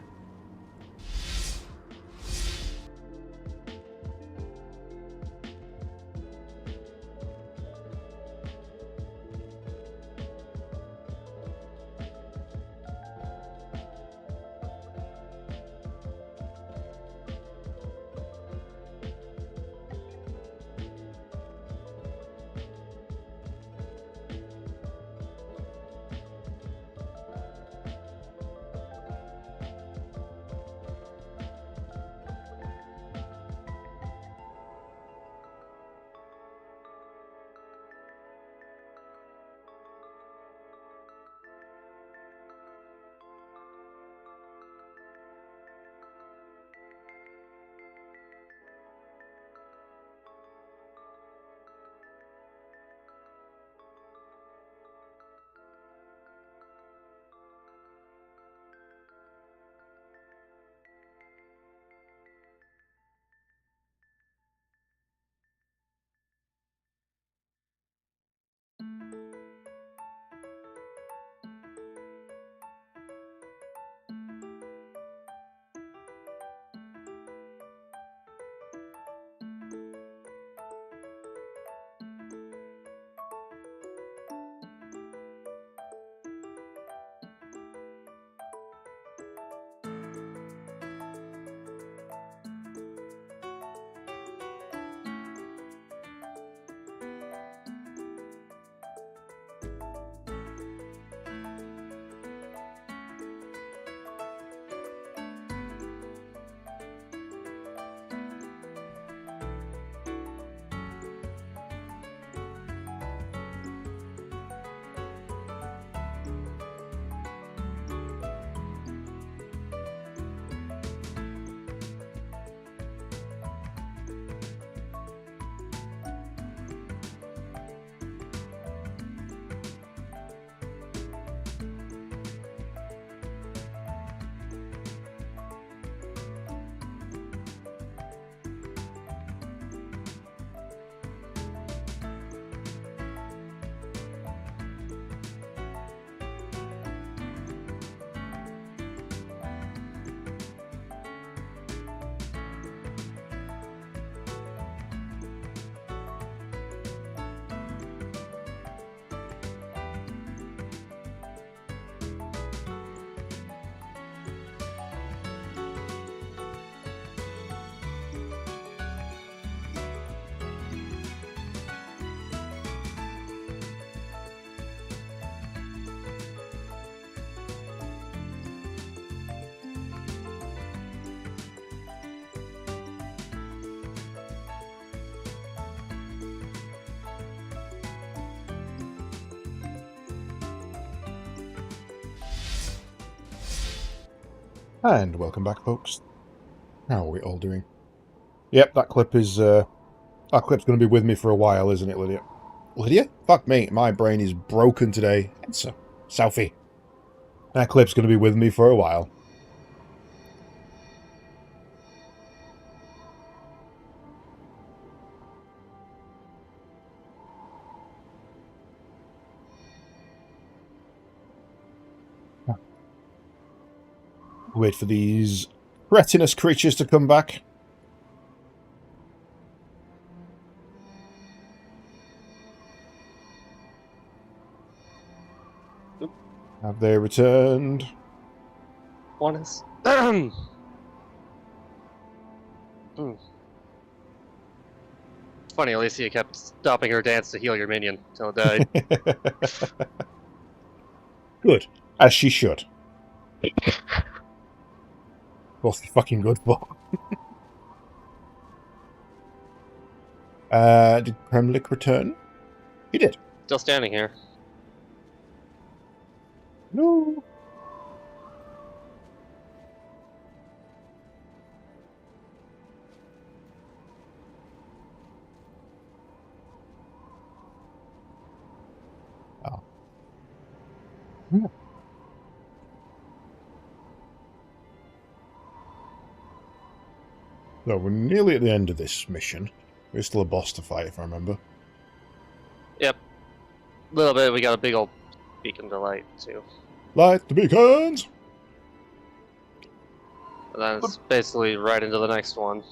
S4: And welcome back, folks. How are we all doing? Yep, that clip's going to be with me for a while, isn't it, Lydia? Lydia? Fuck me, my brain is broken today. So, Southie. That clip's going to be with me for a while. Wait for these retinous creatures to come back. Have they returned?
S2: One is. Funny, Alicia kept stopping her dance to heal your minion till it died.
S4: Good. As she should. What's the fucking good for? Did Kremlik return? He did.
S2: Still standing here.
S4: No. Oh. Yeah. So we're nearly at the end of this mission. There's still a boss to fight, if I remember.
S2: Yep. A little bit. We got a big old beacon to light, too.
S4: Light the beacons!
S2: And then it's basically right into the next one.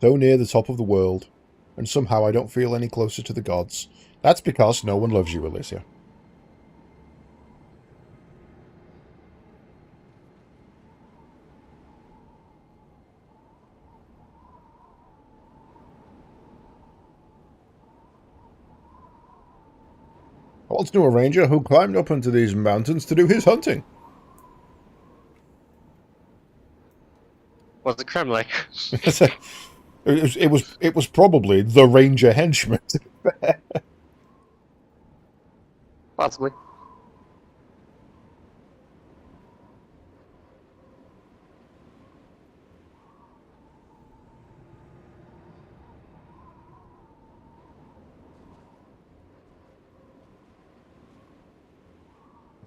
S4: So near the top of the world, and somehow I don't feel any closer to the gods. That's because no one loves you, Alicia. I once knew a ranger who climbed up into these mountains to do his hunting.
S2: Was it Kremlik?
S4: It was probably the ranger henchman.
S2: Possibly.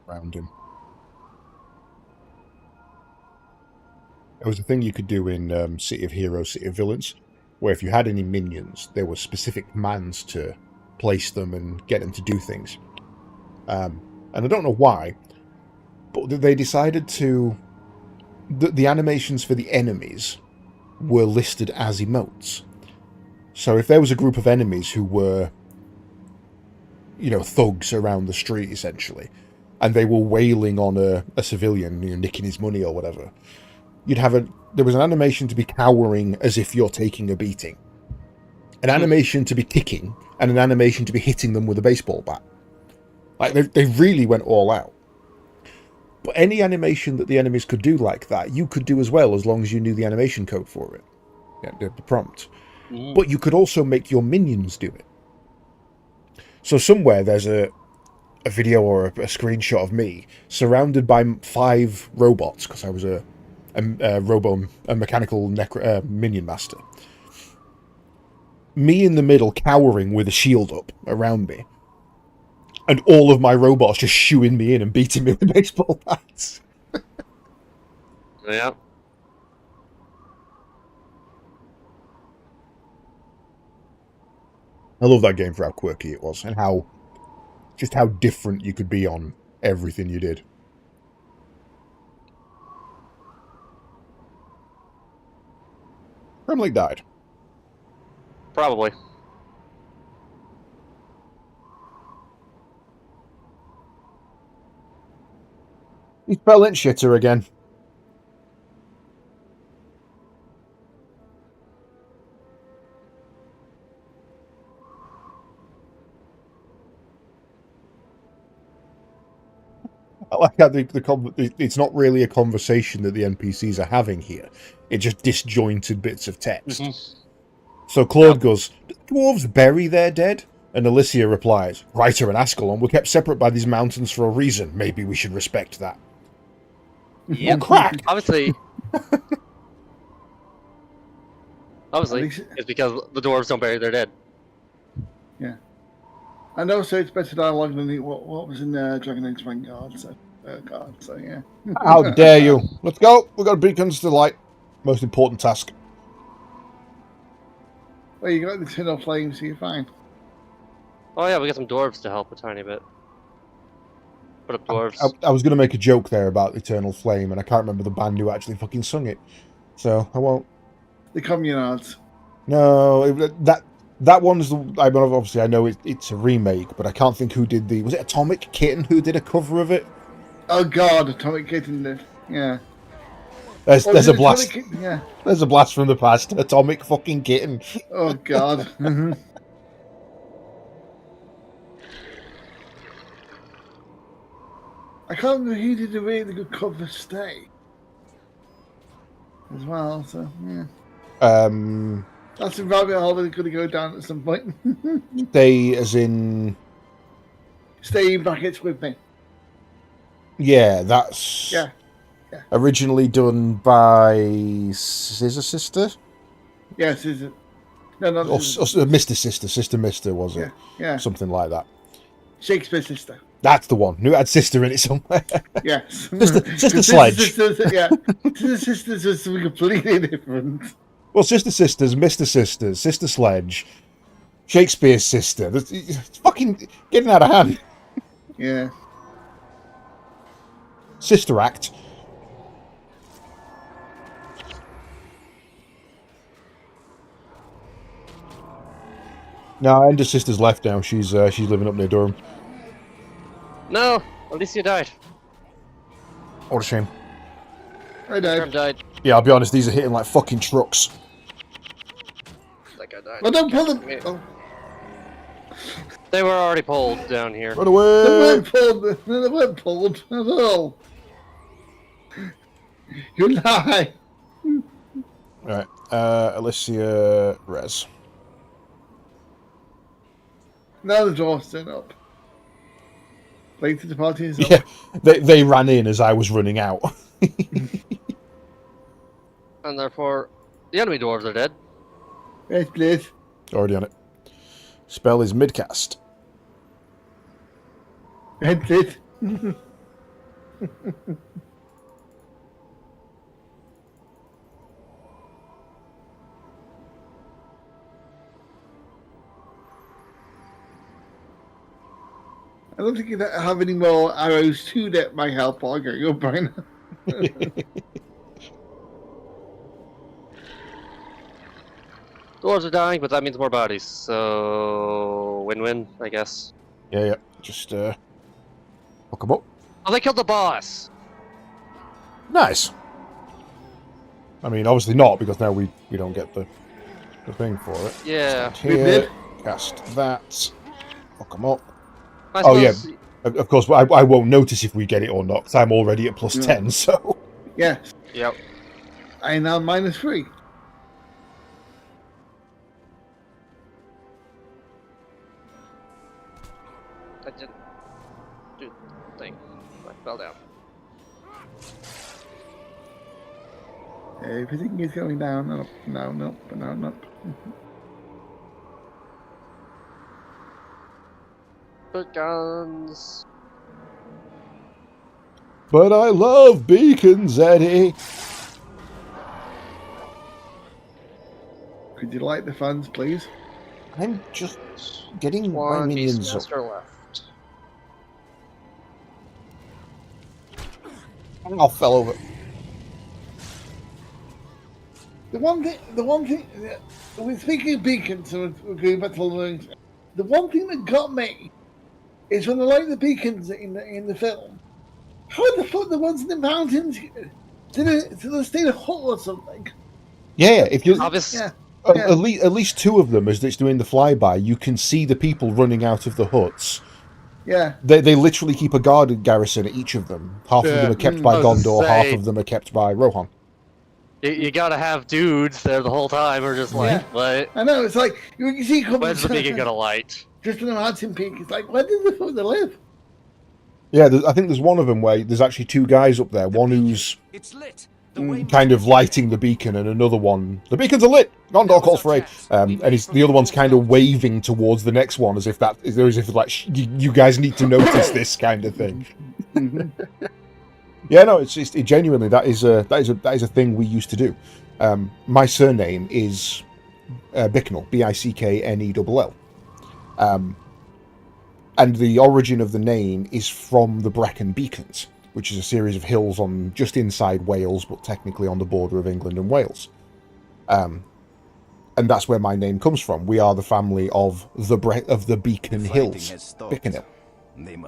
S4: Around him. There was a thing you could do in City of Heroes, City of Villains, where if you had any minions, there were specific commands to place them and get them to do things. And I don't know why, but they decided to... The animations for the enemies were listed as emotes. So if there was a group of enemies who were, you know, thugs around the street, essentially, and they were wailing on a civilian, you know, nicking his money or whatever, there was an animation to be cowering as if you're taking a beating, an animation to be kicking, and an animation to be hitting them with a baseball bat. Like, they really went all out. But any animation that the enemies could do like that, you could do as well, as long as you knew the animation code for it. Yeah, the prompt. But you could also make your minions do it. So somewhere there's a video or a screenshot of me surrounded by 5 robots, because I was a mechanical minion master. Me in the middle, cowering with a shield up around me, and all of my robots just shooing me in and beating me with baseball bats.
S2: Yeah.
S4: I love that game for how quirky it was, and how different you could be on everything you did. Kremlik died.
S2: Probably.
S4: He fell in shitter again. I like how it's not really a conversation that the NPCs are having here. It's just disjointed bits of text. So Claude goes, "Do dwarves bury their dead? And Alicia replies, Ryta and Ascalon were kept separate by these mountains for a reason. Maybe we should respect that.
S2: Yep.
S4: Crack!
S2: Obviously,
S3: least-
S2: it's because the dwarves don't bury their dead.
S3: Yeah. And also, it's better dialogue than what was in Dragon Age Vanguard. So yeah.
S4: How dare you? Let's go. We've got beacons to light. Most important task.
S3: Well, you got the eternal flame, so you're fine.
S2: Oh yeah, we got some dwarves to help a tiny bit. Put up dwarves.
S4: I was going to make a joke there about Eternal Flame, and I can't remember the band who actually fucking sung it. So, I won't.
S3: The Communards.
S4: No, that one's the... I mean, obviously, I know it's a remake, but I can't think who did the... Was it Atomic Kitten who did a cover of it?
S3: Oh god, Atomic Kitten did. Yeah.
S4: There's a blast.
S3: Yeah.
S4: There's a blast from the past. Atomic fucking Kitten.
S3: Oh god. I can't remember who did a really good cover stay as well, so yeah. That's a rabbit hole that could go down at some point.
S4: Stay as in...
S3: Stay in brackets with me.
S4: Yeah, that's...
S3: Yeah.
S4: Originally done by Scissor Sister?
S3: Yes, is it? No, not
S4: Or Mr. Sister. Sister Mister, was it?
S3: Yeah.
S4: Something like that.
S3: Shakespeare's sister.
S4: That's the one. Knew it had sister in it somewhere.
S3: Yes.
S4: Sister Sledge.
S3: Yeah. Sister Sisters is something completely different.
S4: Well, Sister Sisters, Mr. Sisters, Sister Sledge, Shakespeare's sister. It's fucking getting out of hand.
S3: Yeah.
S4: Sister Act. No, Ender's sister's left now. She's living up near Durham.
S2: No, Alicia died.
S4: What a shame.
S3: I
S2: Durham
S3: died.
S2: died.
S4: Yeah, I'll be honest, these are hitting like fucking trucks.
S2: That guy died.
S3: Well, don't pull them. Oh.
S2: They were already pulled down here.
S4: Run away!
S3: They weren't pulled. They weren't pulled at all. You lie.
S4: Alright, Alicia Rez.
S3: Now the dwarfs turn up. Late to the party is up.
S4: Yeah, they ran in as I was running out.
S2: And therefore, the enemy dwarves are dead.
S3: Yes, please.
S4: Already on it. Spell is midcast.
S3: Yes, please. I don't think you have any more arrows to that might help. I'll get your brain.
S2: Dwarves are dying, but that means more bodies. So win-win, I guess.
S4: Yeah. Just hook them up.
S2: Oh, they killed the boss.
S4: Nice. I mean, obviously not, because now we don't get the thing for it.
S2: Yeah.
S4: Here, cast that. Hook them up.
S2: I
S4: Oh yeah,
S2: suppose-
S4: of course. I won't notice if we get it or not, because I'm already at plus 10. So
S3: Yes.
S2: Yep.
S3: I am now -3.
S2: I didn't do the thing. I fell down.
S3: Everything is going down and up, down, up, and down, up.
S2: Put guns.
S4: but I love beacons, Eddie.
S3: Could you light the fans, please?
S4: I'm just getting my
S2: One
S4: minions up.
S2: Beastmaster left.
S4: I fell over.
S3: The one thing, we're speaking of beacons, so we're going back to learning. The one thing that got me is when I light the beacons in the film. How the fuck the ones in the mountains? Did they stay in a hut or something?
S4: Yeah, if you
S2: Obviously,
S3: Yeah.
S4: at least two of them, as it's doing the flyby, you can see the people running out of the huts.
S3: Yeah.
S4: They literally keep a guard garrison at each of them. Half of them are kept by
S2: I was
S4: Gondor,
S2: gonna
S4: half
S2: say-
S4: of them are kept by Rohan.
S2: you gotta have dudes there the whole time, or just like,
S3: Yeah.
S2: what?
S3: I know, it's like, you see a couple
S2: When's the
S3: of
S2: beacon gonna light?
S3: just on a mountain peak. It's like, where did the fuck they live?
S4: Yeah, I think there's one of them where there's actually two guys up there. One who's
S5: It's lit. The way
S4: kind of lighting the beacon, and another one. The beacons are lit. Gondor calls for aid. And the other one's kind of waving towards the next one as if like you guys need to notice this kind of thing. Yeah, no, it's genuinely that is a thing we used to do. My surname is Bicknell, Bicknell. And the origin of the name is from the Brecon Beacons, which is a series of hills on just inside Wales, but technically on the border of England and Wales. And that's where my name comes from. We are the family of the Beacon Hills, Bicknell.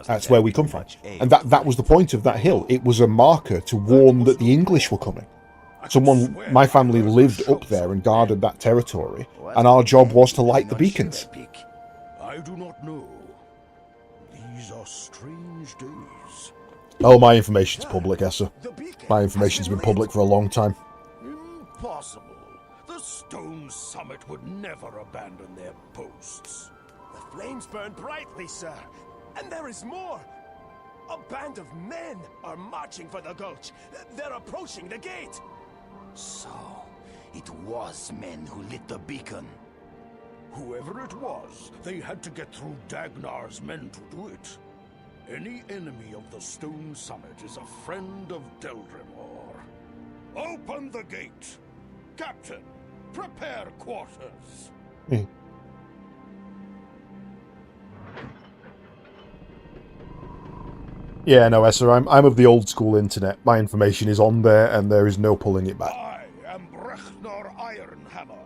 S4: That's where we come from. And that was the point of that hill. It was a marker to warn that the English were coming. My family lived up there and guarded that territory, and our job was to light the beacons.
S7: I do not know. These are strange days.
S4: Oh, my information's public, Essa. My information's been public for a long time.
S7: Impossible. The stone summit would never abandon their posts.
S5: The flames burn brightly, sir. And there is more. A band of men are marching for the gulch. They're approaching the gate.
S8: So, it was men who lit the beacon.
S7: Whoever it was, they had to get through Dagnar's men to do it. Any enemy of the Stone Summit is a friend of Deldrimor. Open the gate! Captain, prepare quarters!
S4: Yeah, no, Essa, I'm of the old school internet. My information is on there, and there is no pulling it back.
S7: I am Brechnor Ironhammer,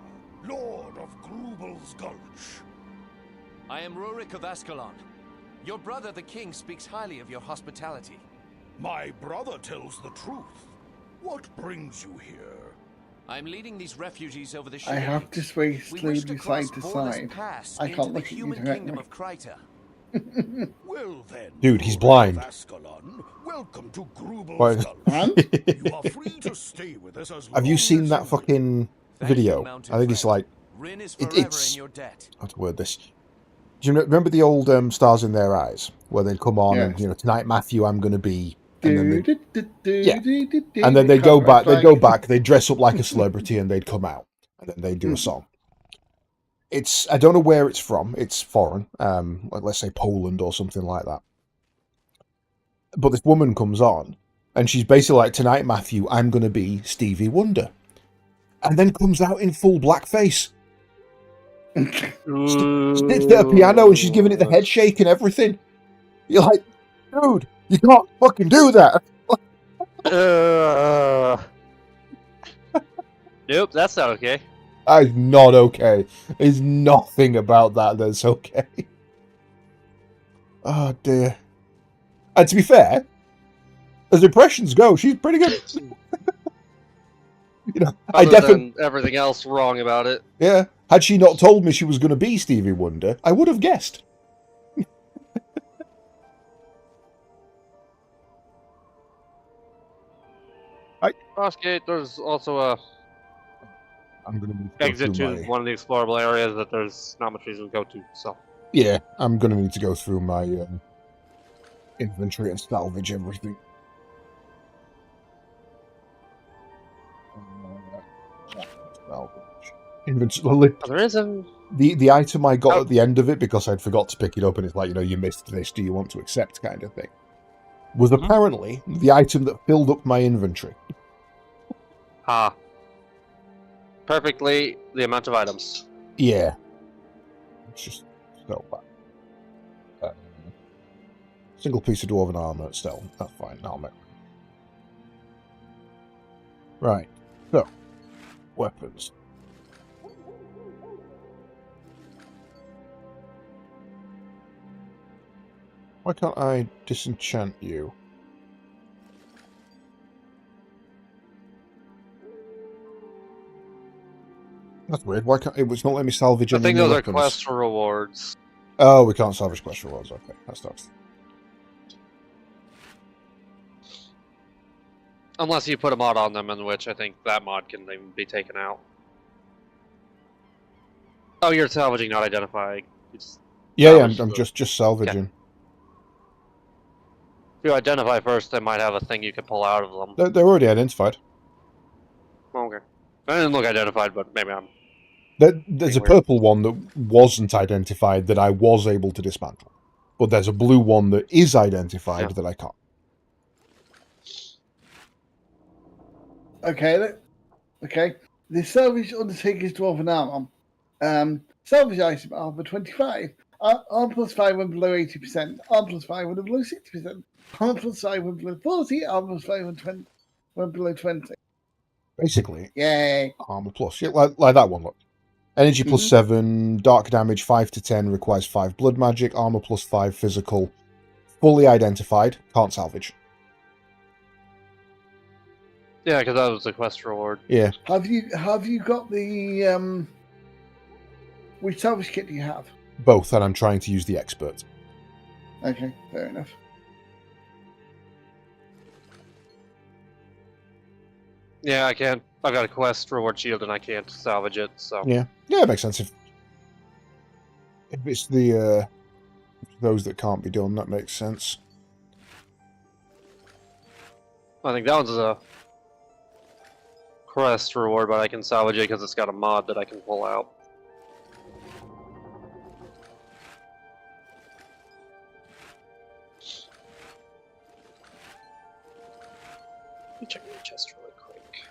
S7: Lord of Grubel's Gulch.
S5: I am Rorik of Ascalon. Your brother, the king, speaks highly of your hospitality.
S7: My brother tells the truth. What brings you here?
S5: I'm leading these refugees over the
S3: I have
S5: Shiverpeaks.
S3: to sway
S5: We wish
S3: slowly
S5: to cross
S3: side to
S5: Borderless
S3: side.
S5: Pass
S3: I
S5: into
S3: can't
S5: the
S3: look at you
S5: human
S3: directly.
S5: kingdom of Kryta.
S7: Well then,
S4: Dude, he's
S7: Rorik
S4: blind.
S7: of Ascalon, welcome to Grubel's
S4: Why-
S7: Gulch. You are free to stay with us as
S4: Have you
S7: long
S4: seen
S7: as
S4: that
S7: you
S4: fucking
S5: Thank you,
S4: video?
S5: mountain
S4: I think it's
S5: friend.
S4: like...
S5: Rin is
S4: It-
S5: forever
S4: it's-
S5: in your debt.
S4: How to word this? Do you remember the old Stars in Their Eyes? Where they'd come on and,
S3: Yes.
S4: tonight, Matthew, I'm going to be... And then
S3: Do,
S4: they
S3: do, do,
S4: yeah.
S3: do, do, do,
S4: and then
S3: they
S4: they'd go
S3: cut my
S4: back,
S3: flag.
S4: they'd dress up like a celebrity and they'd come out. And then they'd do a song. I don't know where it's from. It's foreign. Like, let's say Poland or something like that. But this woman comes on, and she's basically like, tonight, Matthew, I'm going to be Stevie Wonder. And then comes out in full blackface. Sits at a piano, and she's giving it the head shake and everything. You're like, dude, you can't fucking do that.
S2: Nope, that's not okay.
S4: That's not okay. There's nothing about that that's okay. Oh, dear. And to be fair, as impressions go, she's pretty good. I
S2: Other
S4: definitely...
S2: than everything else wrong about it.
S4: Yeah. Had she not told me she was going to be Stevie Wonder, I would have guessed.
S2: Crossgate, there's also a
S4: I'm going to need to
S2: exit
S4: go
S2: to
S4: through my...
S2: one of the explorable areas that there's not much reason to go to, so.
S4: Yeah, I'm going to need to go through my inventory and salvage everything. Inventory.
S2: There is a...
S4: The item I got at the end of it, because I'd forgot to pick it up, and it's like, you missed this, do you want to accept kind of thing, was apparently the item that filled up my inventory.
S2: Perfectly the amount of items.
S4: Yeah. It's just still that. Single piece of dwarven armor, still. That's fine, armor. Right. So, weapons. Why can't I disenchant you? That's weird. Why can't it's not letting me salvage
S2: I
S4: any
S2: think
S4: new
S2: those are
S4: weapons?
S2: quests for rewards.
S4: Oh, we can't salvage quest rewards. Okay, that's tough.
S2: Unless you put a mod on them, in which I think that mod can even be taken out. Oh, you're salvaging, not identifying.
S4: Yeah,
S2: salvage
S4: I'm
S2: the-
S4: just salvaging.
S2: If you identify first, they might have a thing you can pull out of them.
S4: They're already identified.
S2: Okay. I didn't look identified, but maybe I'm...
S4: There's a
S2: Being weird.
S4: purple one that wasn't identified that I was able to dismantle. But there's a blue one that is identified that I can't.
S3: Okay, okay. The salvage Undertaker's Dwarven Armor. Salvage item armor 25. Armor plus 5 when below 80%. Armor plus 5 when below 60%. Armor plus 5 when below 40. Armor plus 5 when below 20.
S4: Basically,
S3: Yay.
S4: armor plus. Yeah, like that one, look. Energy plus 7, dark damage 5 to 10, requires 5 blood magic, armor plus 5 physical. Fully identified, can't salvage.
S2: Yeah, because that was the quest reward.
S4: Yeah.
S3: Have you got the which salvage kit do you have?
S4: Both, and I'm trying to use the expert.
S3: Okay, fair enough.
S2: Yeah, I can't. I've got a quest reward shield and I can't salvage it, so...
S4: Yeah, it makes sense. If it's the those that can't be done, that makes sense.
S2: I think that one's a quest reward, but I can salvage it because it's got a mod that I can pull out. Let me check my chest really quick.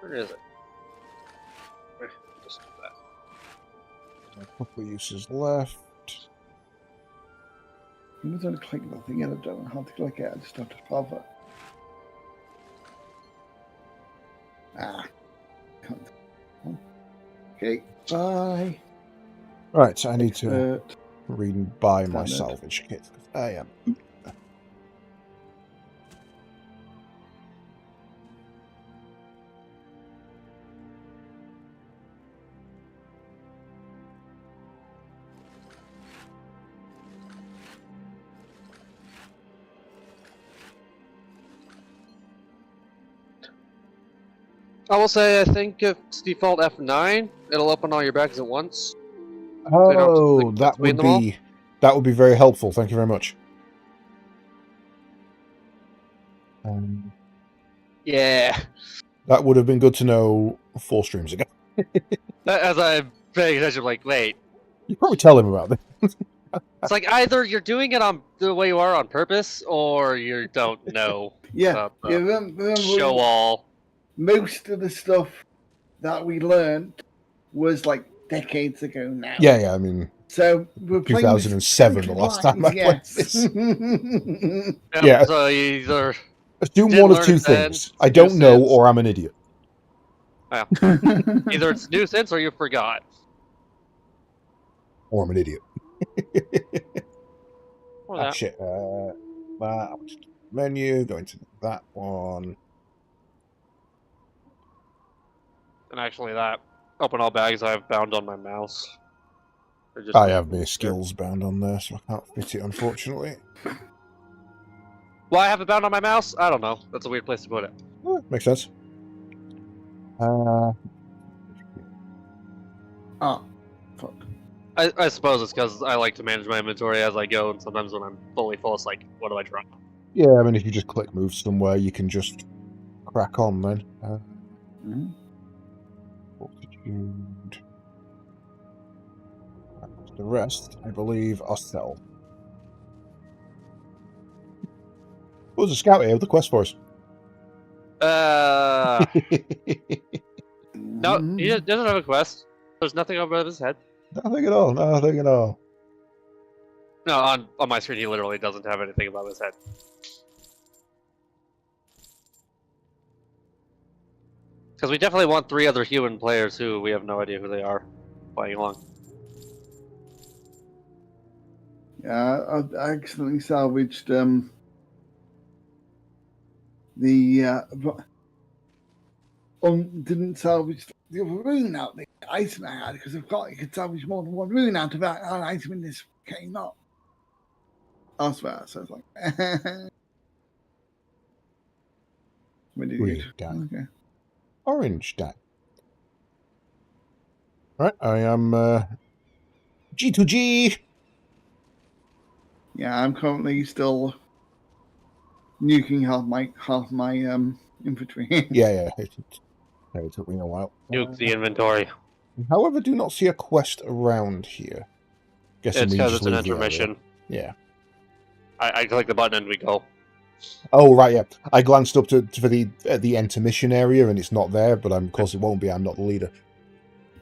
S2: Where is it? Just do that.
S4: A couple of uses left.
S3: I'm not going to click nothing yet. I don't know how to click it. I just have to hover. Can't. Okay, bye.
S4: Right, so I need to
S3: Expert.
S4: read and buy my
S3: Standard.
S4: salvage kit. I am.
S2: I will say, I think if it's default F9, it'll open all your bags at once. you don't have to
S4: Oh,
S2: click
S4: that
S2: between
S4: would
S2: them all?
S4: be very helpful. Thank you very much.
S2: Yeah.
S4: That would have been good to know 4 streams ago.
S2: As I'm paying attention, like, wait.
S4: You probably tell him about this.
S2: It's like either you're doing it on the way you are on purpose, or you don't know.
S3: Yeah,
S2: about the
S3: yeah. Remember
S2: show all.
S3: most of the stuff that we learned was like decades ago now.
S4: Yeah, I mean,
S3: So we're playing
S4: 2007 the last time I played this. Yeah.
S2: So you either
S4: Assume
S2: didn't
S4: one of
S2: learn
S4: 2
S2: it then,
S4: things. I don't
S2: new
S4: know,
S2: sense.
S4: or I'm an idiot.
S2: either it's new sense or you forgot.
S4: Or I'm an idiot.
S2: Or
S4: Ah,
S2: that.
S4: shit. Menu, go into that one.
S2: And actually, that open all bags I have bound on my mouse. They're just
S4: I have my skills bound on there, so I can't fit it, unfortunately.
S2: Why I have it bound on my mouse? I don't know. That's a weird place to put it.
S4: Makes sense.
S3: Oh, fuck.
S2: I suppose it's because I like to manage my inventory as I go, and sometimes when I'm fully full, it's like, what do I drop?
S4: Yeah, I mean, if you just click move somewhere, you can just crack on then. Fortitude. The rest, I believe, are sell. What was a scout here with the quest for us?
S2: No, he doesn't have a quest. There's nothing above his head.
S4: Nothing at all, nothing at all.
S2: No, on my screen, he literally doesn't have anything above his head. Because we definitely want 3 other human players who we have no idea who they are playing along.
S3: Yeah, I accidentally salvaged didn't salvage the other rune out the item I had because I've got you could salvage more than one rune out of an item in this game. Not. I swear, so it's like. When did
S4: Green
S3: you?
S4: dye.
S3: Okay.
S4: Orange dye. Right, I am G2G.
S3: Yeah, I'm currently still nuking half my infantry.
S4: Yeah. It took me a while.
S2: Nuke the inventory.
S4: However, do not see a quest around here. Guessing
S2: It's
S4: we
S2: because
S4: just
S2: it's an
S4: leave the area.
S2: intermission.
S4: Yeah.
S2: I click the button and we go.
S4: Oh right, yeah. I glanced up for the intermission area and it's not there, but of course it won't be. I'm not the leader.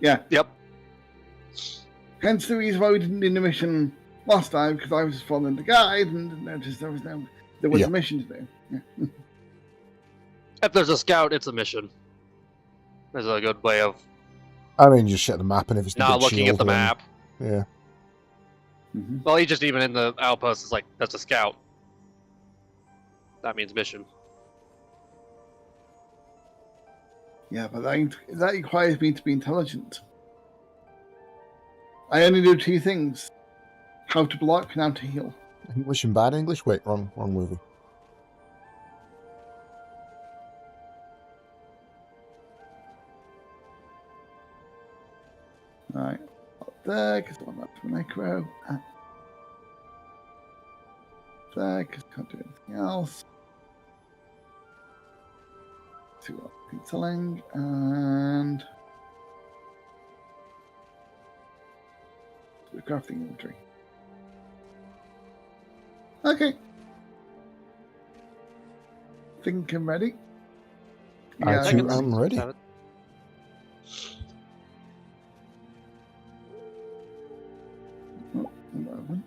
S3: Yeah.
S2: Yep.
S3: Hence the reason why we didn't do the mission last time, because I was just following the guide and noticed there was
S4: Yeah.
S3: a mission to do. Yeah.
S2: If there's a scout, it's a mission. There's a good way of
S4: I mean, just check the map, and if it's
S2: not looking at the map.
S4: Yeah.
S3: Mm-hmm.
S2: Well, he just even in the outpost is like, that's a scout. That means mission.
S3: Yeah, but that requires me to be intelligent. I only do two things: how to block and how to heal.
S4: English and bad English? Wait, wrong movie.
S3: Right, up there, because I want that for necro. There, because I can't do anything else. See what I'm telling, and the crafting inventory. Okay. Think I'm ready.
S4: I too am ready.
S2: Have it.
S3: Oh, a moment.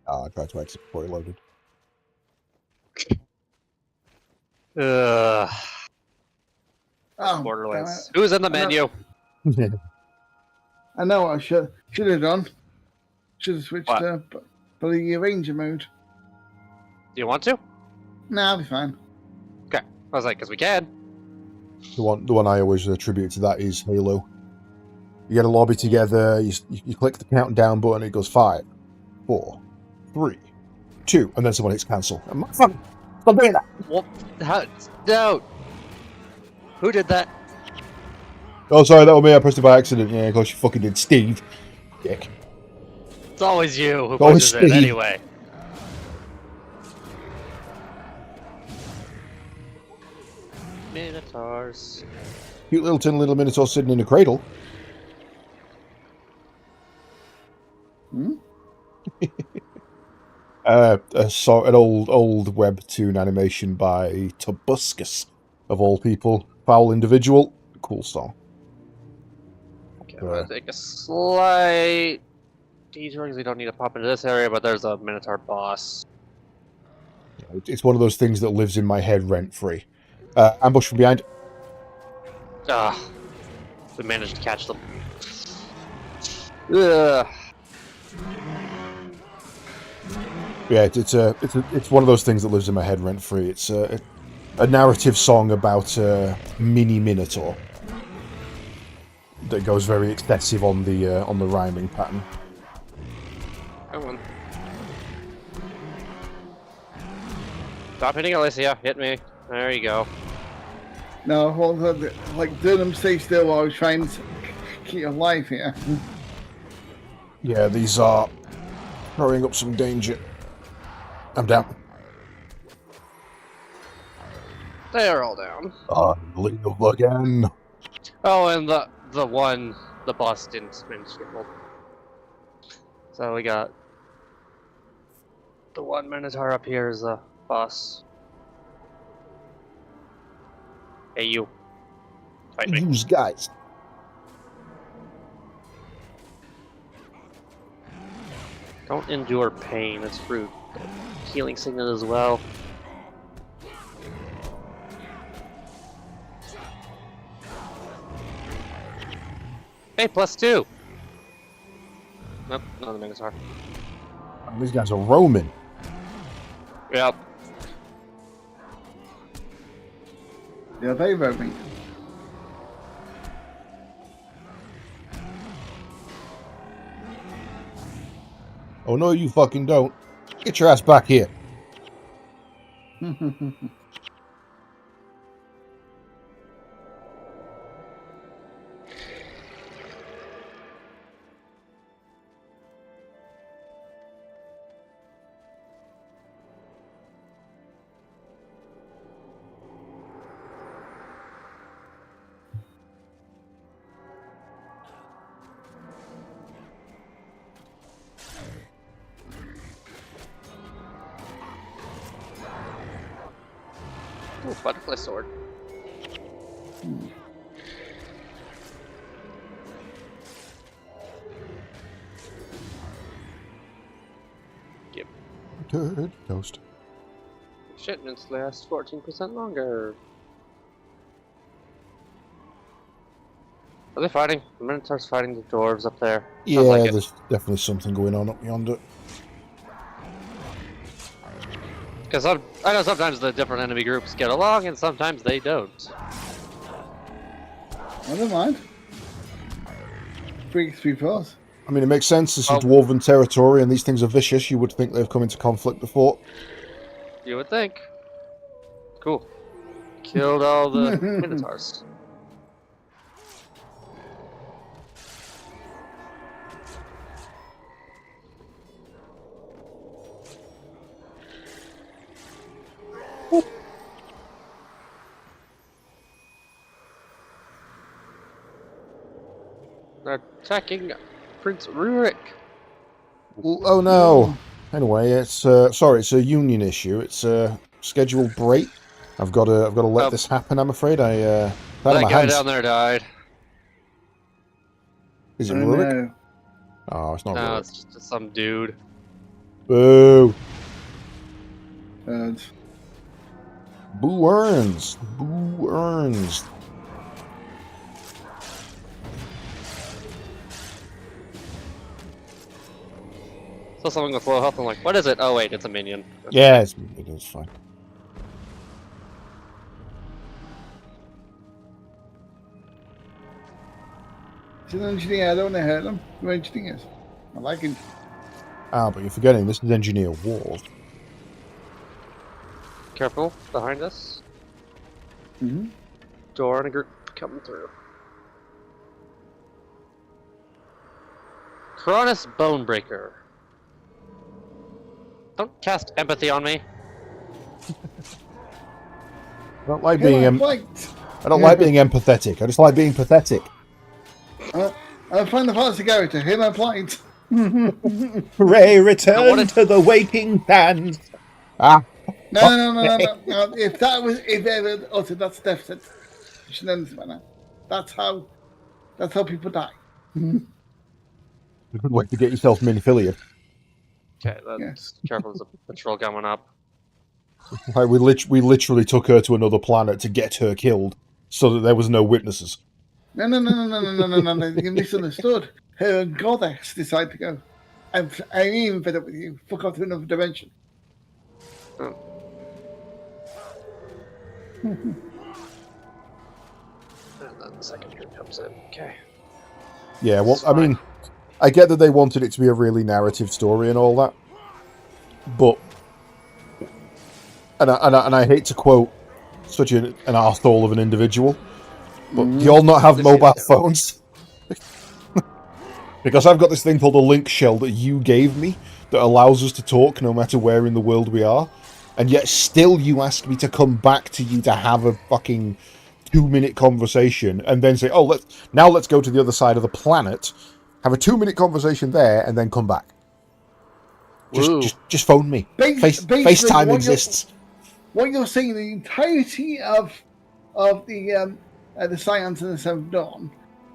S4: I tried to exit before it loaded.
S3: Oh,
S2: Borderlands. Who's in the menu?
S3: I know what I should have done. Should have switched
S2: What?
S3: for the Ranger mode.
S2: Do you want to?
S3: Nah, I'll be fine.
S2: Okay. I was like, because we can.
S4: The one I always attribute to that is Halo. You get a lobby together, you click the countdown button, it goes 5, 4, 3, 2, and then someone hits cancel. Stop doing that!
S2: What? How? No. Who did that?
S4: Oh, sorry, that was me. I pressed it by accident. Yeah, of course you fucking did. Steve. Dick.
S2: It's always you who
S4: Always
S2: pushes it
S4: Steve.
S2: anyway. Minotaurs.
S4: Cute little tin little Minotaur sitting in a cradle.
S3: Hmm?
S4: An old webtoon animation by Tobuscus, of all people. Foul individual. Cool song.
S2: Okay, I'm gonna take a slight detour because we don't need to pop into this area, but there's a Minotaur boss.
S4: It's one of those things that lives in my head rent-free. Ambush from behind.
S2: Ah, we managed to catch them. Ugh.
S4: Yeah, it's one of those things that lives in my head rent-free. It's a narrative song about a mini Minotaur that goes very excessive on the rhyming pattern.
S2: Come on. Stop hitting Alicia. Hit me. There you go.
S3: No, hold on. Like, do them stay still while I was trying to keep you alive here.
S4: Yeah, these are throwing up some danger. I'm down.
S2: They're all down.
S4: Unbelievable again.
S2: Oh, and the boss didn't manage to get rolled. So we got the one Minotaur up here is the boss. Hey, you. Fight me.
S4: Use guys.
S2: Don't endure pain. That's rude. Healing signet as well. Hey, +2. Nope, another Minotaur.
S4: These guys are roaming.
S2: Yep.
S3: Yeah, they vote me.
S4: Oh no, you fucking don't. Get your ass back here.
S2: Ooh, butterfly sword. Yep.
S4: Good toast.
S2: Shipments last 14% longer. Are they fighting? The Minotaur's fighting the dwarves up there.
S4: Yeah,
S2: Sounds like it.
S4: there's definitely something going on up yonder.
S2: Because I know sometimes the different enemy groups get along, and sometimes they don't.
S3: I don't mind. 3 3
S4: I mean, it makes sense. This is
S2: Oh.
S4: dwarven territory, and these things are vicious. You would think they've come into conflict before.
S2: You would think. Cool. Killed all the Minotaurs. They're attacking Prince Rurik.
S4: Oh no! Anyway, it's sorry, it's a union issue. It's a scheduled break. I've got to let this happen. I'm afraid. Out of
S2: That
S4: my
S2: guy
S4: hands.
S2: down there died.
S4: Is it
S3: I
S4: Rurik?
S3: know.
S4: Oh, it's not
S2: No,
S4: Rurik.
S2: it's just some dude.
S4: Boo!
S3: And
S4: Boo earns. Boo earns.
S2: Saw something with low health. I'm like, what is it? Oh wait, it's a minion.
S4: Yeah, it is fine.
S3: he's an engineer. I don't want to hurt him. Who engineers? I like him.
S4: Ah, but you're forgetting this is Engineer Wars.
S2: Careful, behind us.
S3: Mm-hmm.
S2: Door and a group coming through. Cronus Bonebreaker. Don't cast empathy on me.
S4: I don't like being
S3: Like,
S4: I don't like being empathetic. I just like being pathetic.
S3: I find the parts to go to hear my plight.
S4: Hooray! Return to the waking sands. Ah.
S3: No. If they ever uttered that stuff, you should understand that. That's how people die.
S4: A good way to get yourself min-affiliate.
S2: Okay, that's careful. There's a patrol coming up.
S4: Like we literally took her to another planet to get her killed, so that there was no witnesses.
S3: No. You misunderstood. Her goddess decided to go. I'm even fed up with you. Fuck off to another dimension.
S2: Oh. And then the second group comes in. Okay.
S4: Yeah, well,
S2: It's
S4: I mean, I get that they wanted it to be a really narrative story and all that, but and I hate to quote such an arsehole of an individual, but do you all not have mobile phones? Because I've got this thing called a link shell that you gave me that allows us to talk no matter where in the world we are, and yet still you ask me to come back to you to have a fucking 2-minute conversation and then say, oh, let's go to the other side of the planet, have a 2-minute conversation there, and then come back. Just phone me. FaceTime exists.
S3: What you're saying, the entirety of the Science and the Seventh Dawn.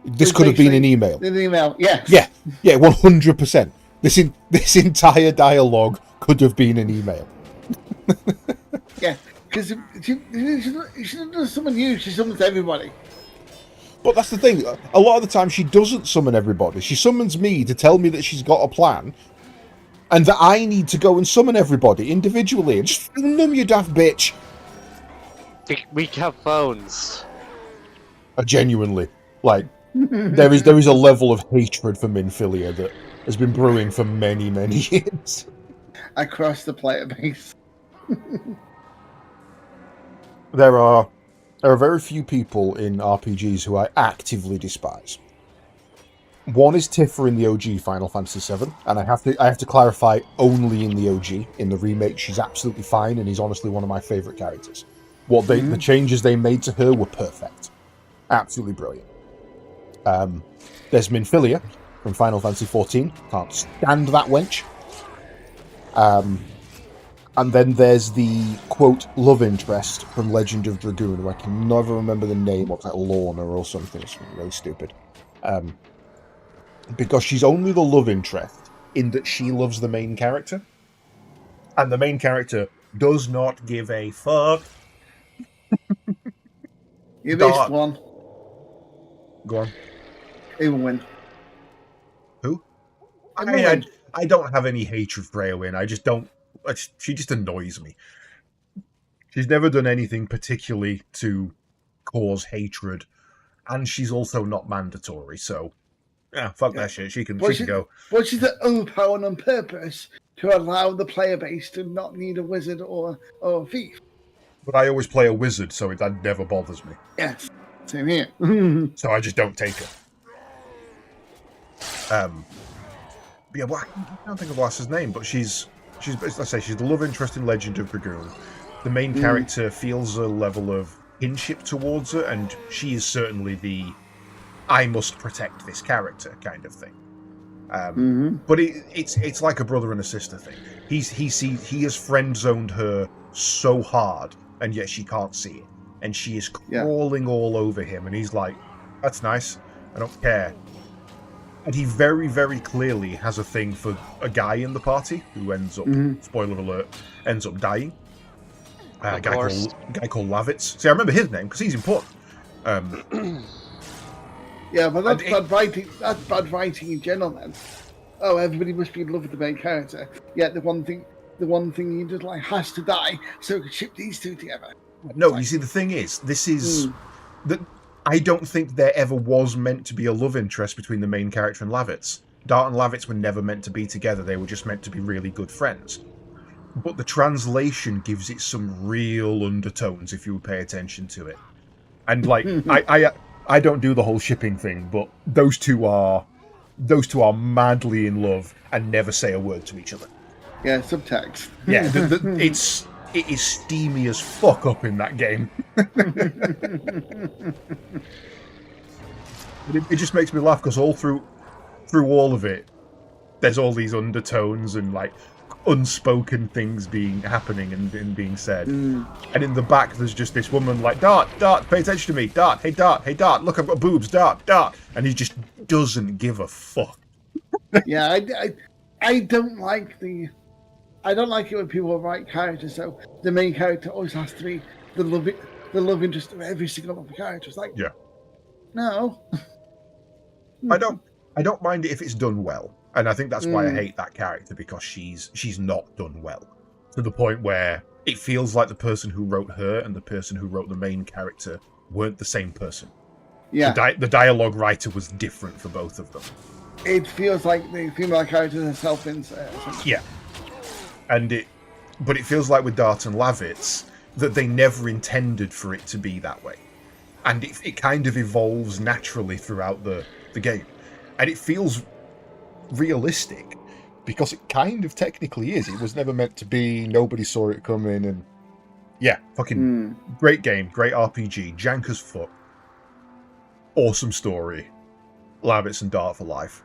S4: This could have been an email.
S3: An email, yes.
S4: Yeah, 100%. This entire dialogue could have been an email.
S3: Yeah, because she should have summoned you. She summons everybody.
S4: But that's the thing. A lot of the time, she doesn't summon everybody. She summons me to tell me that she's got a plan, and that I need to go and summon everybody individually. And just phone them, you daft bitch.
S2: We have phones.
S4: Genuinely, like, there is a level of hatred for Minfilia that has been brewing for many, many years.
S3: Across the player base.
S4: There are very few people in RPGs who I actively despise. One is Tifa in the OG Final Fantasy VII, and I have to clarify, only in the OG. In the remake, she's absolutely fine, and he's honestly one of my favourite characters. The changes they made to her were perfect, absolutely brilliant. There's Minfilia from Final Fantasy XIV. Can't stand that wench. And then there's the, quote, love interest from Legend of Dragoon, who I can never remember the name of, like Lorna or something. It's really stupid. Because she's only the love interest in that she loves the main character. And the main character does not give a fuck.
S3: You missed one.
S4: Go on.
S3: Eowyn.
S4: Who?
S3: Eowyn.
S4: I don't have any hatred for Eowyn. I just don't... She just annoys me. She's never done anything particularly to cause hatred. And she's also not mandatory, so... Yeah, fuck that shit. She can go.
S3: But she's overpowered on purpose to allow the player base to not need a wizard or a thief.
S4: But I always play a wizard, so that never bothers me.
S3: Yes, same here.
S4: So I just don't take her. Yeah, well, I don't think of Lass's name, but she's let's say she's the love interest in Legend of Dragoon. The main character feels a level of kinship towards her, and she is certainly the I must protect this character kind of thing. But it's like a brother and a sister thing. He has friend zoned her so hard, and yet she can't see it, and she is crawling all over him, and he's like, "That's nice. I don't care." And he very, very clearly has a thing for a guy in the party who ends up, spoiler alert, ends up dying. A guy called Lavitz. See, I remember his name because he's important.
S3: Yeah, but that's bad writing. That's bad writing in general, then. Oh, everybody must be in love with the main character. Yeah, the one thing you just like has to die, so we can ship these two together.
S4: No, you see, the thing is, this is that I don't think there ever was meant to be a love interest between the main character and Lavitz. Dart and Lavitz were never meant to be together. They were just meant to be really good friends. But the translation gives it some real undertones if you would pay attention to it. And like, I don't do the whole shipping thing, but those two are madly in love and never say a word to each other.
S3: Yeah, subtext.
S4: Yeah, it is steamy as fuck up in that game. It just makes me laugh because all through all of it, there's all these undertones and like unspoken things happening and being said. And in the back, there's just this woman like, Dart, pay attention to me. Dart, hey, Dart, look, I've got boobs, Dart. And he just doesn't give a fuck.
S3: Yeah, I don't like it when people write characters so the main character always has to be the love interest of every single one of the characters. Like,
S4: yeah,
S3: no.
S4: I don't mind it if it's done well, and I think that's why I hate that character, because she's not done well to the point where it feels like the person who wrote her and the person who wrote the main character weren't the same person.
S3: Yeah,
S4: the dialogue writer was different for both of them.
S3: It feels like the female characters are self-insert.
S4: Yeah. But it feels like with Dart and Lavitz that they never intended for it to be that way. And it kind of evolves naturally throughout the game. And it feels realistic, because it kind of technically is. It was never meant to be, nobody saw it coming, and yeah, fucking great game, great RPG, jank as fuck. Awesome story. Lavitz and Dart for life.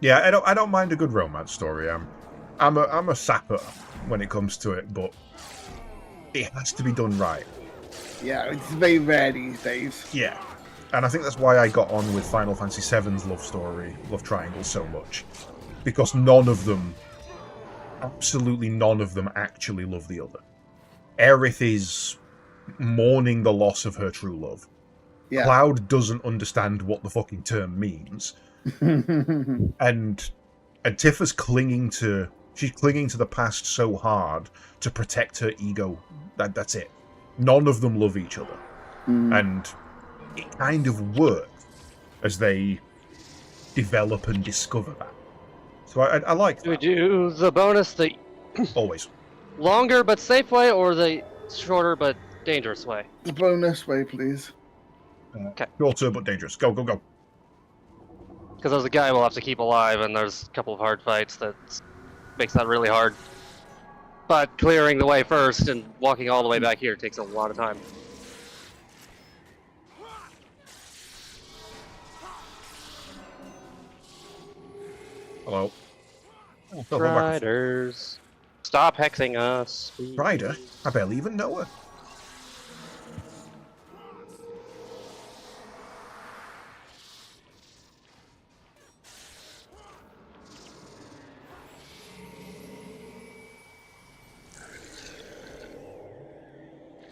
S4: Yeah, I don't mind a good romance story. I'm a sapper when it comes to it, but it has to be done right.
S3: Yeah, it's very rare these days.
S4: Yeah, and I think that's why I got on with Final Fantasy VII's love triangle so much, because absolutely none of them actually love the other. Aerith is mourning the loss of her true love. Yeah. Cloud doesn't understand what the fucking term means. and Tifa's clinging to the past so hard to protect her ego. That's it. None of them love each other. And it kind of works as they develop and discover that. So I like that.
S2: Do we do the bonus the
S4: always
S2: longer but safe way, or the shorter but dangerous way?
S3: The bonus way, please.
S2: Okay.
S4: Shorter but dangerous. Go.
S2: Because there's a guy we'll have to keep alive, and there's a couple of hard fights that makes that really hard. But clearing the way first and walking all the way back here takes a lot of time.
S1: Hello. Oh, fell back.
S2: Riders. Stop hexing us. please.
S1: Ryder? I barely even know her.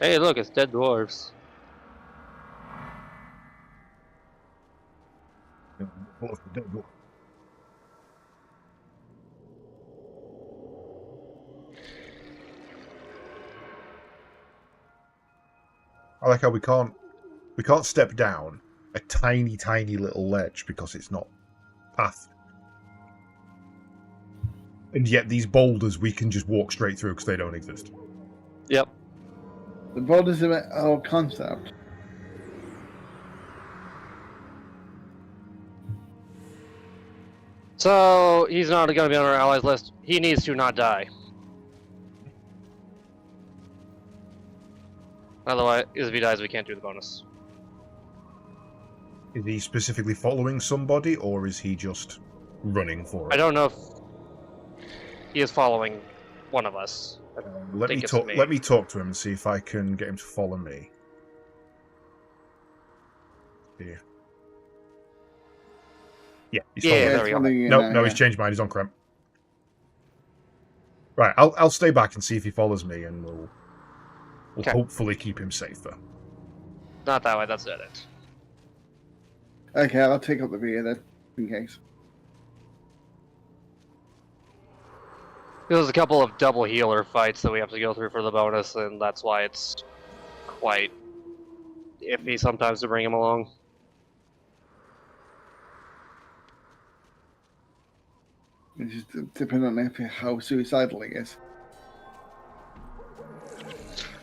S2: Hey, look, it's dead dwarves.
S1: I like how we can't step down a tiny, tiny little ledge because it's not path. And yet these boulders we can just walk straight through because they don't exist.
S2: Yep.
S3: The borders of our concept.
S2: So, he's not going to be on our allies list. He needs to not die. Otherwise, if he dies, we can't do the bonus.
S1: Is he specifically following somebody, or is he just running for it?
S2: I don't know if he is following one of us.
S1: Let me
S2: think it's
S1: talk.
S2: me.
S1: Let me talk to him and see if I can get him to follow me. Yeah. Yeah. He's
S2: Yeah,
S1: following.
S2: there we go.
S1: No, he's changed mind. He's on Krem. Right. I'll stay back and see if he follows me, and we'll
S2: Okay.
S1: hopefully keep him safer.
S2: Not that way, that's dead end.
S3: Okay, I'll take up the rear then, in case.
S2: There's a couple of double healer fights that we have to go through for the bonus, and that's why it's quite iffy sometimes to bring him along.
S3: It's just depending on how suicidal he is.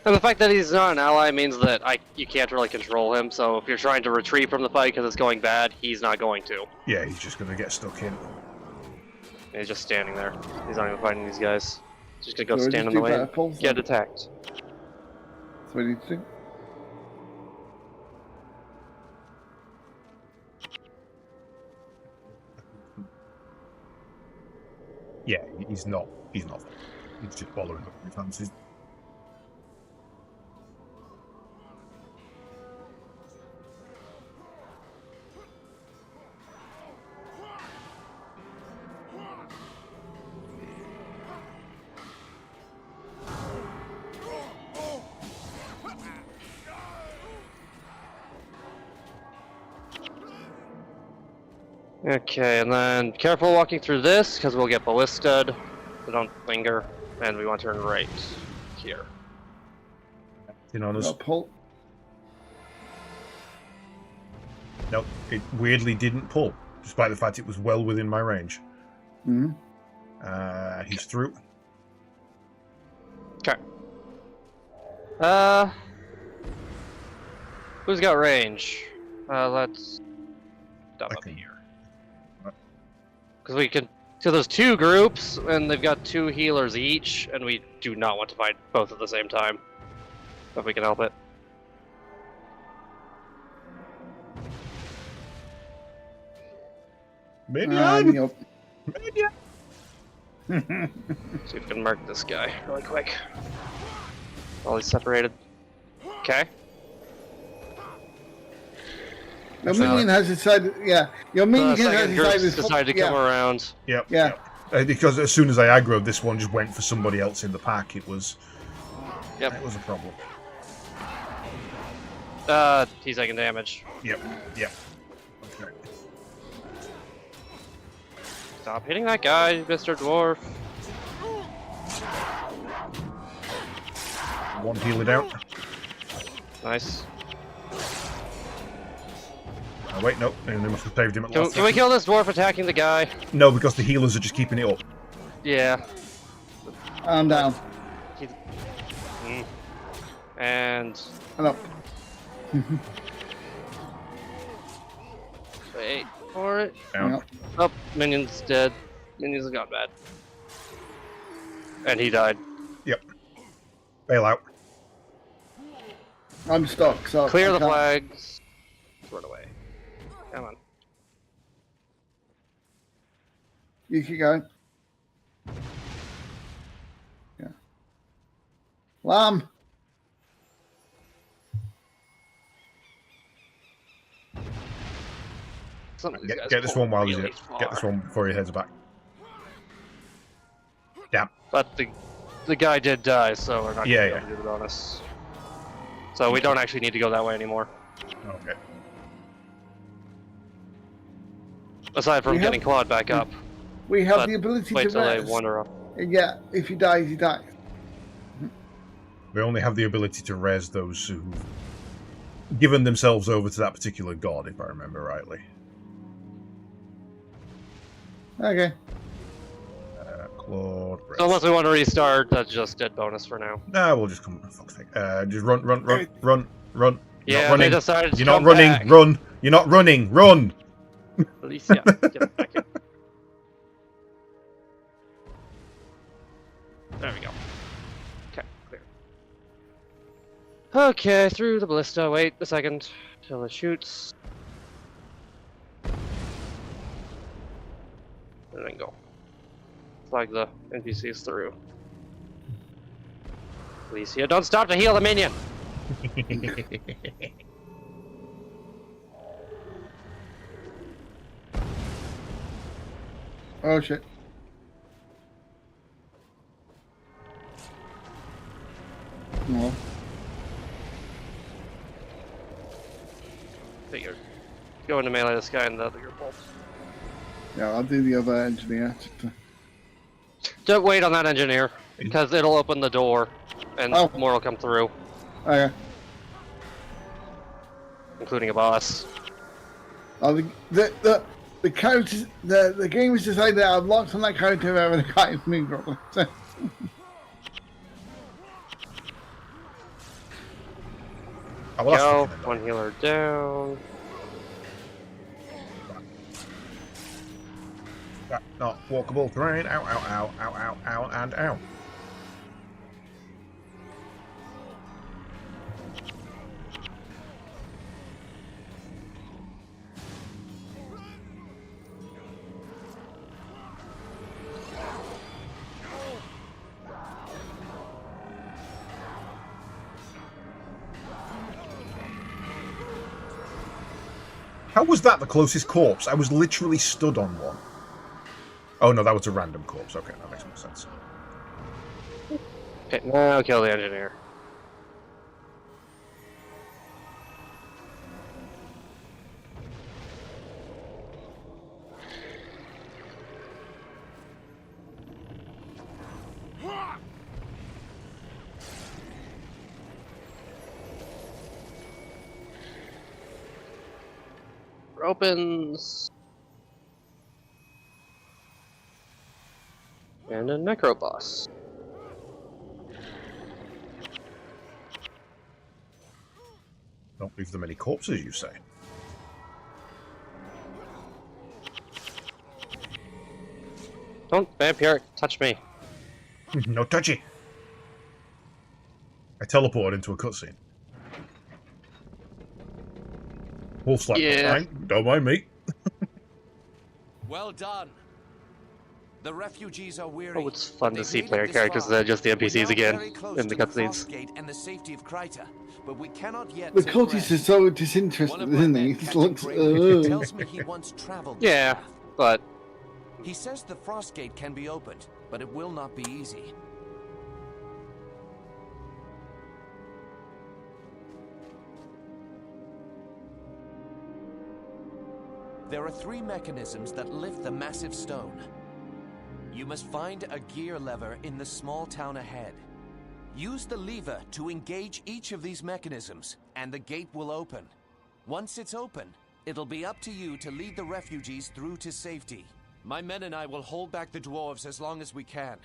S2: And the fact that he's not an ally means that you can't really control him, so if you're trying to retreat from the fight because it's going bad, he's not going to.
S1: Yeah, he's just going to get stuck in.
S2: He's just standing there. He's not even fighting these guys. He's just gonna go
S3: So
S2: stand in
S3: just
S2: the
S3: do
S2: way
S3: better
S2: and
S3: pulls
S2: get
S3: then.
S2: attacked.
S3: That's what I need to do.
S1: Yeah, he's not. He's not. He's just following up your fancies.
S2: Okay, and then careful walking through this, because we'll get ballista'd. So don't linger. And we want to turn right here.
S1: You know,
S3: I'll pull.
S1: no, it weirdly didn't pull, despite the fact it was well within my range.
S3: Hmm.
S1: He's through.
S2: Okay. Who's got range? Let's dump up
S1: Okay.
S2: here. Because we can. So there's two groups, and they've got two healers each, and we do not want to fight both at the same time. If we can help it.
S1: Minion!
S3: Yep.
S1: Minion!
S2: See if we can mark this guy really quick. While he's separated. Okay.
S3: Your minion has decided. Yeah, your minion
S2: The
S3: has
S2: second group
S3: decided.
S2: decided to come around.
S1: Yep.
S3: Yeah.
S1: Yep. Because as soon as I aggroed, this one just went for somebody else in the pack. It was.
S2: Yep.
S1: It was a problem.
S2: He's taking damage.
S1: Yep. Yep. Okay.
S2: Stop hitting that guy, Mr. Dwarf.
S1: One healer down.
S2: Nice.
S1: Oh, wait, no. They must have saved him at
S2: Can
S1: last
S2: we
S1: second.
S2: kill this dwarf attacking the guy?
S1: No, because the healers are just keeping it up.
S2: Yeah.
S3: I'm down.
S2: And
S3: And up.
S2: wait for it.
S1: Down.
S3: Yep.
S2: Oh, minion's dead. Minions have gone bad. And he died.
S1: Yep. Bail out.
S3: I'm stuck. So
S2: Clear
S3: I
S2: the
S3: can't-
S2: flags. Run away. Come on.
S3: You keep going. Yeah. Lamb.
S2: Some of these guys
S1: Get this
S2: pull
S1: one while
S2: really
S1: he's get this
S2: far.
S1: one before he heads back. Yeah.
S2: But the guy did die, so we're not
S1: Yeah,
S2: going to be able to do the bonus. So we don't actually need to go that way anymore.
S1: Okay.
S2: Aside from
S3: We have-
S2: getting Claude back up.
S3: We have
S2: But
S3: the ability
S2: Wait
S3: to
S2: till they
S3: rest.
S2: wander off.
S3: Yeah, if he dies, he dies.
S1: We only have the ability to res those who've given themselves over to that particular god, if I remember rightly.
S3: Okay.
S1: Claude. Res.
S2: So unless we want to restart, that's just dead bonus for now.
S1: Nah, we'll just come. Fuck's sake. Just run. Run. You're
S2: Yeah,
S1: not
S2: they
S1: running.
S2: decided to
S1: You're not
S2: come
S1: running.
S2: back.
S1: Run. You're not running. Run.
S2: Alicia, get back here. There we go. Okay, clear. Okay, through the ballista. Wait a second till it shoots. And then go. Flag the NPCs through. Alicia, don't stop to heal the minion!
S3: Oh shit. Well,
S2: Figured. Go into melee this guy and the other bolt.
S3: yeah, I'll do the other engineer.
S2: Don't wait on that engineer, because it'll open the door, and
S3: Oh.
S2: more will come through,
S3: Okay.
S2: including a boss.
S3: Oh, the characters, the game has decided that I've locked on that character wherever they can't move properly. So,
S1: Oh, well,
S2: Go,
S1: that's fucking
S2: one healer down.
S1: not walkable terrain. Ow, ow, ow, ow, ow, ow, and ow. How was that the closest corpse? I was literally stood on one. Oh no, that was a random corpse. Okay, that makes more sense.
S2: Okay, now kill the engineer. Opens. And a necro boss.
S1: Don't leave them any corpses, you say?
S2: Don't vampire touch me.
S1: No touchy. I teleported into a cutscene. Wolf slap.
S2: Yeah.
S1: Don't mind me.
S8: Well done. The refugees are weary.
S2: Oh, it's fun
S8: but
S2: to
S8: they've
S2: see
S8: made
S2: player
S8: it this
S2: characters
S8: far.
S2: that are just the
S8: We're
S2: NPCs
S8: now
S2: again
S8: very close
S2: in the
S8: to
S2: cutscenes.
S8: Frostgate and the safety of Kryta, but we cannot yet
S3: the
S8: take
S3: cultist
S8: rest.
S3: is so
S8: One
S3: disinterested,
S8: of my
S3: isn't
S8: men,
S3: he? He just
S8: Captain
S3: looks.
S8: Graywood, tells me he once traveled this
S2: Yeah,
S8: path.
S2: but
S8: He says the Frostgate can be opened, but it will not be easy. There are 3 mechanisms that lift the massive stone. You must find a gear lever in the small town ahead. Use the lever to engage each of these mechanisms, and the gate will open. Once it's open, it'll be up to you to lead the refugees through to safety. My men and I will hold back the dwarves as long as we can.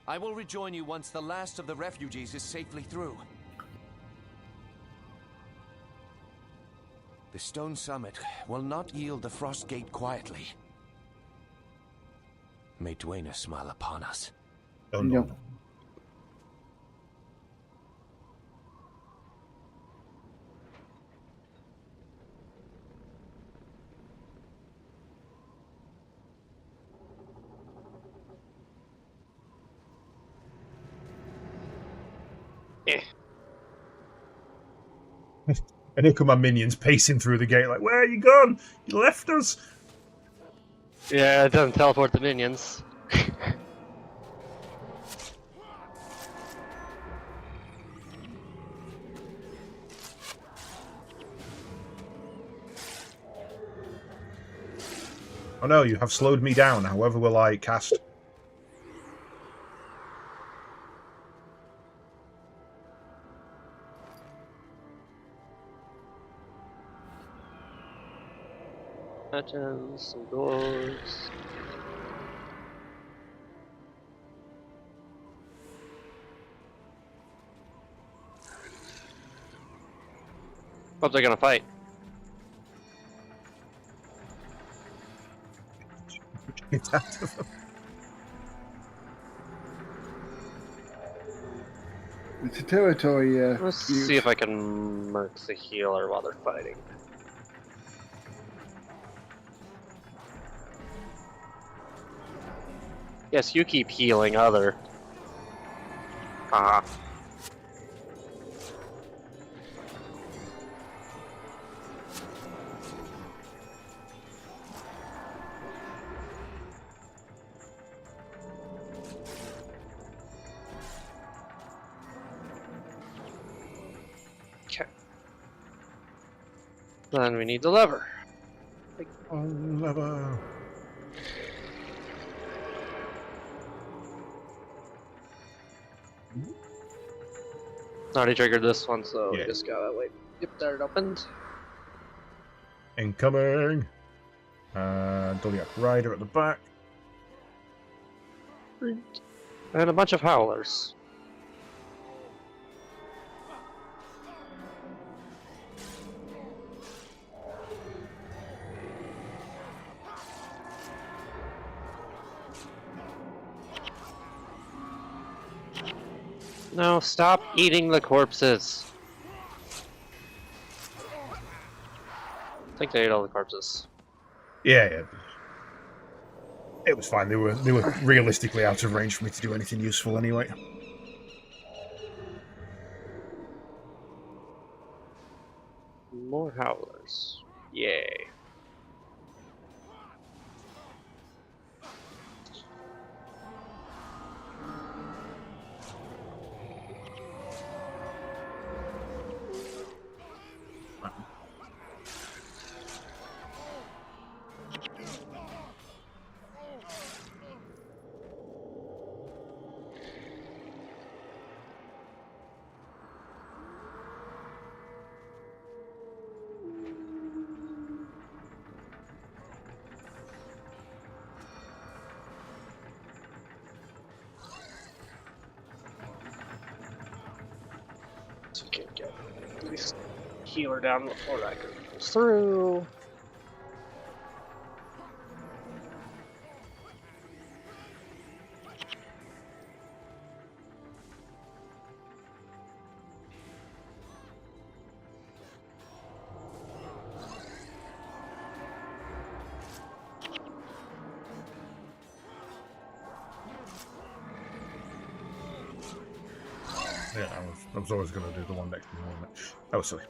S8: I will rejoin you once the last of the refugees is safely through. The stone summit will not yield the frost gate quietly. May Dwayne smile upon us.
S1: Oh no.
S3: Yep.
S1: And here come my minions pacing through the gate like, where are you gone? You left us.
S2: Yeah, it doesn't teleport the minions.
S1: Oh no, you have slowed me down. However will I cast?
S2: Curtains, some doors. What they're gonna fight?
S1: Get out of them.
S3: It's a territory.
S2: Let's
S3: feud.
S2: see if I can merc the healer while they're fighting. Yes, you keep healing other. Haha. Okay. Then we need the lever.
S1: Oh, lever.
S2: Already triggered this one, so
S1: Yeah.
S2: we just gotta wait. Yep, there it opened.
S1: Incoming. Doliak Rider at the back.
S2: And a bunch of howlers. No, stop eating the corpses. I think they ate all the corpses.
S1: Yeah. It was fine. They were realistically out of range for me to do anything useful anyway.
S2: More howlers. Yay. So we can get at least healer down before that goes through.
S1: Yeah, I was always going to do the one next to me, wasn't it? That was silly.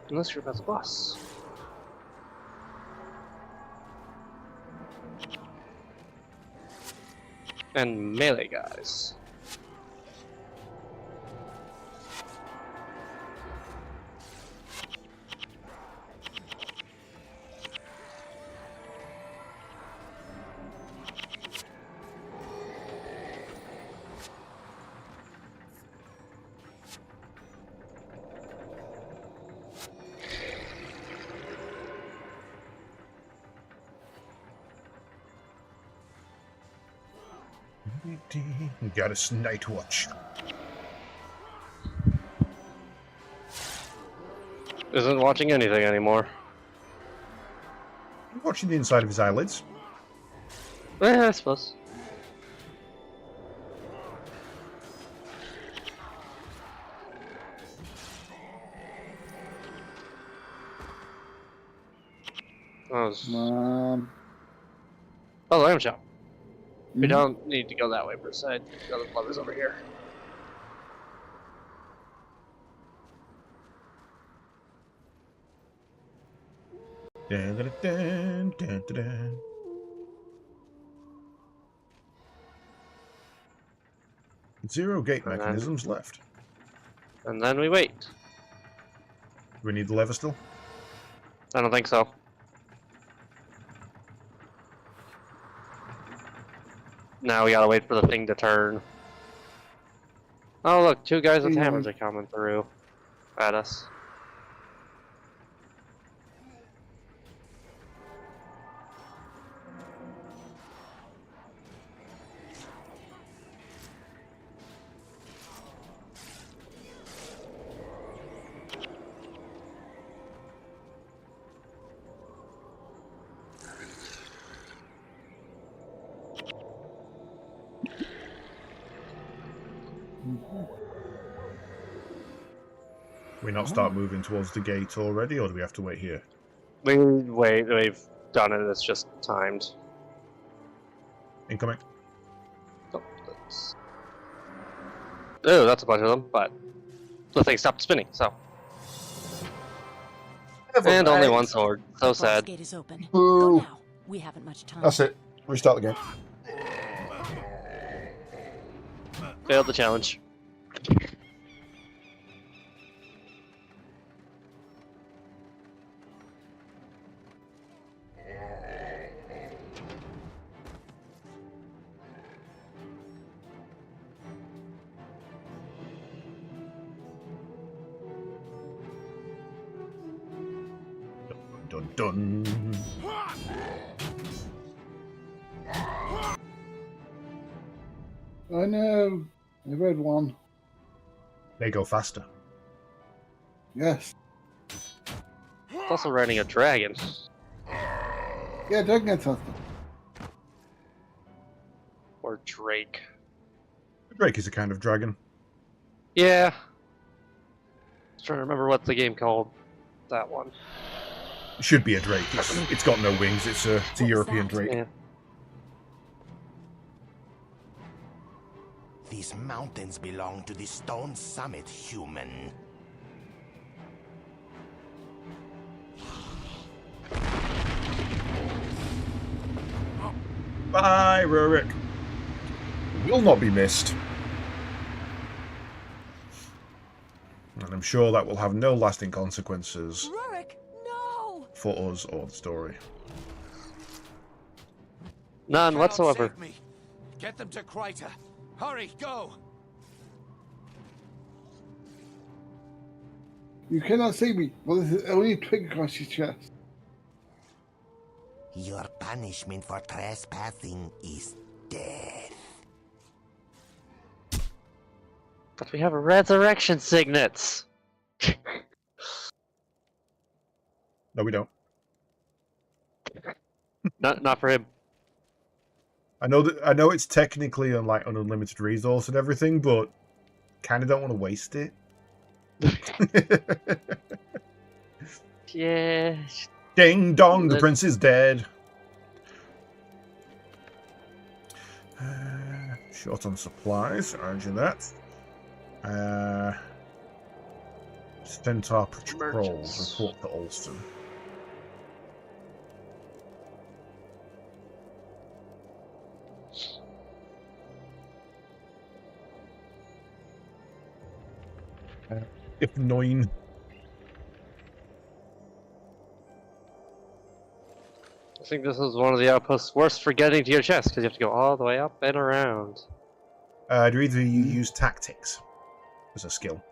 S2: Unless you're about the boss. And melee guys.
S1: Got us night watch.
S2: Isn't watching anything anymore.
S1: Watching the inside of his eyelids.
S2: I suppose. Oh,
S3: Um,
S2: the item shop. We
S3: mhm.
S2: don't need to go that way per se. The other levers over here.
S1: Dun, dun, dun, dun, dun, dun. Zero gate
S2: And then-
S1: mechanisms left.
S2: And then we wait.
S1: Do we need the lever still?
S2: I don't think so. Now we gotta wait for the thing to turn. Oh look, two guys with
S3: Yeah.
S2: hammers are coming through at us.
S1: We not start moving towards the gate already, or do we have to wait here?
S2: We've done it, it's just timed.
S1: Incoming.
S2: Oh, that's a bunch of them, but the thing stopped spinning, so. And only one sword. So
S6: The boss
S2: sad.
S6: gate is open.
S4: Boo.
S6: Go now. We haven't much time.
S4: That's it. Restart the game.
S2: Failed the challenge.
S1: Dun dun.
S3: I know. I read one.
S1: They go faster.
S3: Yes.
S2: It's also riding a dragon.
S3: Yeah, Dragon gets us.
S2: Or Drake.
S1: Drake is a kind of dragon.
S2: Yeah. Trying to remember what the game called. That one.
S1: It should be a Drake. It's got no wings. It's a European
S6: that?
S1: Drake.
S2: Yeah.
S5: These mountains belong to the Stone Summit, human.
S1: Bye, Rurik.
S4: Will not be missed.
S1: And I'm sure that will have no lasting consequences
S6: Rurik, no!
S1: for us or the story.
S2: None
S8: Cannot
S2: whatsoever.
S8: save me. Get them to Kryta. Hurry, go!
S3: You cannot see me. Well, there's only a twig across your chest.
S5: Your punishment for trespassing is death.
S2: But we have resurrection signets.
S1: No, we don't.
S2: Not for him.
S1: I know it's technically an unlimited resource and everything, but kind of don't want to waste it.
S2: Yeah.
S1: Ding dong, the prince is dead. Short on supplies, roger that. Centaur patrols,
S2: Merchants.
S1: report to Alston. If 9.
S2: I think this is one of the outposts worst for getting to your chest because you have to go all the way up and around.
S1: Do either of you use tactics as a skill?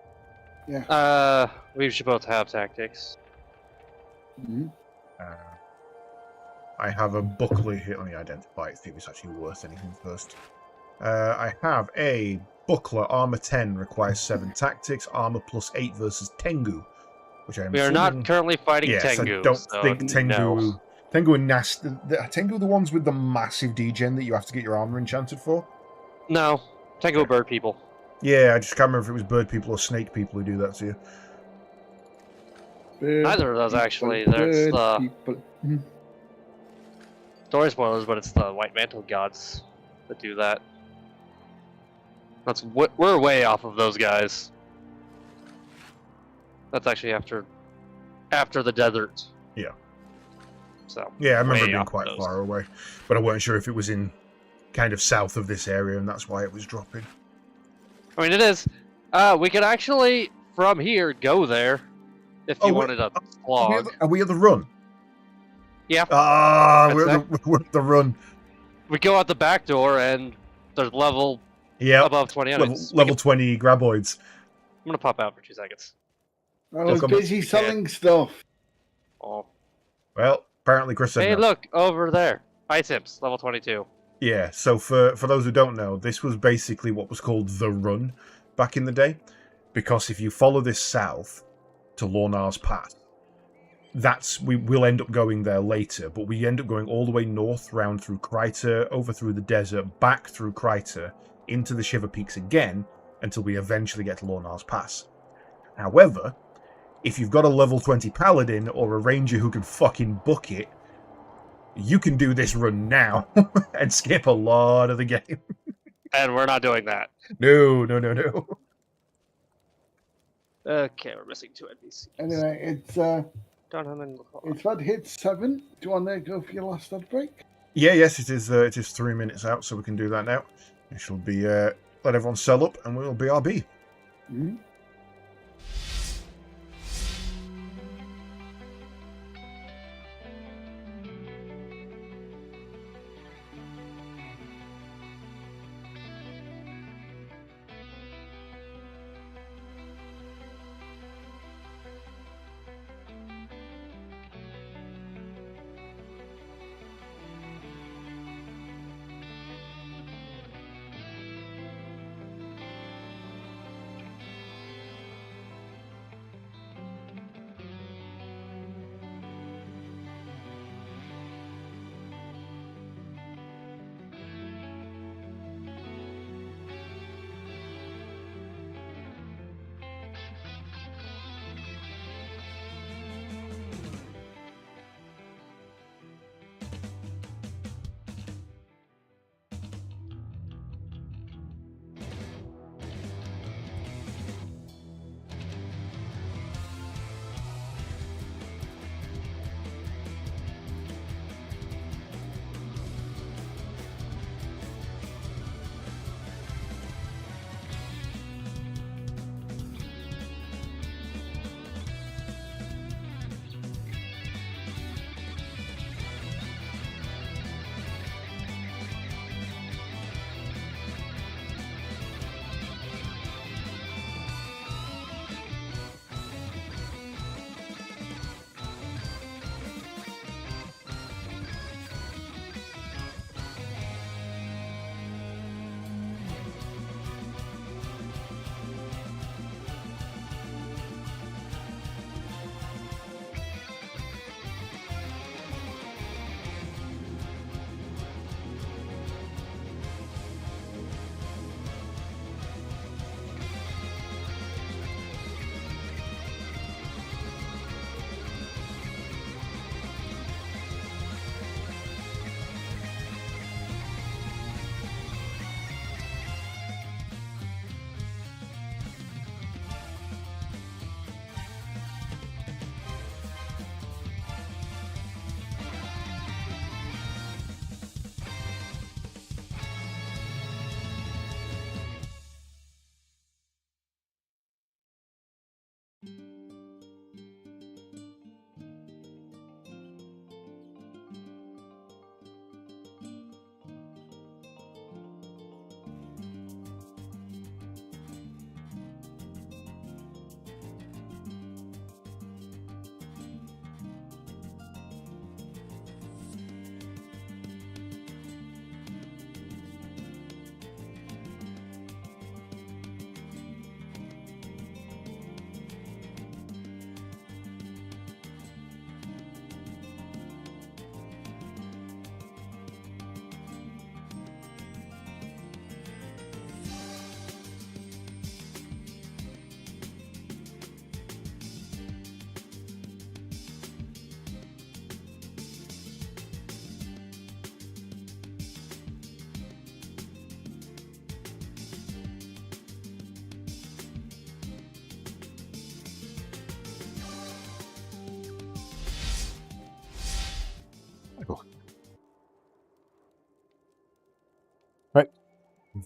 S2: We should both have tactics.
S3: Mhm.
S1: I have a buckler here. Let me identify it, see if it's actually worth anything first. I have a buckler, armor 10, requires 7 tactics, armor plus 8 versus Tengu, which I'm
S2: We are
S1: assuming...
S2: not currently fighting
S1: Yes,
S2: Tengu.
S1: I don't
S2: so
S1: think Tengu...
S2: no.
S4: Tengu are nasty. Tengu are the ones with the massive degen that you have to get your armor enchanted for.
S2: No, Tengu are bird people.
S1: Yeah, I just can't remember if it was bird people or snake people who do that to you.
S3: Bird
S2: Neither of those
S3: people,
S2: actually.
S3: bird
S2: There's
S3: people. Mhm.
S2: story spoilers, but it's the White Mantle gods that do that. We're way off of those guys. That's actually after the desert.
S1: Yeah.
S2: So
S1: Yeah, I remember
S2: way
S1: being
S2: off
S1: quite
S2: those.
S1: far away, but I weren't sure if it was in kind of south of this area, and that's why it was dropping.
S2: I mean, it is. We could actually from here go there if you wanted a slog.
S1: Are we at the run?
S2: Yeah.
S1: Ah,
S2: That's
S1: we're at the run.
S2: We go out the back door and there's level
S1: Yeah,
S2: above 20 enemies.
S1: level 20 graboids.
S2: I'm gonna pop out for 2 seconds.
S3: I was
S1: Welcome.
S3: busy selling stuff.
S2: Oh.
S1: Well, apparently Chris said
S2: Hey,
S1: no.
S2: look over there. Ice Imps, level 22.
S1: Yeah, so for those who don't know, this was basically what was called the run back in the day, because if you follow this south to Lornar's Pass, we'll end up going there later, but we end up going all the way north, round through Kryta, over through the desert, back through Kryta, into the Shiverpeaks again, until we eventually get to Lornar's Pass. However, if you've got a level 20 paladin or a ranger who can fucking book it, you can do this run now and skip a lot of the game.
S2: And we're not doing that.
S1: No.
S2: Okay, we're missing 2 NPCs.
S3: Anyway, it's about to hit 7. Do you want to go for your last ad break?
S1: Yes, it is 3 minutes out, so we can do that now. We shall be let everyone sell up, and we'll BRB.
S3: Mm-hmm.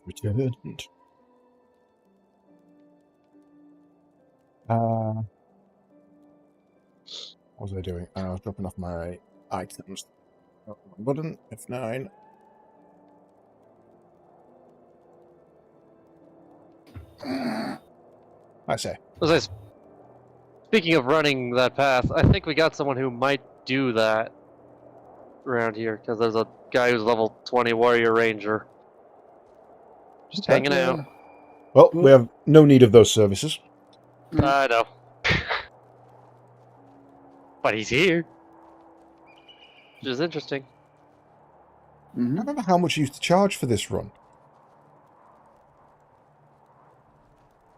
S4: Returned. What was I doing? I was dropping off my items. Button F9. I say.
S2: Speaking of running that path, I think we got someone who might do that around here because there's a guy who's level 20 warrior ranger just hanging out.
S4: Well, we have no need of those services.
S2: I know, but he's here, which is interesting.
S4: I don't remember how much you used to charge for this run.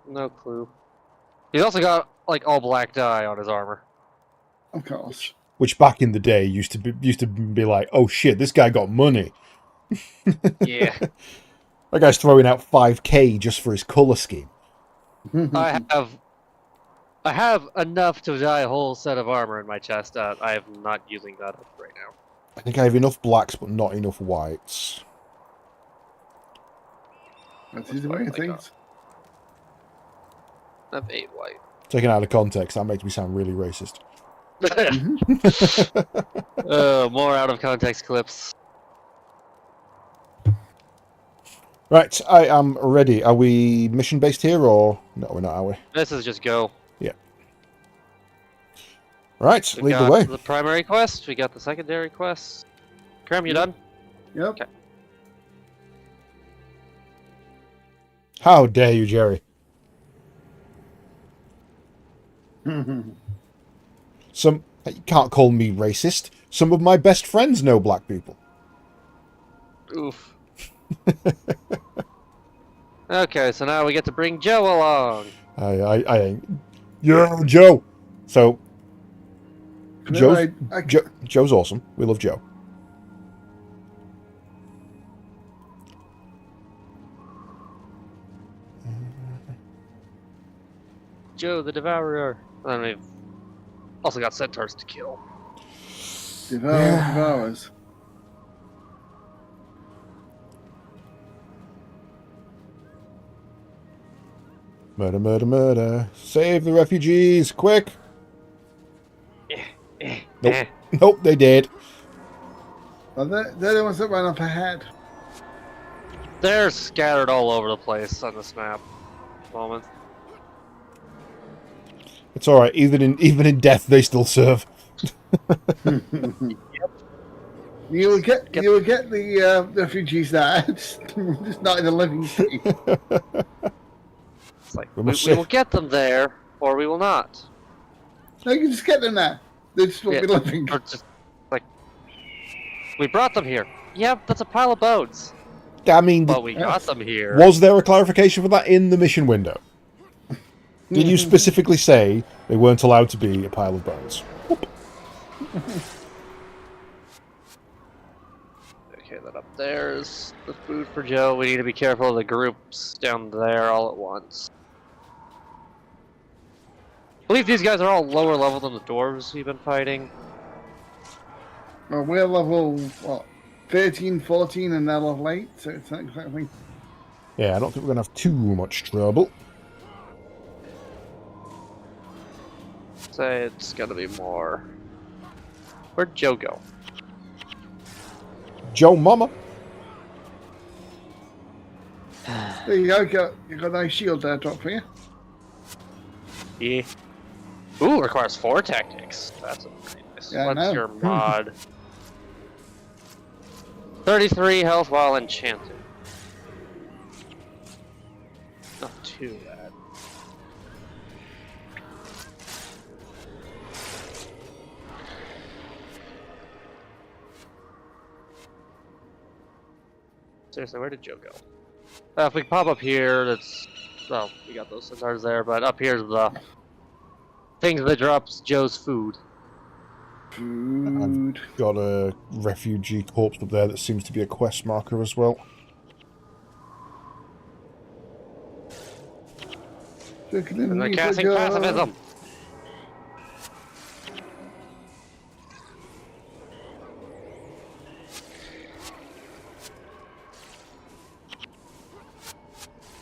S2: No clue. He's also got like all black dye on his armor.
S3: Of course.
S4: Which back in the day used to be like, oh shit, this guy got money.
S2: Yeah.
S4: That guy's throwing out 5k just for his color scheme.
S2: I have enough to dye a whole set of armor in my chest. I am not using that right now.
S4: I think I have enough blacks, but not enough whites.
S3: That's the way of things.
S2: I have 8 white.
S4: Taken out of context, that makes me sound really racist.
S2: More out of context clips.
S4: Right, I am ready. Are we mission-based here, or... No, we're not, are we?
S2: This is just go.
S4: Yeah. Right,
S2: We
S4: lead
S2: got
S4: the way.
S2: the primary quest. We got the secondary quest. Cram, you done?
S3: Yep.
S2: Okay.
S4: How dare you, Jerry? You can't call me racist. Some of my best friends know black people.
S2: Oof. Okay, so now we get to bring Joe along.
S4: I ain't. Yeah, Joe. So, Joe's awesome. We love Joe.
S2: Joe the Devourer. And we've also got centaurs to kill.
S3: Devours.
S4: Murder, murder, murder. Save the refugees, quick. Nope. Nope, they did.
S3: Well, they're the ones that ran up ahead.
S2: They're scattered all over the place on this map at the moment.
S4: It's alright, even in death they still serve.
S3: You will get the refugees there, just not in the living state.
S2: It's like, we will get them there, or we will not.
S3: No, you can just get them there. They just won't be living.
S2: Or just, like, we brought them here. Yeah, that's a pile of bones.
S4: I mean,
S2: But we got them here.
S4: was there a clarification for that in the mission window? Did you specifically say they weren't allowed to be a pile of bones?
S2: Okay, then up there's the food for Joe. We need to be careful of the groups down there all at once. I believe these guys are all lower level than the dwarves we've been fighting.
S3: Well, we're level, what, 13, 14, and they're level 8, so it's not exactly...
S4: Yeah, I don't think we're going to have too much trouble.
S2: Say it's gotta be more. Where'd Joe go?
S4: Joe Mama.
S3: There you go, you got a nice shield there, drop for you.
S2: Yeah. Ooh, requires 4 tactics. That's a pretty nice.
S3: Yeah, I
S2: What's
S3: know.
S2: your mod? 33 health while enchanted. Not too bad. Seriously, where did Joe go? If we pop up here, that's... Well, we got those centaurs there, but up here's the things that drops Joe's food.
S3: Food.
S4: I've got a refugee corpse up there that seems to be a quest marker as well.
S2: And they're casting pacifism.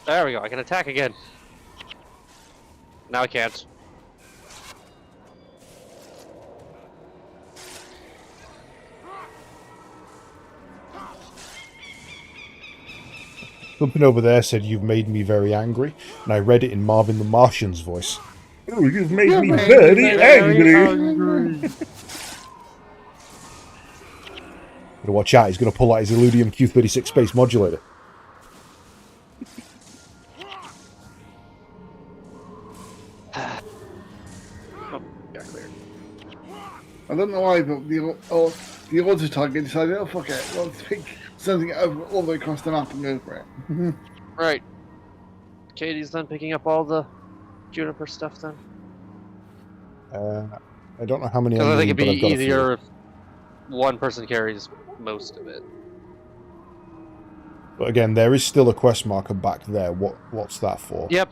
S2: There we go. I can attack again. Now I can't.
S4: Something over there said, "You've made me very angry," and I read it in Marvin the Martian's voice. Oh, you've made me very angry. Gotta watch out, he's gonna pull out his Illudium Q36 space modulator.
S2: Oh, got cleared.
S3: I don't know why, but the auto target decided, oh fuck it, let's pick something over all the way across the map and go for it.
S2: Right. Katie's done picking up all the Juniper stuff then.
S4: I don't know how many.
S2: Because I think it'd be
S4: but I've got a few.
S2: easier if one person carries most of it.
S4: But again, there is still a quest marker back there. What's that for?
S2: Yep.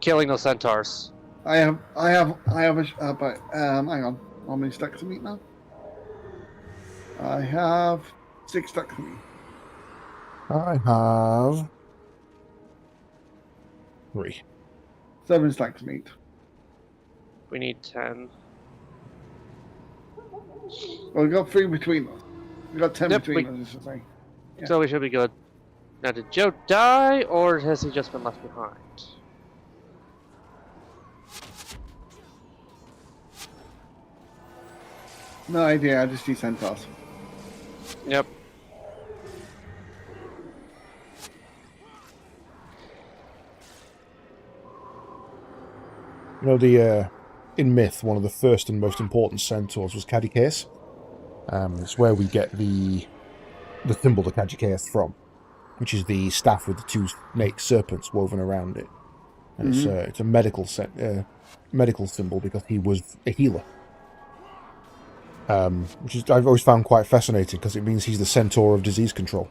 S2: Killing those centaurs.
S3: I have hang on, how many stacks of meat now? I have 6 stacks of meat.
S4: I have 3.
S3: 7 stacks of meat.
S2: We need 10.
S3: Well, we got 3 between us. We got 10
S2: Yep,
S3: between us, I should say. Yeah.
S2: So we should be good. Now, did Joe die, or has he just been left behind?
S3: No idea, I just see centaurs.
S2: Yep.
S4: You know, in Myth, one of the first and most important centaurs was Caduceus. It's where we get the symbol of Caduceus from, which is the staff with the 2 snake serpents woven around it. And it's a medical symbol because he was a healer. Which is, I've always found quite fascinating because it means he's the centaur of disease control.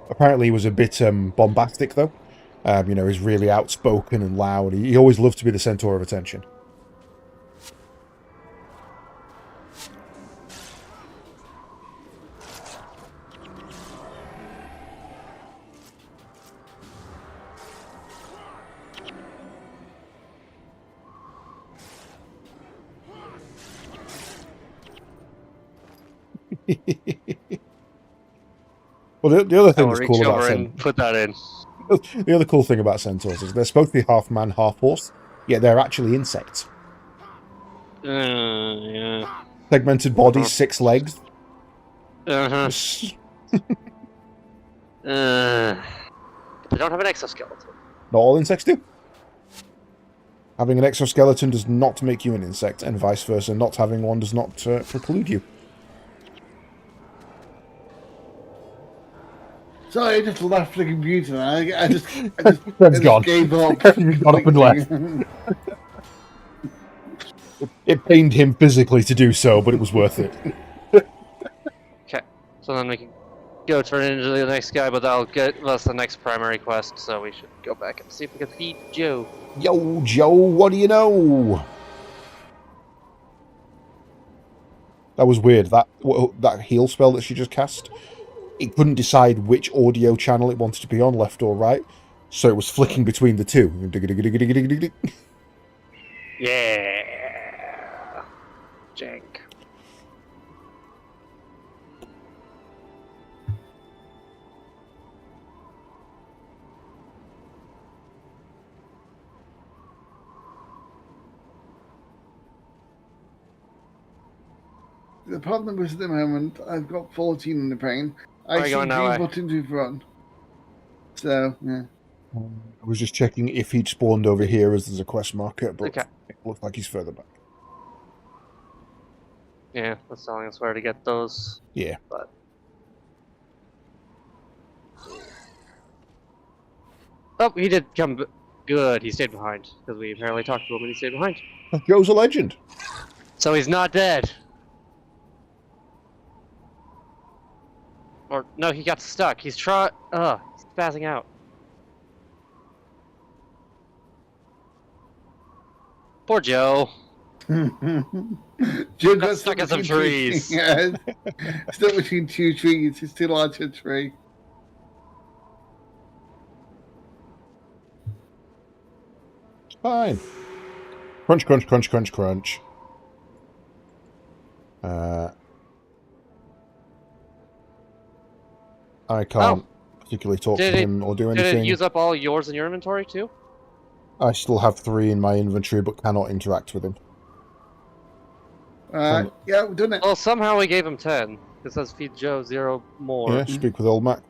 S4: Apparently he was a bit bombastic though. You know, he's really outspoken and loud. He always loved to be the centaur of attention. Well, the other thing that's cool about centaurs,
S2: put that in.
S4: the other cool thing about centaurs is they're supposed to be half man, half horse, yet they're actually insects.
S2: Yeah.
S4: Segmented bodies, 6 legs.
S2: Uh-huh. They don't have an exoskeleton.
S4: Not all insects do. Having an exoskeleton does not make you an insect, and vice versa. Not having one does not preclude you.
S3: Sorry, I just left the computer. I just
S4: Gone.
S3: gave up.
S4: You got up and left. It pained him physically to do so, but it was worth it.
S2: Okay, so then we can go turn into the next guy, but that's the next primary quest, so we should go back and see if we can feed Joe.
S4: Yo, Joe, what do you know? That was weird. That heal spell that she just cast, it couldn't decide which audio channel it wanted to be on, left or right, so it was flicking between the 2.
S2: Yeah. Jank.
S3: The problem is at the moment, I've got 14 in the pain. I see
S2: going that
S3: green
S2: way?
S3: button to run. So, yeah.
S4: I was just checking if he'd spawned over here as there's a quest marker, but
S2: Okay.
S4: it looks like he's further back.
S2: Yeah, that's telling us where to get those.
S4: Yeah.
S2: But oh, he did come. Good, he stayed behind because we apparently talked to him and he stayed behind.
S4: Joe's a legend.
S2: So he's not dead. Or no, he got stuck. He's he's spazzing out. Poor Joe.
S3: Joe
S2: Got stuck in some trees.
S3: Yeah, stuck between two trees. It's too large a tree.
S4: Fine. Crunch, crunch, crunch, crunch, crunch. I can't particularly talk to him or do
S2: Did it
S4: anything.
S2: use up all yours in your inventory too?
S4: I still have 3 in my inventory, but cannot interact with him.
S3: Yeah, we've done it.
S2: Well, somehow we gave him 10. It says feed Joe 0 more.
S4: Yeah, speak with old Mac.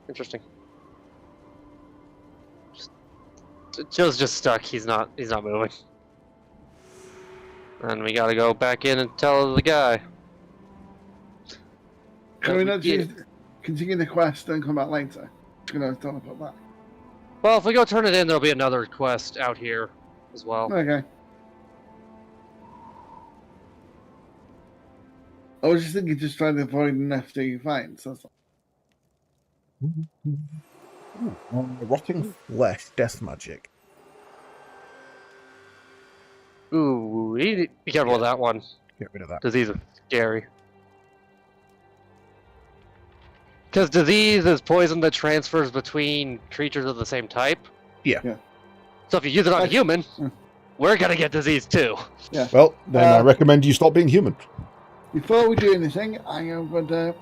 S2: Interesting. Joe's just stuck. He's not moving. And we gotta go back in and tell the guy.
S3: Can we not just continue the quest and come back later? Just gonna talk about that.
S2: Well, if we go turn it in, there'll be another quest out here as well.
S3: Okay. I was just thinking, just trying to avoid an FD fight. So that's all.
S4: Rotting flesh, death magic.
S2: Ooh, be careful with that one.
S4: Get rid of that.
S2: Disease is scary. Because disease is poison that transfers between creatures of the same type.
S4: Yeah.
S2: So if you use it on a human, we're gonna get disease too.
S3: Yeah.
S4: Well, then I recommend you stop being human.
S3: Before we do anything, I am going to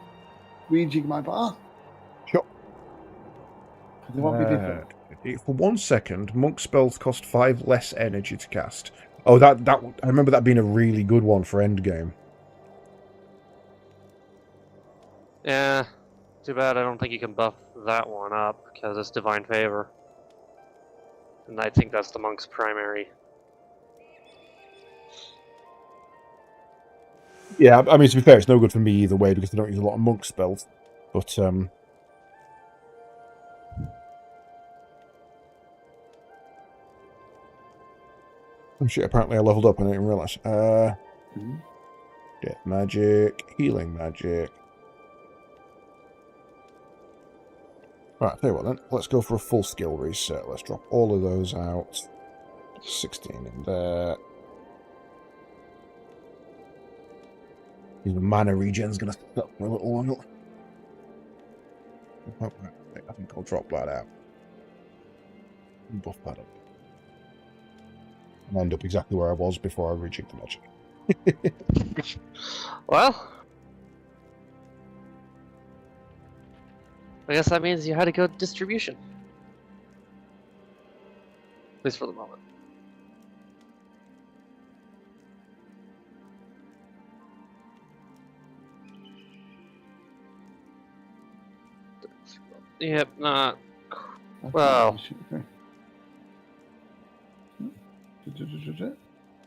S3: rejig my bar.
S4: Sure.
S3: They won't be different.
S4: For 1 second, monk spells cost 5 less energy to cast. Oh, that I remember that being a really good one for endgame.
S2: Yeah. Too bad I don't think you can buff that one up because it's divine favor. And I think that's the monk's primary.
S4: Yeah, I mean, to be fair, it's no good for me either way because they don't use a lot of monk spells. But, oh shit, apparently I leveled up and I didn't realise. Death magic, healing magic. Right, tell you what then, let's go for a full skill reset. Let's drop all of those out. 16 in there. Even mana regen's gonna suck for a little while. Oh, I think I'll drop that out. And buff that up. And end up exactly where I was before I rejigged the magic.
S2: Well, I guess that means you had a good distribution. At least for the moment. Yep, not. Well.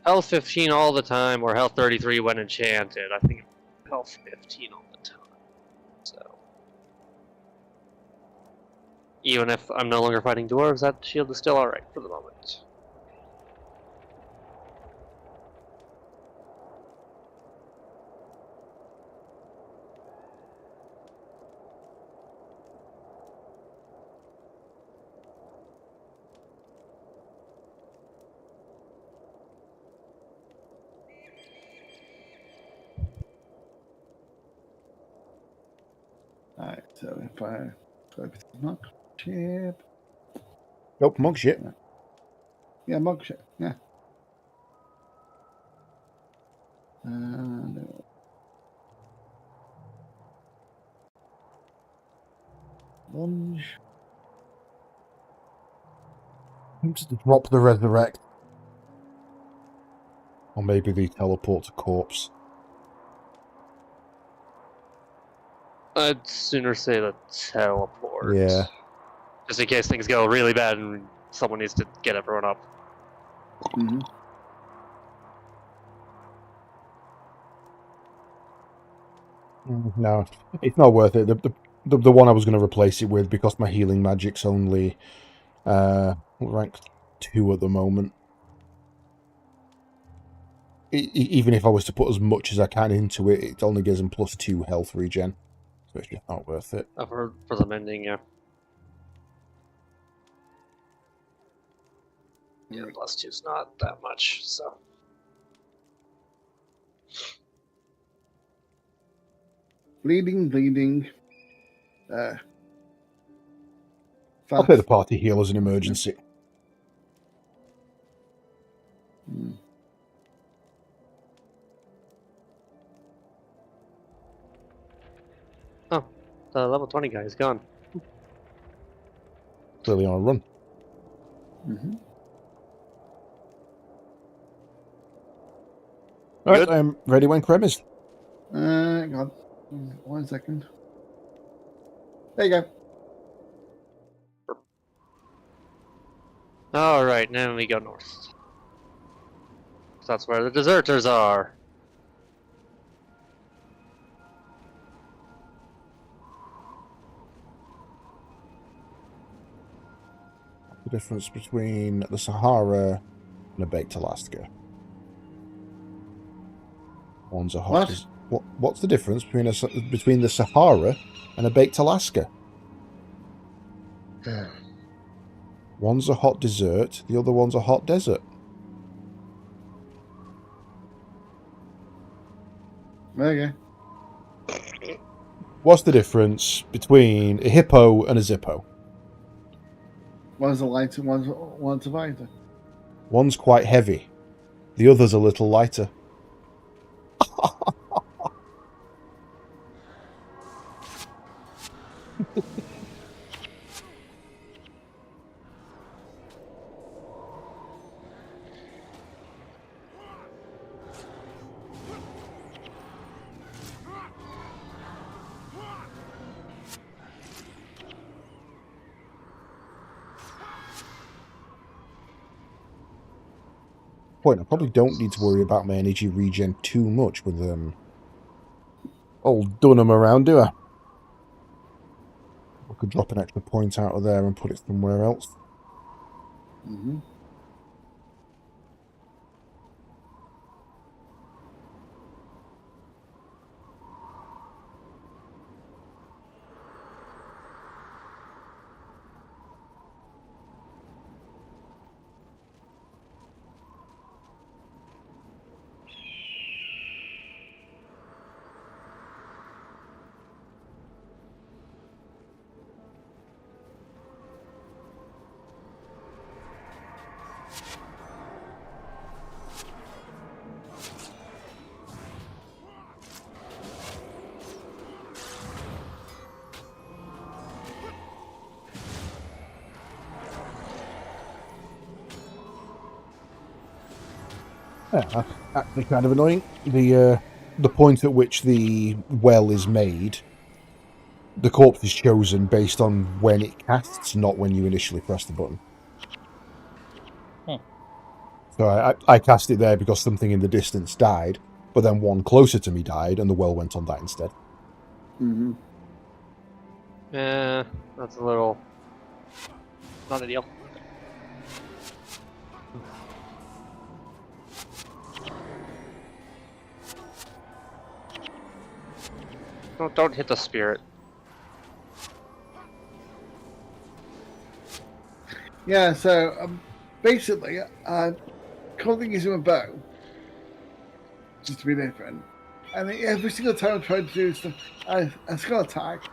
S2: Health 15 all the time, or health 33 when enchanted. I think health 15 all the time. So. Even if I'm no longer fighting dwarves, that shield is still alright for the moment.
S3: Alright, so if I go to monk ship.
S4: Nope, monk ship.
S3: Yeah, monk ship, yeah. No. Lunge.
S4: Just drop the resurrect. Or maybe the teleport to corpse.
S2: I'd sooner say the teleport.
S4: Yeah.
S2: Just in case things go really bad and someone needs to get everyone up.
S3: Mm-hmm.
S4: No, it's not worth it. The one I was going to replace it with, because my healing magic's only rank 2 at the moment. Even if I was to put as much as I can into it, it only gives them +2 health regen. So it's just not worth it.
S2: For the mending, yeah. Yeah, +2's not that much, so.
S3: Bleeding.
S4: I'll play the party heal as an emergency.
S2: Oh, the level 20 guy is gone.
S4: Clearly on a run.
S3: Mm-hmm.
S4: Alright, I'm ready when Krem is.
S3: God. 1 second. There you go.
S2: Alright, now we go north. So that's where the deserters are.
S4: The difference between the Sahara and a baked Alaska. One's a hot. What's the difference between the Sahara and a baked Alaska? One's a hot dessert, the other one's a hot desert.
S3: There you go.
S4: What's the difference between a hippo and a Zippo?
S3: One's a lighter, one's a lighter.
S4: One's quite heavy, the other's a little lighter. Point, I probably don't need to worry about my energy regen too much with old Dunham around, do I? I could drop an extra point out of there and put it somewhere else.
S3: Mm-hmm.
S4: Yeah, that's actually kind of annoying. The point at which the well is made, the corpse is chosen based on when it casts, not when you initially press the button. So I cast it there because something in the distance died, but then one closer to me died, and the well went on that instead.
S3: Mm-hmm.
S2: Yeah, that's a little not ideal. Don't hit the spirit.
S3: Yeah, so basically, currently using a bow, just to be different, and every single time I try to do a skill attack,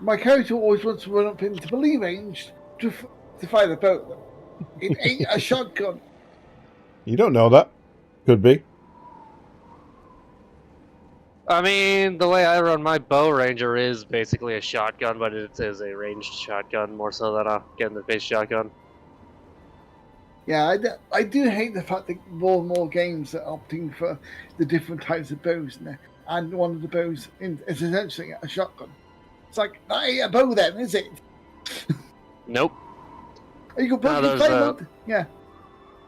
S3: my character always wants to run up into melee range to fire the bow at them. It ain't a shotgun.
S4: You don't know that. Could be.
S2: I mean, the way I run my bow ranger is basically a shotgun, but it is a ranged shotgun more so than a getting-the-face shotgun.
S3: Yeah, I do hate the fact that more and more games are opting for the different types of bows in there, and one of the bows is essentially a shotgun. It's like, that ain't a bow then, is it?
S2: Nope.
S3: You can put yeah.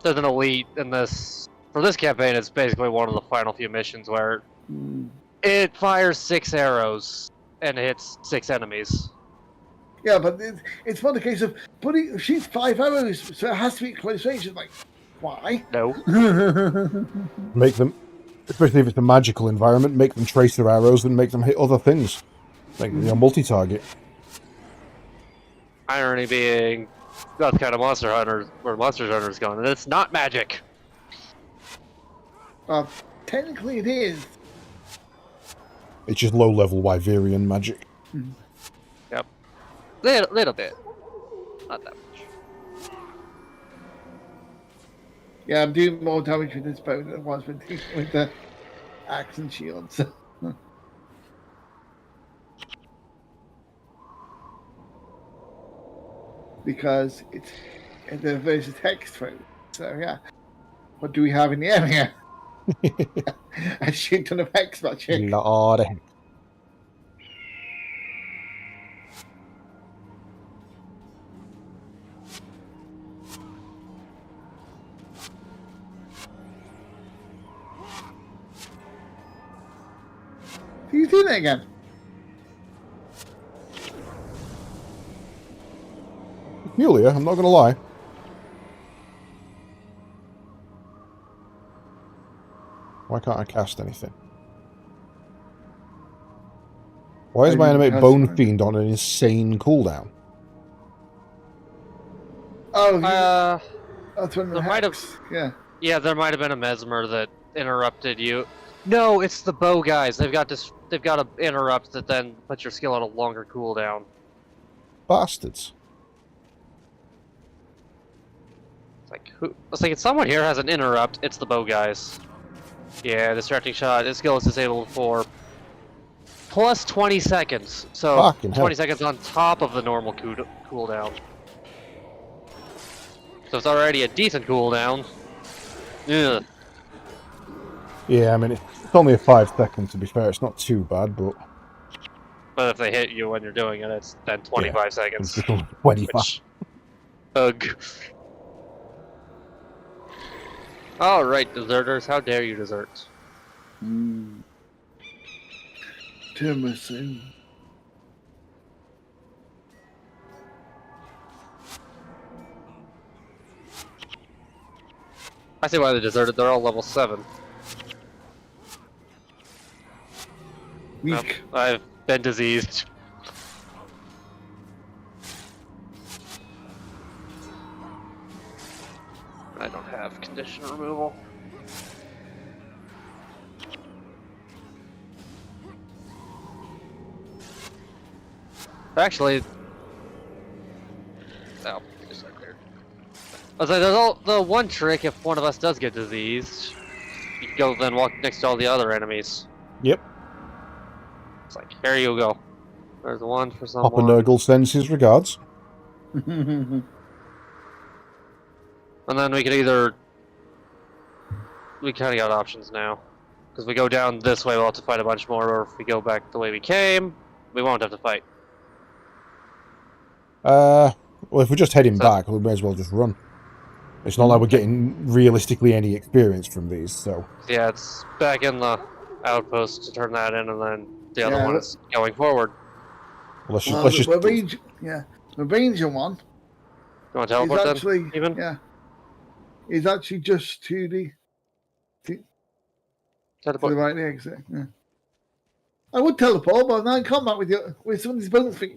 S2: There's an elite in this. For this campaign, it's basically one of the final few missions where it fires 6 arrows and hits 6 enemies.
S3: Yeah, but it's not a case of shoots 5 arrows, so it has to be close range. It's like, why?
S2: No.
S4: Make them, especially if it's a magical environment, make them trace their arrows and make them hit other things. Like, multi-target.
S2: Irony being, That's kind of Monster Hunter where Monster Hunter's going, and it's not magic.
S3: Technically it is.
S4: It's just low-level Wyverian magic.
S2: Yep. Little bit. Not that much.
S3: Yeah, I'm doing more damage with this bow than I was with the axe and shields. Because it's the versus hex throw. So yeah. What do we have in the area? A shit ton of hex magic.
S4: Lord of heck.
S3: He's doing it again.
S4: Peculiar, I'm not going to lie. Why can't I cast anything? Why is my animate Bone Fiend on an insane cooldown?
S3: Oh, that's one of the
S2: there might have.
S3: hex. Yeah.
S2: Yeah, there might have been a mesmer that interrupted you. No, it's the bow guys. They've got this. They've got to interrupt that then put your skill on a longer cooldown.
S4: Bastards.
S2: It's like who? I was thinking someone here has an interrupt. It's the bow guys. Yeah, distracting shot. His skill is disabled for plus 20 seconds. So
S4: Fucking
S2: 20
S4: hell.
S2: seconds on top of the normal cooldown. So it's already a decent cooldown. Yeah.
S4: Yeah, I mean, it's only a 5 second, to be fair. It's not too bad, but...
S2: But if they hit you when you're doing it, it's then 25 seconds.
S4: It's 25.
S2: Which, ugh. Alright, deserters, how dare you desert?
S3: Timothy.
S2: I see why they deserted, they're all level 7.
S3: Weak.
S2: Nope, I've been diseased. I don't have condition removal. Actually, oh, just like weird. I was like, there's the one trick if one of us does get diseased, you can go then walk next to all the other enemies.
S4: Yep.
S2: It's like, here you go. There's one for someone.
S4: Papa Nurgle sends his regards.
S2: And then we could either... We kind of got options now. Because we go down this way, we'll have to fight a bunch more, or if we go back the way we came, we won't have to fight.
S4: Well, if we're just heading back, we may as well just run. It's not like we're getting realistically any experience from these, so...
S2: Yeah, it's back in the outpost to turn that in, and then the other one is going forward.
S4: Well, let's just...
S3: The ranger one.
S2: You want to teleport
S3: actually,
S2: then, even?
S3: Yeah. Is actually just to the right exit. Yeah. I would teleport, but I'm not in combat with somebody's bonus feet.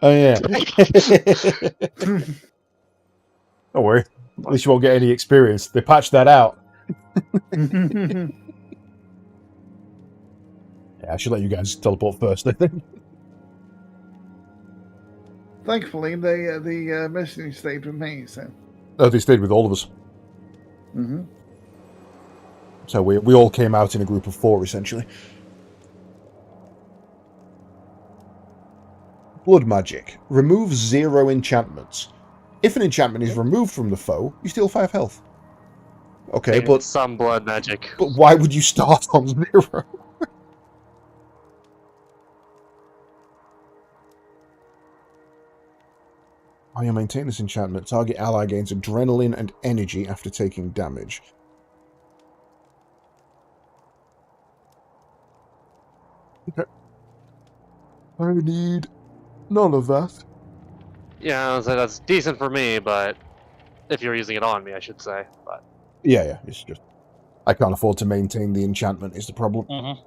S4: Oh, yeah. Don't worry. At least you won't get any experience. They patched that out. Yeah, I should let you guys teleport first, I think.
S3: Thankfully, the mercenaries stayed with me, so...
S4: Oh, they stayed with all of us.
S3: Mm-hmm.
S4: So we all came out in a group of 4, essentially. Blood magic. Remove 0 enchantments. If an enchantment is removed from the foe, you steal 5 health. Okay, but...
S2: Some blood magic.
S4: But why would you start on 0? While you maintain this enchantment, target ally gains adrenaline and energy after taking damage. Okay. I need none of that.
S2: Yeah, I was like, that's decent for me, but if you're using it on me, I should say. But
S4: Yeah, it's just I can't afford to maintain the enchantment is the problem.
S2: Mm-hmm.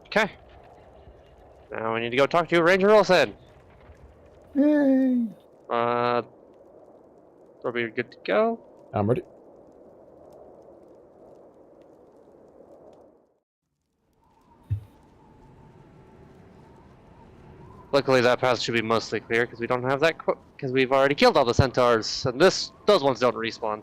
S2: Okay. Now we need to go talk to Ranger Olsen.
S3: Yay!
S2: Are we good to go?
S4: I'm ready.
S2: Luckily, that path should be mostly clear because we don't have that. Because we've already killed all the centaurs, and those ones don't respawn.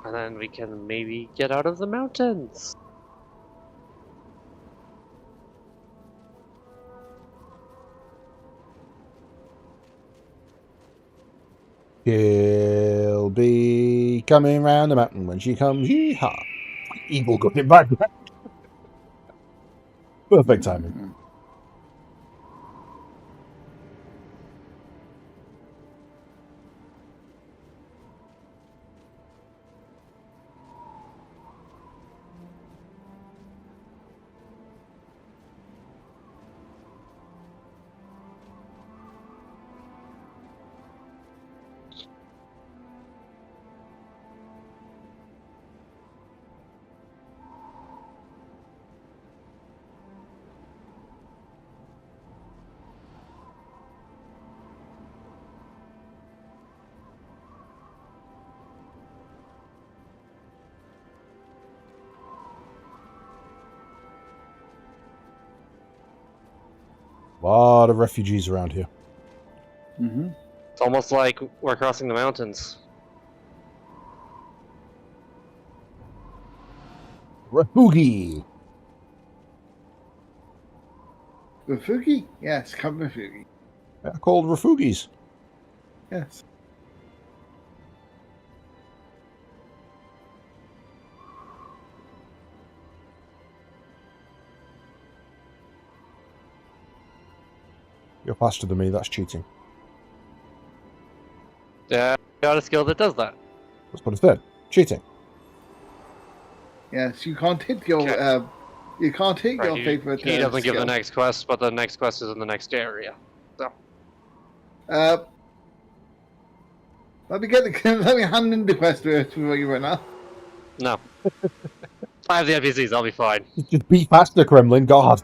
S2: And then we can maybe get out of the mountains.
S4: She'll be coming round the mountain when she comes. Yeehaw! Evil got it back. Perfect timing. A lot of refugees around here.
S3: Mm-hmm.
S2: It's almost like we're crossing the mountains.
S4: Refugi!
S3: Refugi? Yes, come Refugi.
S4: They're called refugis.
S3: Yes.
S4: You're faster than me, that's cheating.
S2: Yeah, got a skill that does that.
S4: That's what it said. Cheating.
S3: Yes, you can't hit your
S2: Okay.
S3: you can't hit your
S2: Right,
S3: favorite.
S2: he doesn't give the
S3: skill.
S2: next quest, but the next quest is in the next area. So
S3: Let me get the let me hand in the quest before you run out.
S2: no. I have the NPCs, I'll be fine.
S4: Just be faster, Kremlin, God.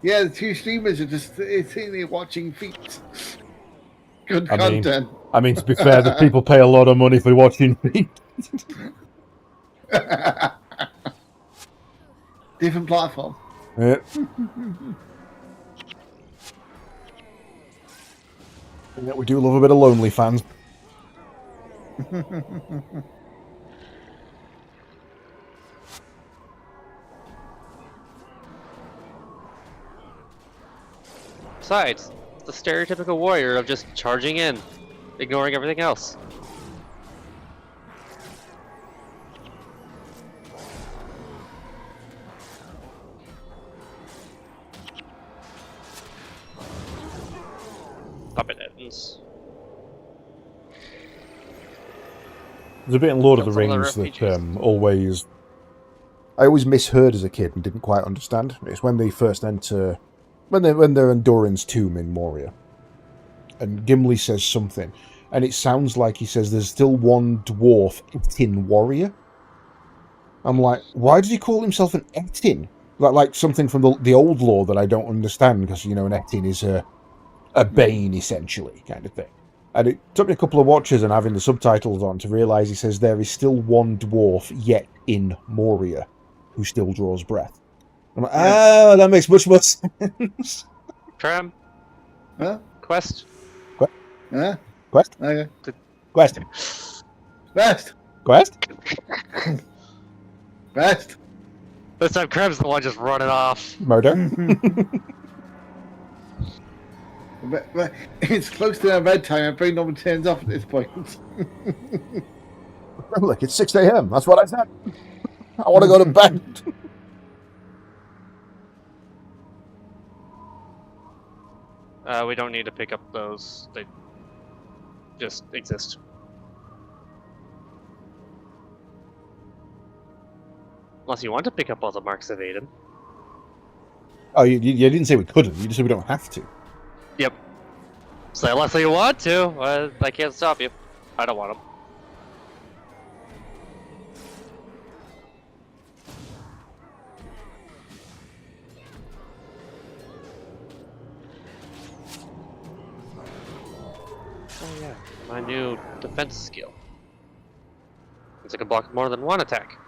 S3: Yeah, the two streamers are just sitting there watching feet. Good
S4: I mean-
S3: content.
S4: I mean, to be fair, the people pay a lot of money for watching me.
S3: Different platform.
S4: Yeah. Yeah, we do love a bit of lonely fans.
S2: Besides, it's the stereotypical warrior of just charging in, ignoring everything else. Stop it, Edens.
S4: There's a bit in Lord of the
S2: Some of the
S4: Rings that
S2: refugees.
S4: I always misheard as a kid and didn't quite understand. It's when they first enter, when they're in Durin's tomb in Moria, and Gimli says something, and it sounds like he says there's still one dwarf Etin warrior. I'm like, why does he call himself an Etin? Like something from the old lore that I don't understand, because an Etin is a bane essentially, kind of thing. And it took me a couple of watches and having the subtitles on to realise he says there is still one dwarf yet in Moria who still draws breath. I'm like, that makes much more sense.
S2: Tram?
S3: Huh?
S2: Quest?
S3: Huh?
S4: Quest?
S3: Okay.
S4: Quest?
S3: Best.
S4: Quest?
S3: Best.
S2: This time Krem's the one just running off.
S4: Murder?
S3: But it's close to our bedtime. My brain normally turns off at this point.
S4: Look, it's 6 a.m. That's what I said. I want to go to bed.
S2: We don't need to pick up those. They just exist. Unless you want to pick up all the marks of Aiden.
S4: Oh, you didn't say we couldn't. You just said we don't have to.
S2: Yep. So unless you want to, I can't stop you. I don't want them. defense skill. Means I can block more than one attack.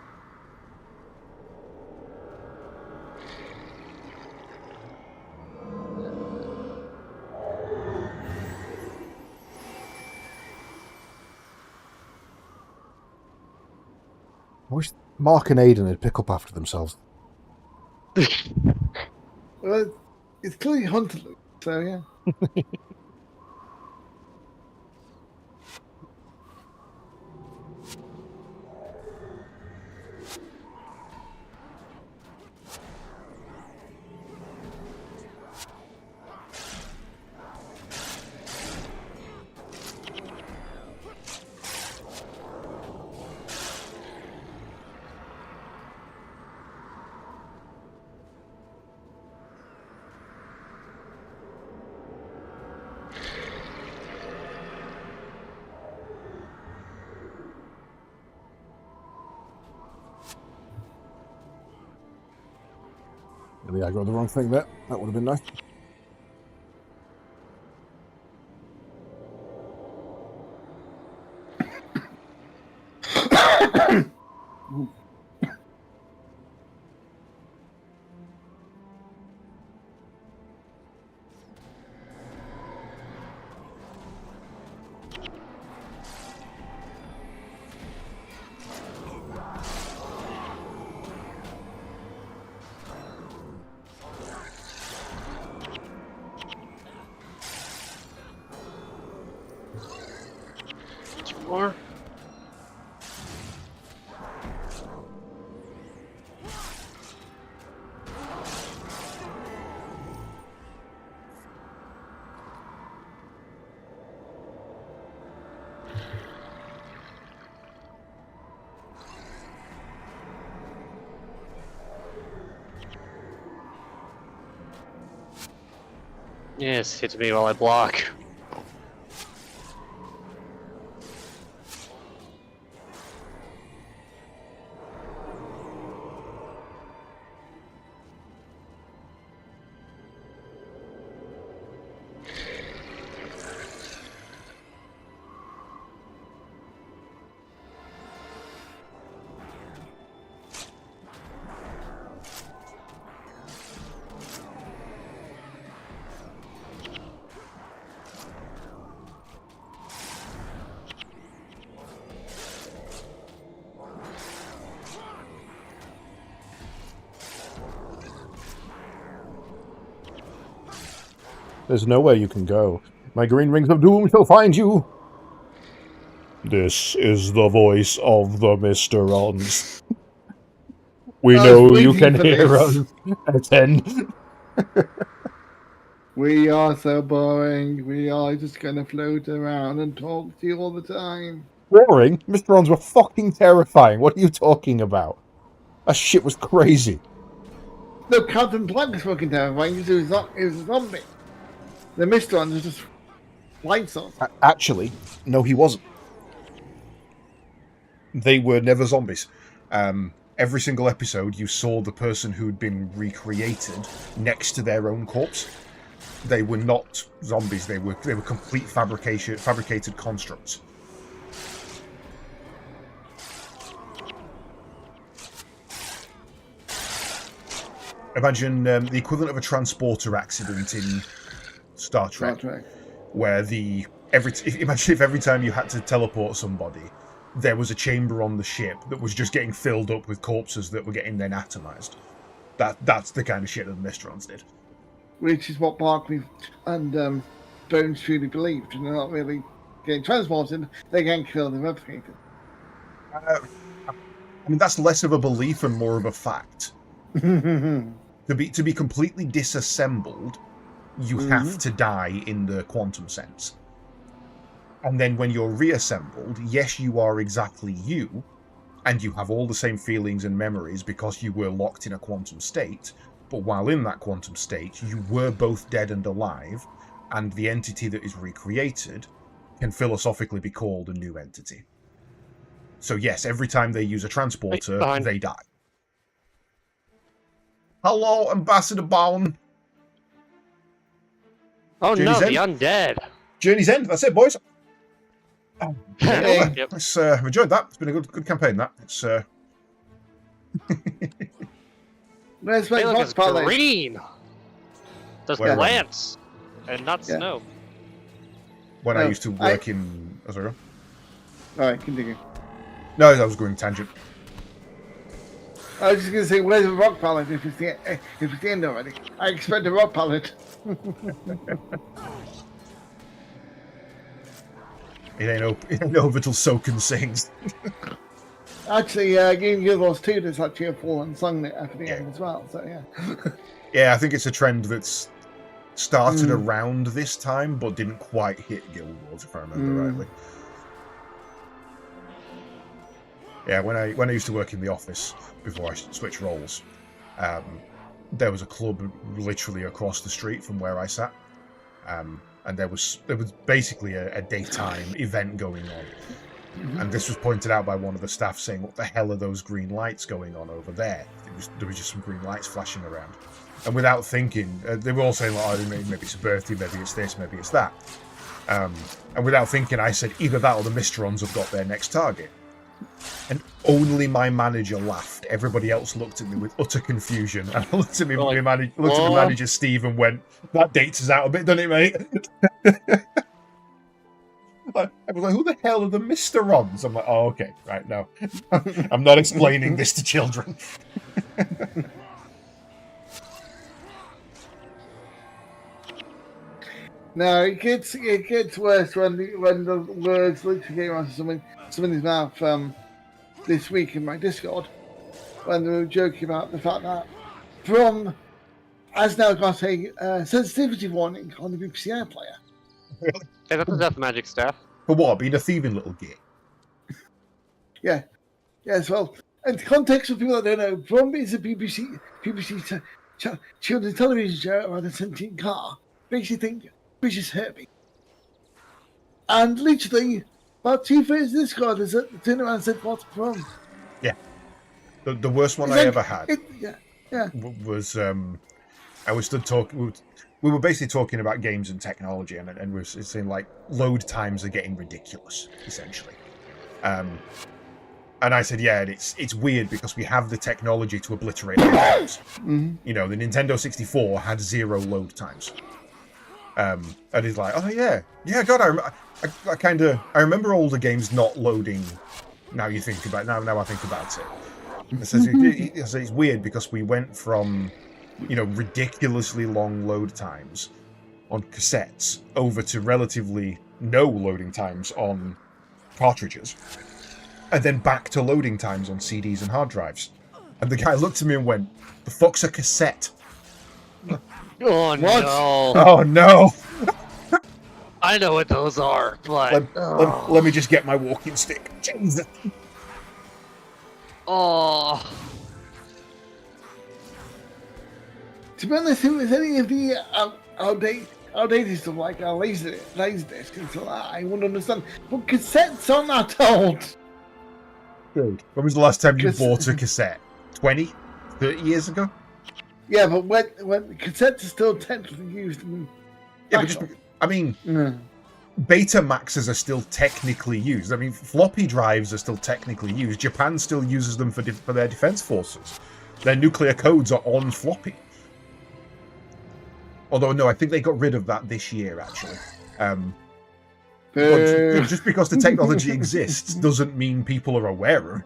S4: I wish Mark and Aiden would pick up after themselves.
S3: Well, it's clearly Hunter, so yeah.
S4: Maybe I got the wrong thing there. That would have been nice.
S2: More. Yes, hit me while I block.
S4: There's nowhere you can go. My green rings of doom shall find you. This is the voice of the Mysterons. We know you can hear us. Attend.
S3: We are so boring. We are just gonna float around and talk to you all the time.
S4: Boring? Mysterons were fucking terrifying. What are you talking about? That shit was crazy.
S3: No, Captain Plank was fucking terrifying because it was a zombie. The Mysterons was just light source.
S4: Actually, no, he wasn't.
S1: They were never zombies. Every single episode, you saw the person who'd been recreated next to their own corpse. They were not zombies. They were complete fabricated constructs. Imagine the equivalent of a transporter accident in Star Trek. Where imagine if every time you had to teleport somebody, there was a chamber on the ship that was just getting filled up with corpses that were getting then atomized. That's the kind of shit that the Mysterons did.
S3: Which is what Barkley and Bones truly believed. And they're not really getting transported, they get killed and replicated.
S1: I mean, that's less of a belief and more of a fact. To be completely disassembled, you have to die in the quantum sense. And then when you're reassembled, yes, you are exactly you, and you have all the same feelings and memories because you were locked in a quantum state, but while in that quantum state, you were both dead and alive, and the entity that is recreated can philosophically be called a new entity. So yes, every time they use a transporter, they die. Hello, Ambassador Bowen.
S2: Oh
S1: Journey's
S2: no,
S1: End.
S2: the undead.
S1: Journey's End, that's it, boys.
S3: Hey.
S2: Yep.
S1: It's, I've enjoyed that. It's been a good campaign. That it's.
S3: Let's make
S2: Hey, look,
S3: rock
S2: it's
S3: palette.
S2: green. There's
S1: Where-
S2: plants and not
S3: Yeah.
S2: snow.
S1: when I
S3: No,
S1: used to work in. Oh, sorry.
S3: All right, continue.
S1: No, I was going tangent.
S3: I was just going to say, where's the rock palette if it's the end already? I expect a rock palette.
S1: It ain't over till Soken sings.
S3: Actually, Game Guild Wars 2, there's actually a full-on song at the
S1: Yeah.
S3: end as well, so yeah.
S1: Yeah, I think it's a trend that's started around this time, but didn't quite hit Guild Wars, if I remember rightly. Yeah, when I used to work in the office before I switched roles, there was a club literally across the street from where I sat, and there was basically a daytime event going on, and this was pointed out by one of the staff saying, "What the hell are those green lights going on over there?" There was just some green lights flashing around, and without thinking, they were all saying, like, "Oh, maybe it's a birthday, maybe it's this, maybe it's that," and without thinking, I said, "Either that or the Mistrons have got their next target." And only my manager laughed. Everybody else looked at me with utter confusion. And I looked at me,
S2: Like,
S1: looked at the manager, Steve, and went, "That dates us out a bit, doesn't it, mate?" I was like, "Who the hell are the Misterons?" I'm like, "Oh, okay, right, no. I'm not explaining this to children."
S3: No, it gets worse when the words literally came out of someone's mouth this week in my Discord when they were joking about the fact that Brom has now got a sensitivity warning on the BBC iPlayer.
S2: Hey, that's a death magic staff.
S1: For what? Being a thieving little git?
S3: Yeah, as well. And context for people that don't know, Brom is a BBC children's television show about a sentient car. Makes you think vicious Herbie. And literally, about 2/3 of this card is turned around and said, "What's Brom?"
S1: Yeah. The worst one
S3: It's
S1: I
S3: like-
S1: ever had
S3: Yeah.
S1: was I was stood talking. We were basically talking about games and technology, and we were saying like load times are getting ridiculous, essentially. And I said, yeah, and it's weird because we have the technology to obliterate load times. You know, the Nintendo 64 had 0 load times. And he's like, "Oh yeah, God, I remember older games not loading. Now you think about now I think about it." It says it's weird because we went from, you know, ridiculously long load times on cassettes over to relatively no loading times on cartridges, and then back to loading times on CDs and hard drives. And the guy looked at me and went, "The fuck's a cassette?"
S2: Oh no!
S1: Oh no!
S2: I know what those are, but
S1: Let me just get my walking stick. Jesus.
S2: oh,
S3: To be honest, if it was any of the outdated stuff like Laserdisc and stuff like that, I wouldn't understand. But cassettes aren't that old.
S1: Dude, when was the last time you
S3: Cass-
S1: bought a cassette? 20? 30 years ago?
S3: Yeah, but when cassettes are still technically used in
S1: Yeah, but just, I mean, Betamaxes are still technically used. I mean, floppy drives are still technically used. Japan still uses them for their defense forces. Their nuclear codes are on floppy. Although, no, I think they got rid of that this year, actually. But just because the technology exists doesn't mean people are aware of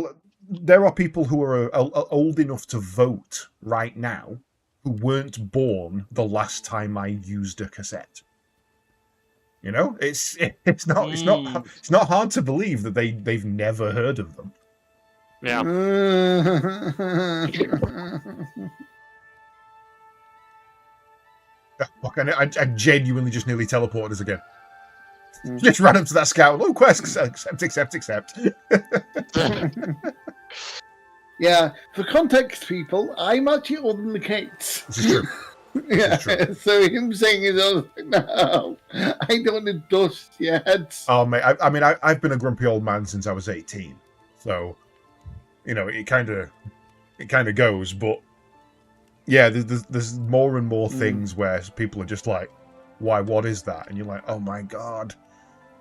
S1: it. There are people who are old enough to vote right now who weren't born the last time I used a cassette. You know, it's not hard to believe that they've never heard of them.
S2: yeah.
S1: Fuck, I genuinely just nearly teleported us again. Just ran up to that scout. Oh, quest, accept.
S3: Yeah, for context, people, I'm actually older than the Kates.
S1: This is true.
S3: Yeah,
S1: true.
S3: so him saying it, I was like, no, I don't want to dust yet.
S1: Oh, mate, I mean, I've been a grumpy old man since I was 18. So, you know, it kind of goes. But, yeah, there's more and more things where people are just like, why, what is that? And you're like, oh, my God.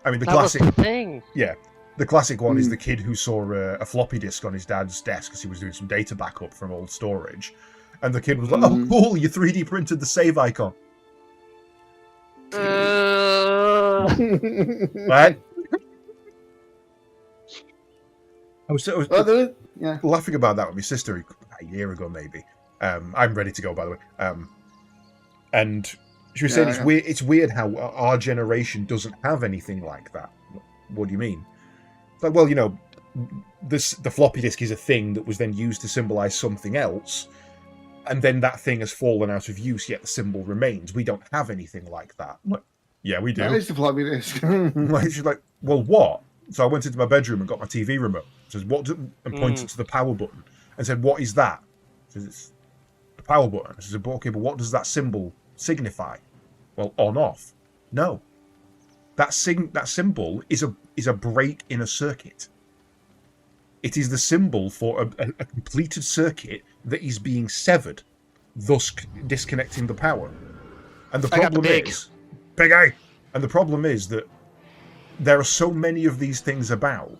S1: I mean, the
S2: That was
S1: classic.
S2: the thing.
S1: Yeah, the classic one is the kid who saw a floppy disk on his dad's desk because he was doing some data backup from old storage, and the kid was like, "Oh, cool! You 3D printed the save icon." Right? I was
S3: Yeah.
S1: laughing about that with my sister a year ago, maybe. I'm ready to go, by the way. And she was saying it's weird. It's weird how our generation doesn't have anything like that. What do you mean? It's like, well, you know, the floppy disk is a thing that was then used to symbolize something else, and then that thing has fallen out of use, yet the symbol remains. We don't have anything like that. Like, yeah, we do.
S3: That is the floppy disk.
S1: She's like, well, what? So I went into my bedroom and got my TV remote. Says what? And pointed to the power button and said, "What is that?" Says it's the power button. I said, "Okay, but what does that symbol signify?" Well, on off. No. That symbol is a break in a circuit. It is the symbol for a completed circuit that is being severed, thus disconnecting the power. And the problem is, big A. And the problem is that there are so many of these things about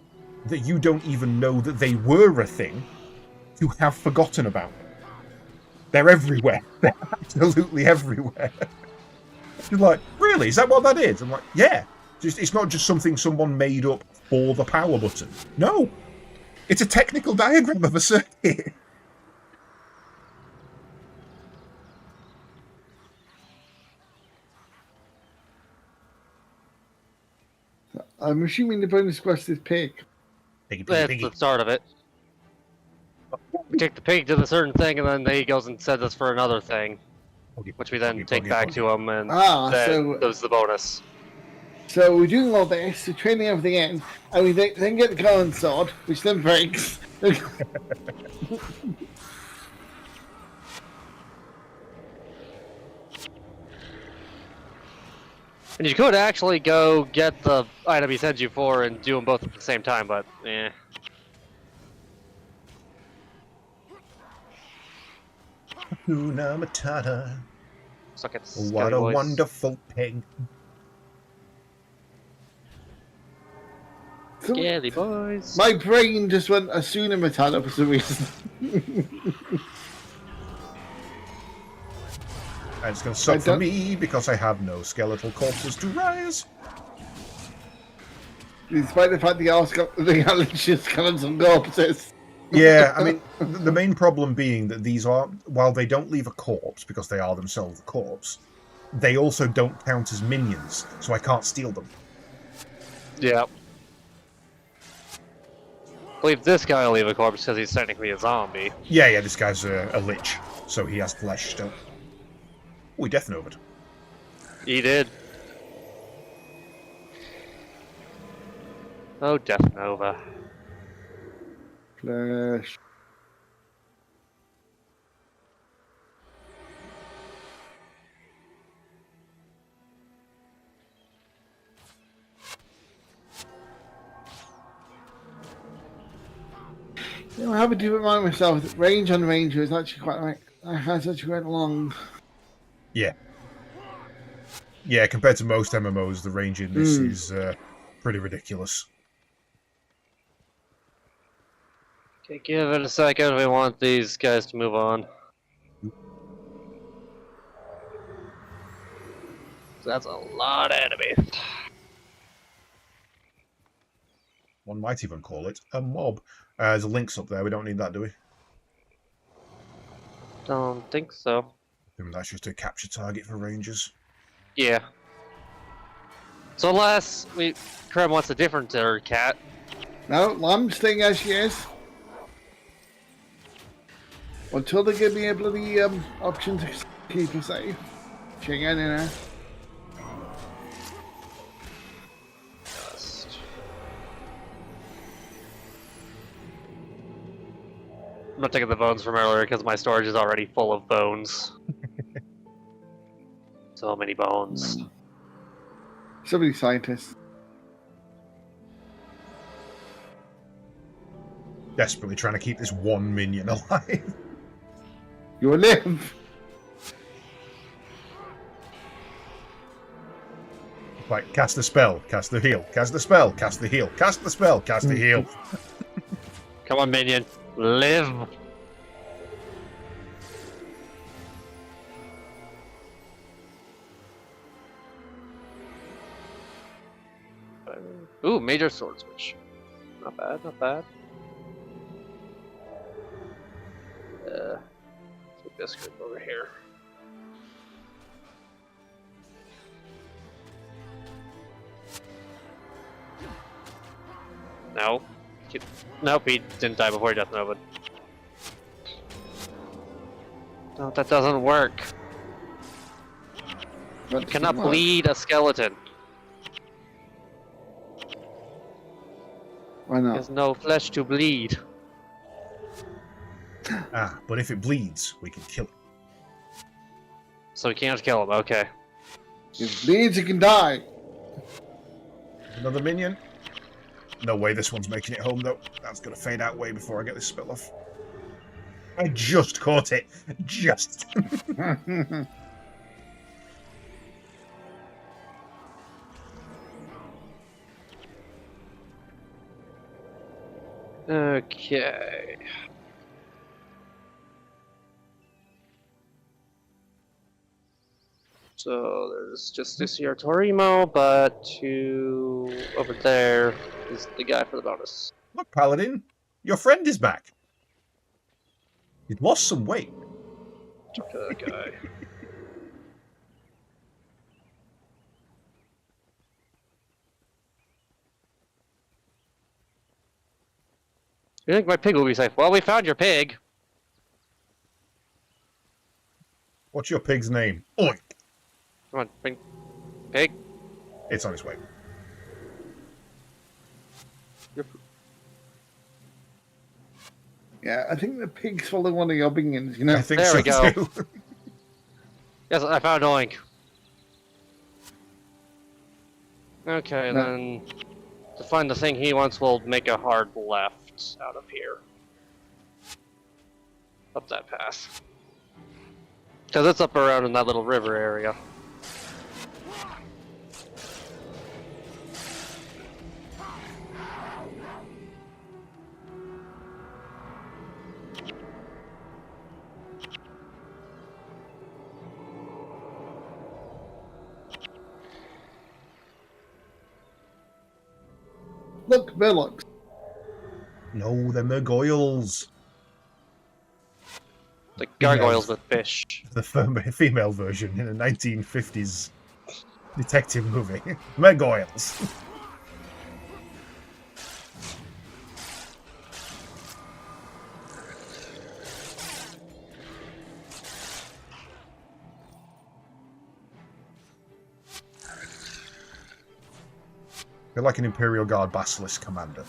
S1: that you don't even know that they were a thing. You have forgotten about them. They're everywhere. They're absolutely everywhere. You're like, really? Is that what that is? I'm like, yeah. It's not just something someone made up for the power button. No. It's a technical diagram of a circuit.
S3: I'm assuming the bonus quest is pig.
S2: That's the start of it. We take the pig to the certain thing, and then he goes and sends us for another thing, which we then take back to him, and then goes the bonus.
S3: So we're doing all this, we're training everything in, and we then get the Golden Sword, which then breaks.
S2: And you could actually go get the item he sends you for and do them both at the same time, but eh.
S1: Hakuna Matata.
S2: Suck it,
S1: What a
S2: boys.
S1: wonderful pig.
S2: Scary boys.
S3: My brain just went Asuna Matata for some reason.
S1: And it's going to suck for me because I have no skeletal corpses to rise.
S3: Despite the fact the Alliance skeletons and corpses.
S1: Yeah, I mean, the main problem being that these are, while they don't leave a corpse because they are themselves a corpse, they also don't count as minions, so I can't steal them.
S2: Yeah. I believe this guy will leave a corpse because he's technically a zombie.
S1: Yeah, this guy's a lich, so he has flesh still. Oh, he death novaed.
S2: He did. Oh, Death Nova.
S3: Flesh. You know, I have to do remind myself that range on Ranger is actually quite like has actually quite long.
S1: Yeah. Yeah, compared to most MMOs, the range in this is pretty ridiculous.
S2: Okay, give it a second. We want these guys to move on. So that's a lot of enemies.
S1: One might even call it a mob. There's a links up there. We don't need that, do we?
S2: Don't think so.
S1: I mean, that's just a capture target for rangers.
S2: Yeah. So unless Krem wants a different cat.
S3: No, Lamb's staying as she is. Until they give me a bloody option to keep her safe. She ain't in there.
S2: I'm not taking the bones from earlier because my storage is already full of bones. So many bones.
S3: So many scientists.
S1: Desperately trying to keep this one minion alive.
S3: You live.
S1: Like, cast the spell, cast the heal, cast the spell, cast the heal, cast the spell, cast the heal.
S2: Come on, minion. Live. Ooh, major sword switch. Not bad, not bad. Take this group over here. No. Nope, he didn't die before he Death Nova. No, that doesn't work. You cannot bleed a skeleton.
S3: Why not?
S2: There's no flesh to bleed.
S1: Ah, but if it bleeds, we can kill it.
S2: So we can't kill him, okay.
S3: If it bleeds, it can die.
S1: Another minion? No way this one's making it home, though. That's going to fade out way before I get this spell off. I just caught it. Just.
S2: Okay. So there's just this here Torimo, but over there is the guy for the bonus.
S1: Look, Paladin, your friend is back. You'd lost some weight.
S2: Talk to that guy. You think my pig will be safe? Well, we found your pig.
S1: What's your pig's name? Oink.
S2: Come on, bring pig.
S1: It's on its way.
S3: Yeah, I think the pig's following one of your minions, you know?
S1: I think
S2: There
S1: so
S2: we go.
S1: too.
S2: Yes, I found Oink. Okay,
S3: No.
S2: then to find the thing he wants, we'll make a hard left out of here. Up that path. Because it's up around in that little river area.
S3: Look, Murlocs.
S1: No, they're Mergoyles.
S2: Like gargoyles with fish.
S1: The female version in a 1950s detective movie. Mergoyles. You're like an Imperial Guard Basilisk commander.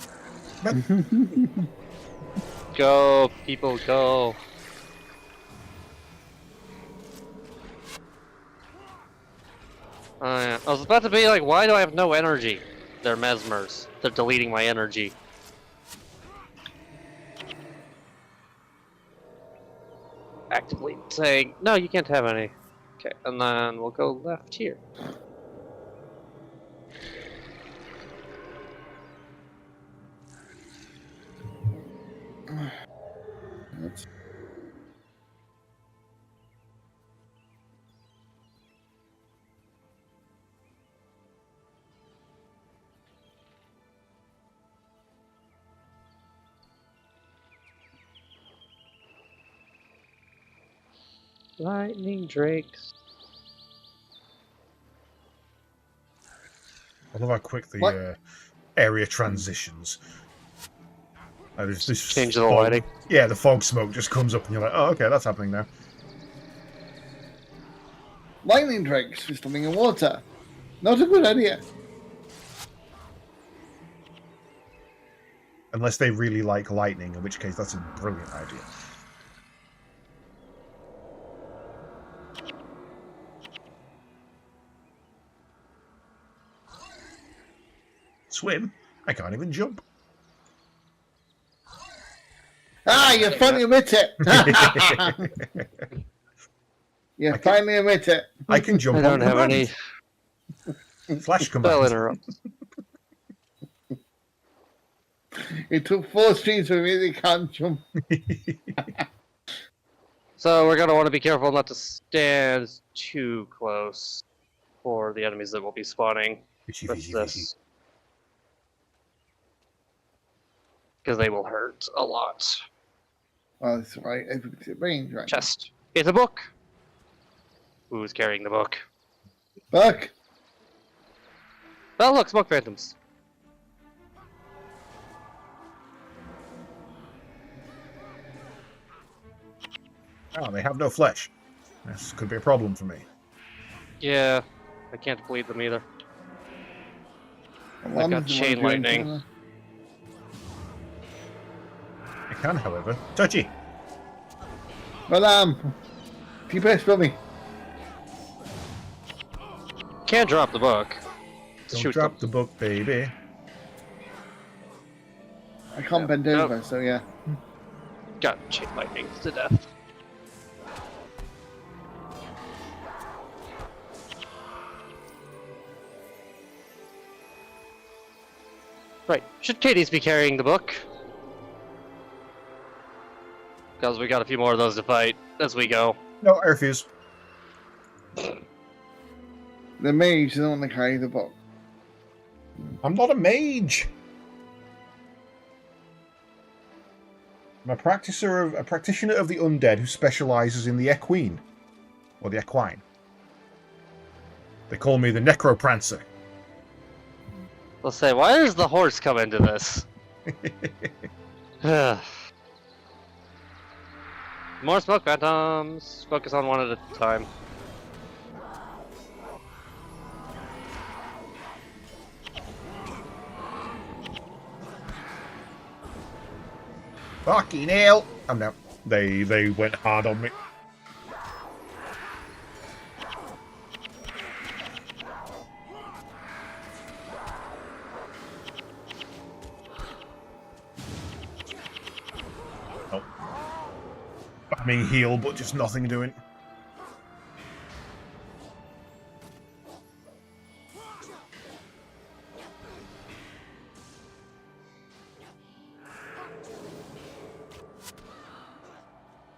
S2: Go, people, go. Yeah. I was about to be like, why do I have no energy? They're mesmers. They're deleting my energy. Actively saying, no, you can't have any. Okay, and then we'll go left here.
S3: That's...
S2: Lightning drakes.
S1: I love how quick the area transitions. There's this
S2: Change the
S1: fog.
S2: lighting.
S1: Yeah, the fog smoke just comes up and you're like, oh, okay, that's happening now.
S3: Lightning drakes for swimming in water. Not a good idea.
S1: Unless they really like lightning, in which case that's a brilliant idea. Swim? I can't even jump.
S3: Ah, you finally admit it. You finally admit it.
S1: I can jump
S2: I
S1: on
S2: don't have
S1: command.
S2: any.
S1: Flash
S2: Spell
S1: command.
S2: interrupt.
S3: It took 4 streams for me to can't jump.
S2: So we're gonna want to be careful not to stand too close for the enemies that will be spawning.
S1: Fishy,
S2: What's
S1: fishy,
S2: this?
S1: fishy.
S2: Because they will hurt a lot.
S3: Oh, that's right. It's a range, right?
S2: Chest. It's a book. Who's carrying the book?
S3: Buck!
S2: Oh, look, smoke phantoms.
S1: Oh, they have no flesh. This could be a problem for me.
S2: Yeah, I can't bleed them either.
S3: Well,
S2: got chain lightning.
S1: I can, however. Touchy!
S3: Well, T-press for me.
S2: Can't drop the book.
S1: Don't
S2: Shoot
S1: drop
S2: them.
S1: the book, baby.
S3: I can't bend
S2: Nope.
S3: over, so yeah.
S2: Got chain lightning to death. Right. Should Katie's be carrying the book? Because we got a few more of those to fight as we go.
S1: No, I refuse.
S3: The mage doesn't want to carry the book.
S1: I'm not a mage. I'm a practitioner of the undead who specializes in the equine. Or the equine. They call me the necroprancer.
S2: Let's say, why does the horse come into this? More smoke phantoms. Focus on one at a time.
S1: Fucking hell! I'm now. They went hard on me. Oh. Spamming heal, but just nothing doing.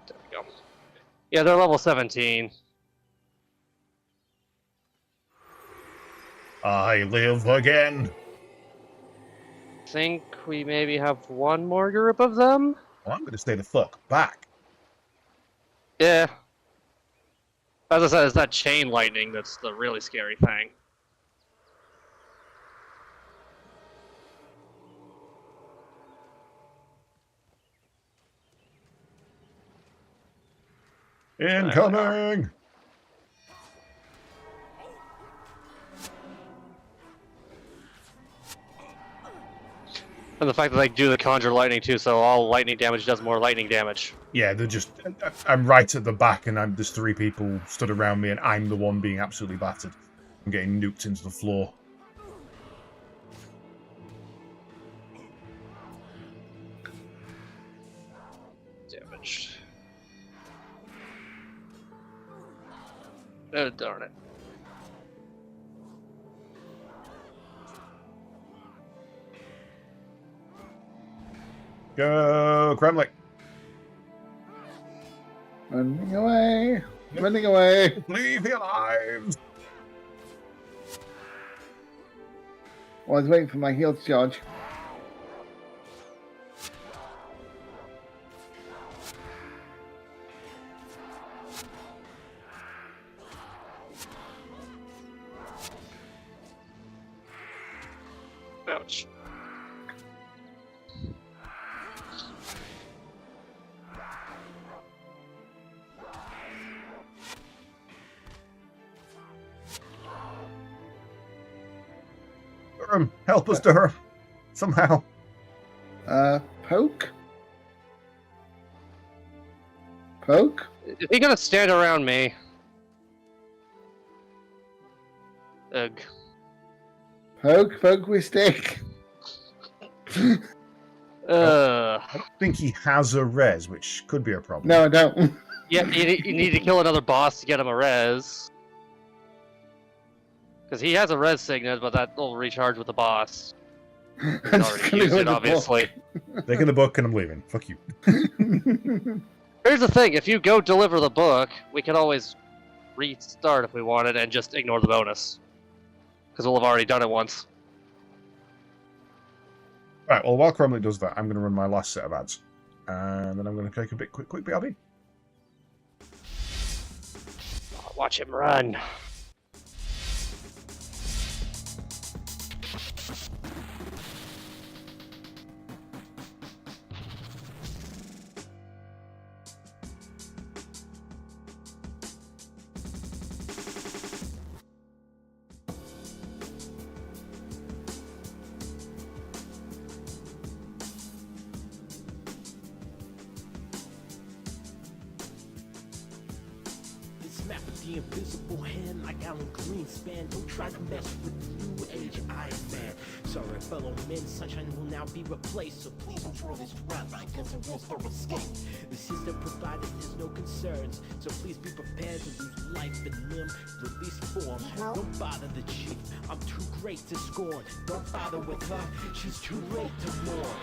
S2: There we go. Yeah, they're level 17.
S1: I live again.
S2: Think we maybe have one more group of them?
S1: Well, I'm going to stay the fuck back.
S2: Yeah. As I said, it's that chain lightning that's the really scary thing.
S1: Incoming!
S2: And the fact that they do the conjure lightning too, so all lightning damage does more lightning damage.
S1: Yeah, they're just. I'm right at the back, and there's 3 people stood around me, and I'm the one being absolutely battered. I'm getting nuked into the floor.
S2: Damaged. Oh, darn it.
S1: Go, Kremlik!
S3: Running away. Running away.
S1: Leave your lives!
S3: I was waiting for my heal to charge.
S2: Ouch.
S1: Durham, help us, Durham! Somehow.
S3: Poke? Poke?
S2: Is he gonna stand around me? Ugh.
S3: Poke with stick.
S1: I don't think he has a res, which could be a problem.
S3: No, I don't.
S2: Yeah, you need to kill another boss to get him a res. Because Because he has a res signet, but that will recharge with the boss.
S3: I'm
S2: He's
S3: just
S2: already
S3: gonna
S2: used
S3: go
S2: it,
S3: with the
S2: obviously.
S1: Taking the book and I'm leaving. Fuck you.
S2: Here's the thing, if you go deliver the book, we can always restart if we wanted and just ignore the bonus. Because we'll have already done it once.
S1: Right, well, while Cromley does that, I'm going to run my last set of ads. And then I'm going to take a quick BRB.
S2: Watch him run.
S9: Map with the invisible hand like Alan Greenspan. Don't try to mess with the new age Iron Man. Sorry, fellow men, sunshine will now be replaced. So please control this crowd because there was no escape. The system provided there's no concerns. So please be prepared to lose life and limb. Release form. Don't bother the chief. I'm too great to scorn. Don't bother with her. She's too late to mourn.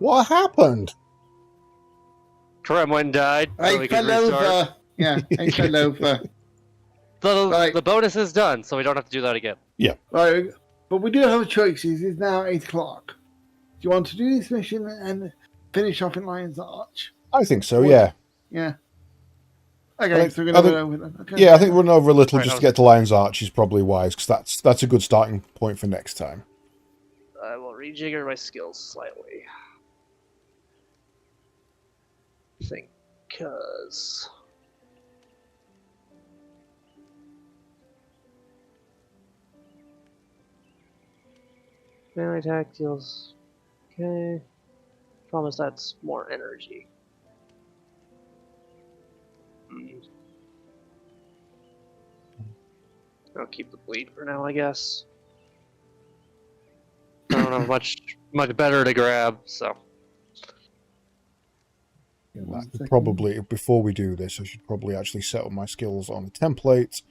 S4: What happened?
S2: Kremlin died. So
S3: I
S2: we can
S3: fell
S2: restart.
S3: over. Yeah, I fell over. Right.
S2: The bonus is done, so we don't have to do that again.
S3: Right, but we do have choices. It's now 8 o'clock. Do you want to do this mission and finish off in Lion's Arch?
S4: I think so, yeah.
S3: Yeah. Okay, so we're
S4: I
S3: going
S4: think-
S3: to run over then. Okay.
S4: Yeah, I think running over a little
S2: Right,
S4: just to get to Lion's Arch is probably wise, because that's a good starting point for next time.
S2: I will rejigger my skills slightly. Because melee attack deals. Okay. Promise that's more energy. I'll keep the bleed for now, I guess. I don't have much better to grab, so.
S4: Probably, before we do this, I should probably actually set up my skills on a template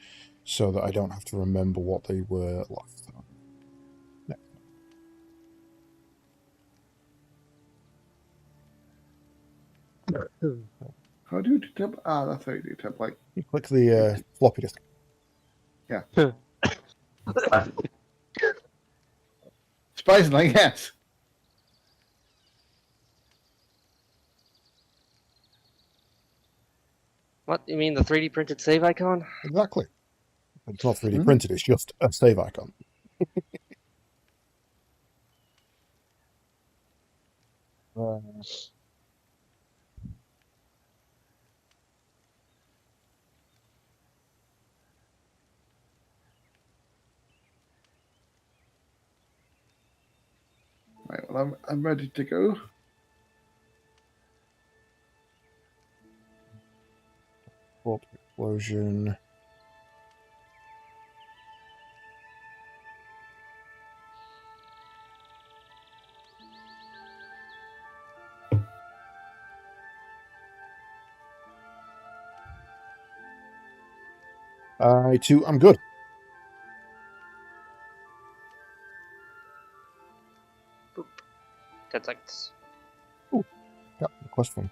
S4: so that I don't have to remember what they were last time.
S3: How do you do temp? Ah, that's how you do template.
S4: You click the floppy disk.
S3: Surprisingly, yes.
S2: What, you mean the 3D printed save icon?
S4: Exactly. It's not 3D
S3: Hmm?
S4: printed, it's just a save icon.
S3: Right, well, I'm ready to go.
S4: Warp explosion. I'm good.
S2: 10 seconds.
S4: Got the quest from.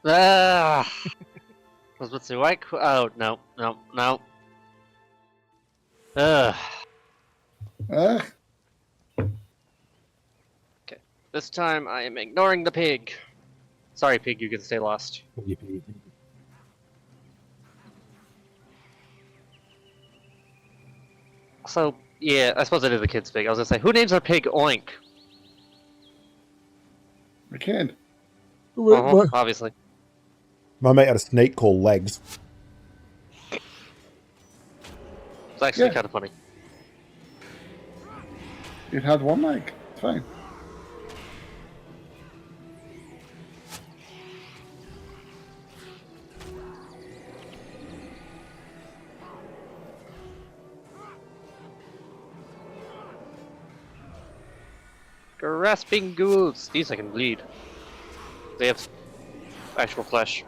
S2: Ah! I was about to say, why? Oh, no, no, no. Ugh.
S3: Uh,
S2: This time I am ignoring the pig. Sorry, pig, you can stay lost. So, yeah, I suppose it is a kid's pig. I was gonna say, who names their pig Oink?
S3: I can't.
S2: Obviously.
S4: My mate had a snake called Legs.
S2: It's actually
S3: Yeah.
S2: kind of funny.
S3: It had one leg. It's fine.
S2: Grasping ghouls. These I can bleed. They have actual flesh.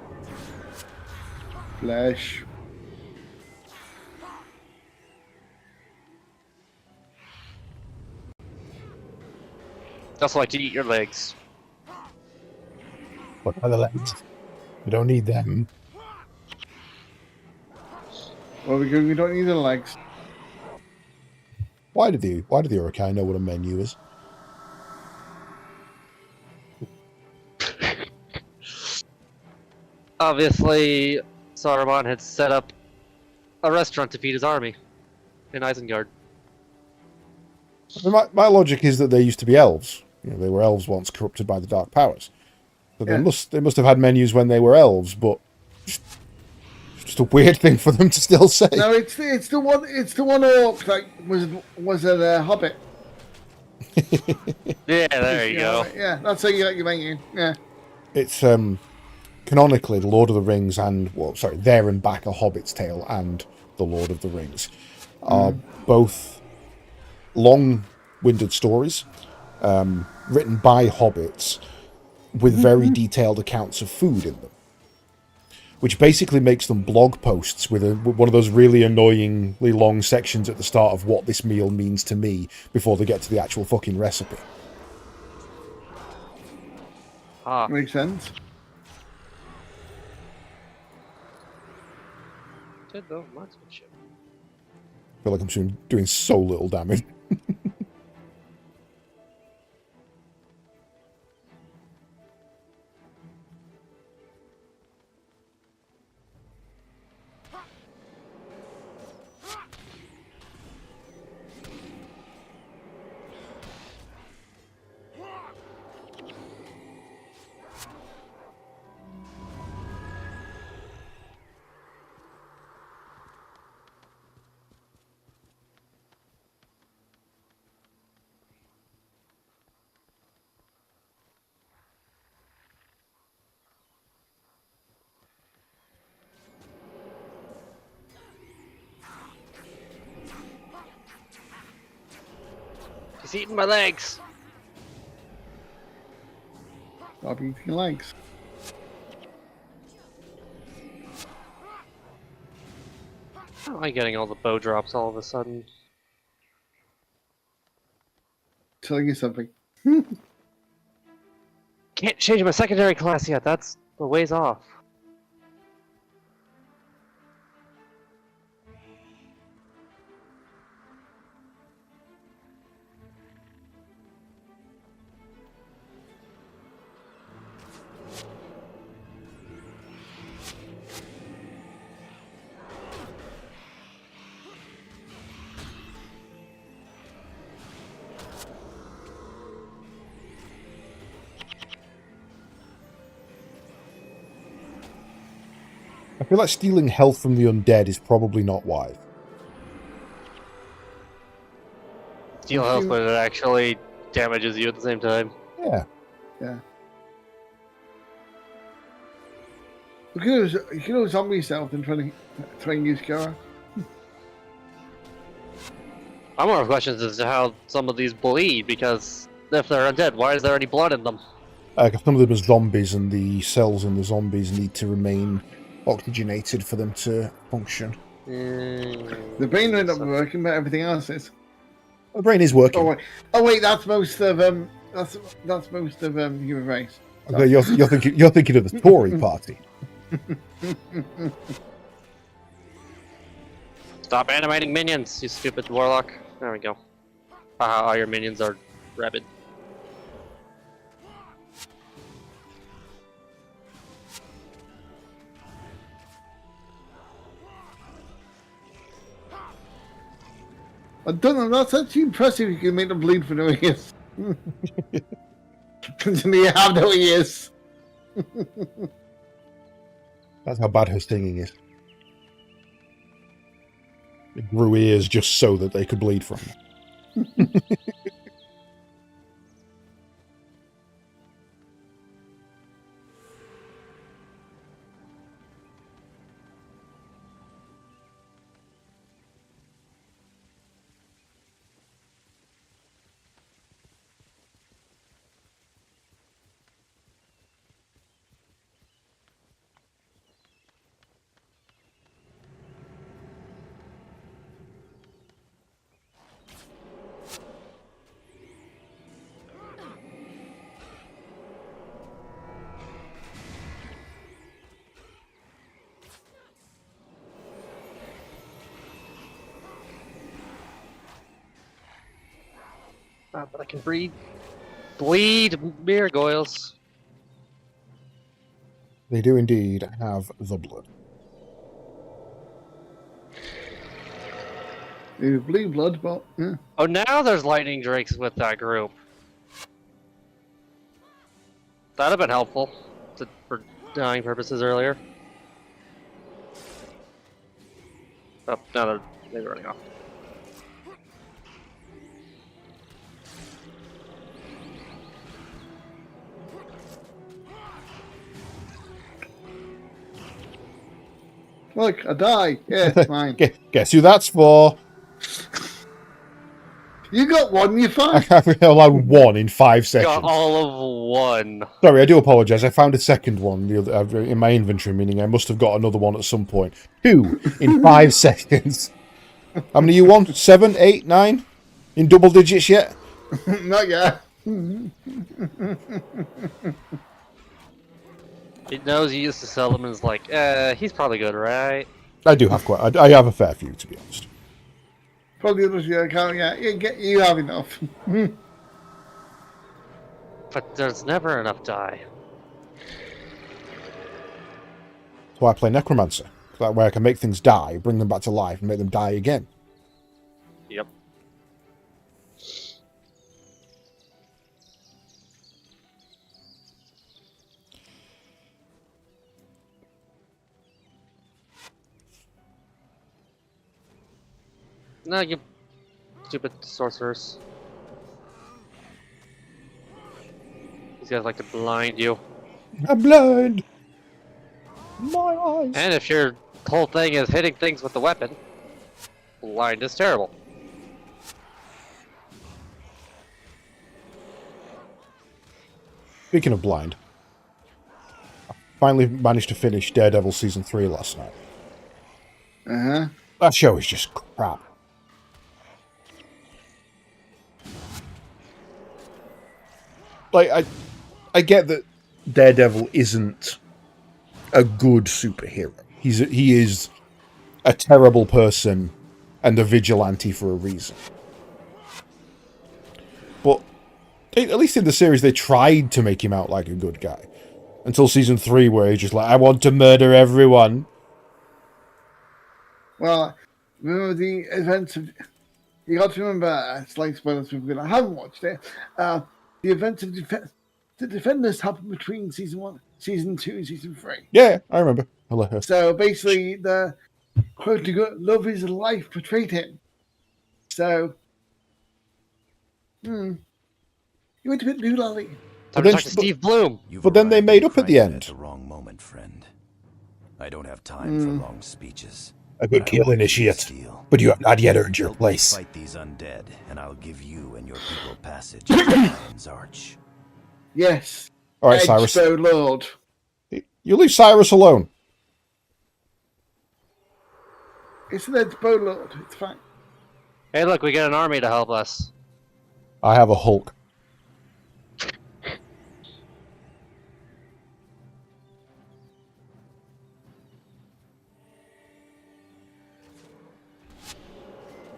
S3: Flesh.
S2: They also like to eat your legs.
S4: What are the legs? We don't need them.
S3: Well, we don't need the legs.
S4: Why did the Urukai know what a menu is?
S2: Obviously, Saruman had set up a restaurant to feed his army in Isengard.
S4: I mean, my logic is that they used to be elves. You know, they were elves once, corrupted by the dark powers. So
S3: Yeah.
S4: they must have had menus when they were elves, but it's just a weird thing for them to still say.
S3: No, it's the one orc that was a hobbit.
S2: Yeah, there you go.
S3: Yeah, that's how you like your menu. Yeah.
S4: It's canonically the Lord of the Rings and There and Back, A Hobbit's Tale and The Lord of the Rings are both long-winded stories written by hobbits with very detailed accounts of food in them, which basically makes them blog posts with one of those really annoyingly long sections at the start of what this meal means to me before they get to the actual fucking recipe.
S2: Ah,
S3: Makes sense.
S2: did though, marksmanship.
S4: I feel like I'm doing so little damage.
S2: He's eating my legs.
S3: Stop eating legs.
S2: How am I getting all the bow drops all of a sudden?
S3: Telling you something.
S2: Can't change my secondary class yet. That's the ways off.
S4: I feel like stealing health from the undead is probably not wise.
S2: Steal health, but it actually damages you at the same time.
S4: Yeah.
S3: Yeah. You can always zombie yourself and try and use Kara.
S2: I'm more of questions as to how some of these bleed, because if they're undead, why is there any blood in them?
S4: Some of them are zombies, and the cells in the zombies need to remain oxygenated for them to function.
S3: The brain may not be working, but everything else is.
S4: The brain is working.
S3: Oh wait, that's most of that's most of human race.
S4: Okay, you're thinking of the Tory party.
S2: Stop animating minions, you stupid warlock. There we go. Haha, all your minions are rabid.
S3: I don't know, that's actually impressive. You can make them bleed for no ears. Considering you have no ears.
S4: That's how bad her stinging is. It grew ears just so that they could bleed from them.
S2: But I can bleed gargoyles.
S4: They do indeed have the blood.
S3: You bleed blood, but yeah.
S2: Oh, now there's lightning drakes with that group. That'd have been helpful for dying purposes earlier. Oh, now they're maybe running off.
S3: Look, I die. Yeah, it's fine.
S4: Guess who that's for?
S3: You got one, you're fine.
S4: I allowed one in 5 sessions.
S2: Got all of one.
S4: Sorry, I do apologise. I found a second one in my inventory, meaning I must have got another one at some point. 2 in 5 seconds. How many you want? 7, 8, 9? In double digits yet?
S3: Not yet.
S2: It knows you used to sell them and is like, he's probably good, right?
S4: I do have quite. I have a fair few, to be honest.
S3: Probably others, yeah, you have enough.
S2: But there's never enough die.
S4: That's why I play Necromancer. That way I can make things die, bring them back to life, and make them die again.
S2: Yep. No, you stupid sorcerers. These guys like to blind you.
S4: I'm blind! My eyes!
S2: And if your whole thing is hitting things with the weapon, blind is terrible.
S4: Speaking of blind, I finally managed to finish Daredevil Season 3 last night.
S3: Uh-huh.
S4: That show is just crap. Like, I get that Daredevil isn't a good superhero. He is a terrible person and a vigilante for a reason. But at least in the series, they tried to make him out like a good guy. Until season 3, where he's just like, I want to murder everyone.
S3: Well, remember the events of... You got to remember, slight spoilers for people that haven't watched it, the events of the Defenders happened between season 1, season 2, and season 3.
S4: Yeah, I remember.
S3: So basically, the quote-unquote love is life portrayed him. So, you went a bit doolally.
S2: Time to talk to Steve Bloom.
S4: But then they made up at the end.
S10: At the wrong moment, friend. I don't have time for long speeches.
S4: A good kill initiate, but you have not yet earned your place.
S10: Fight these undead, and I'll give you and your people passage to Lion's Arch.
S3: Yes.
S4: All right, Cyrus.
S3: So Lord.
S4: You leave Cyrus alone.
S3: It's an Edgebow Lord. It's fine.
S2: Hey, look, we get an army to help us.
S4: I have a Hulk.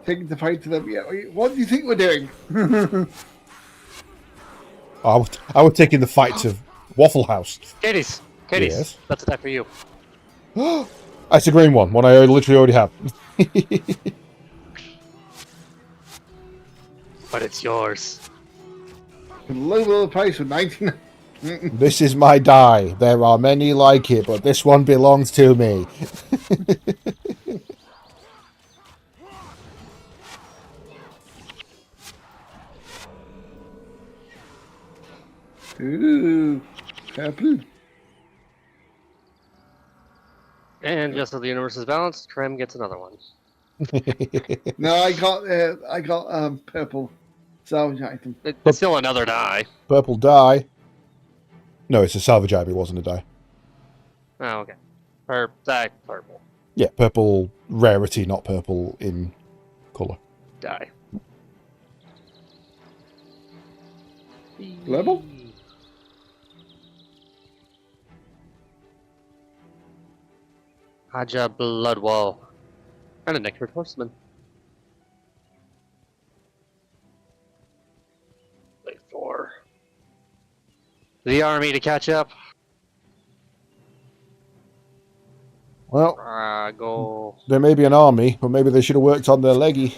S3: Taking the fight to them. Yeah. What do you think we're doing?
S4: I was taking the fight to Waffle House.
S2: Katie's.
S4: Yes.
S2: That's attack for you.
S4: That's a green one I literally already have.
S2: But it's yours.
S3: Low price for 99.
S4: This is my die. There are many like it, but this one belongs to me.
S3: Ooh, purple.
S2: And just so the universe is balanced, Trim gets another one.
S3: No, I got purple salvage item.
S2: It's still another die.
S4: Purple die. No, it's a salvage item. It wasn't a die.
S2: Oh, okay. Purple.
S4: Yeah, purple rarity, not purple in colour.
S2: Die.
S3: Level?
S2: Haja Bloodwall. And a Nectar Horseman. Wait for the army to catch up.
S4: Well,
S2: go.
S4: there may be an army, but maybe they should have worked on their leggy.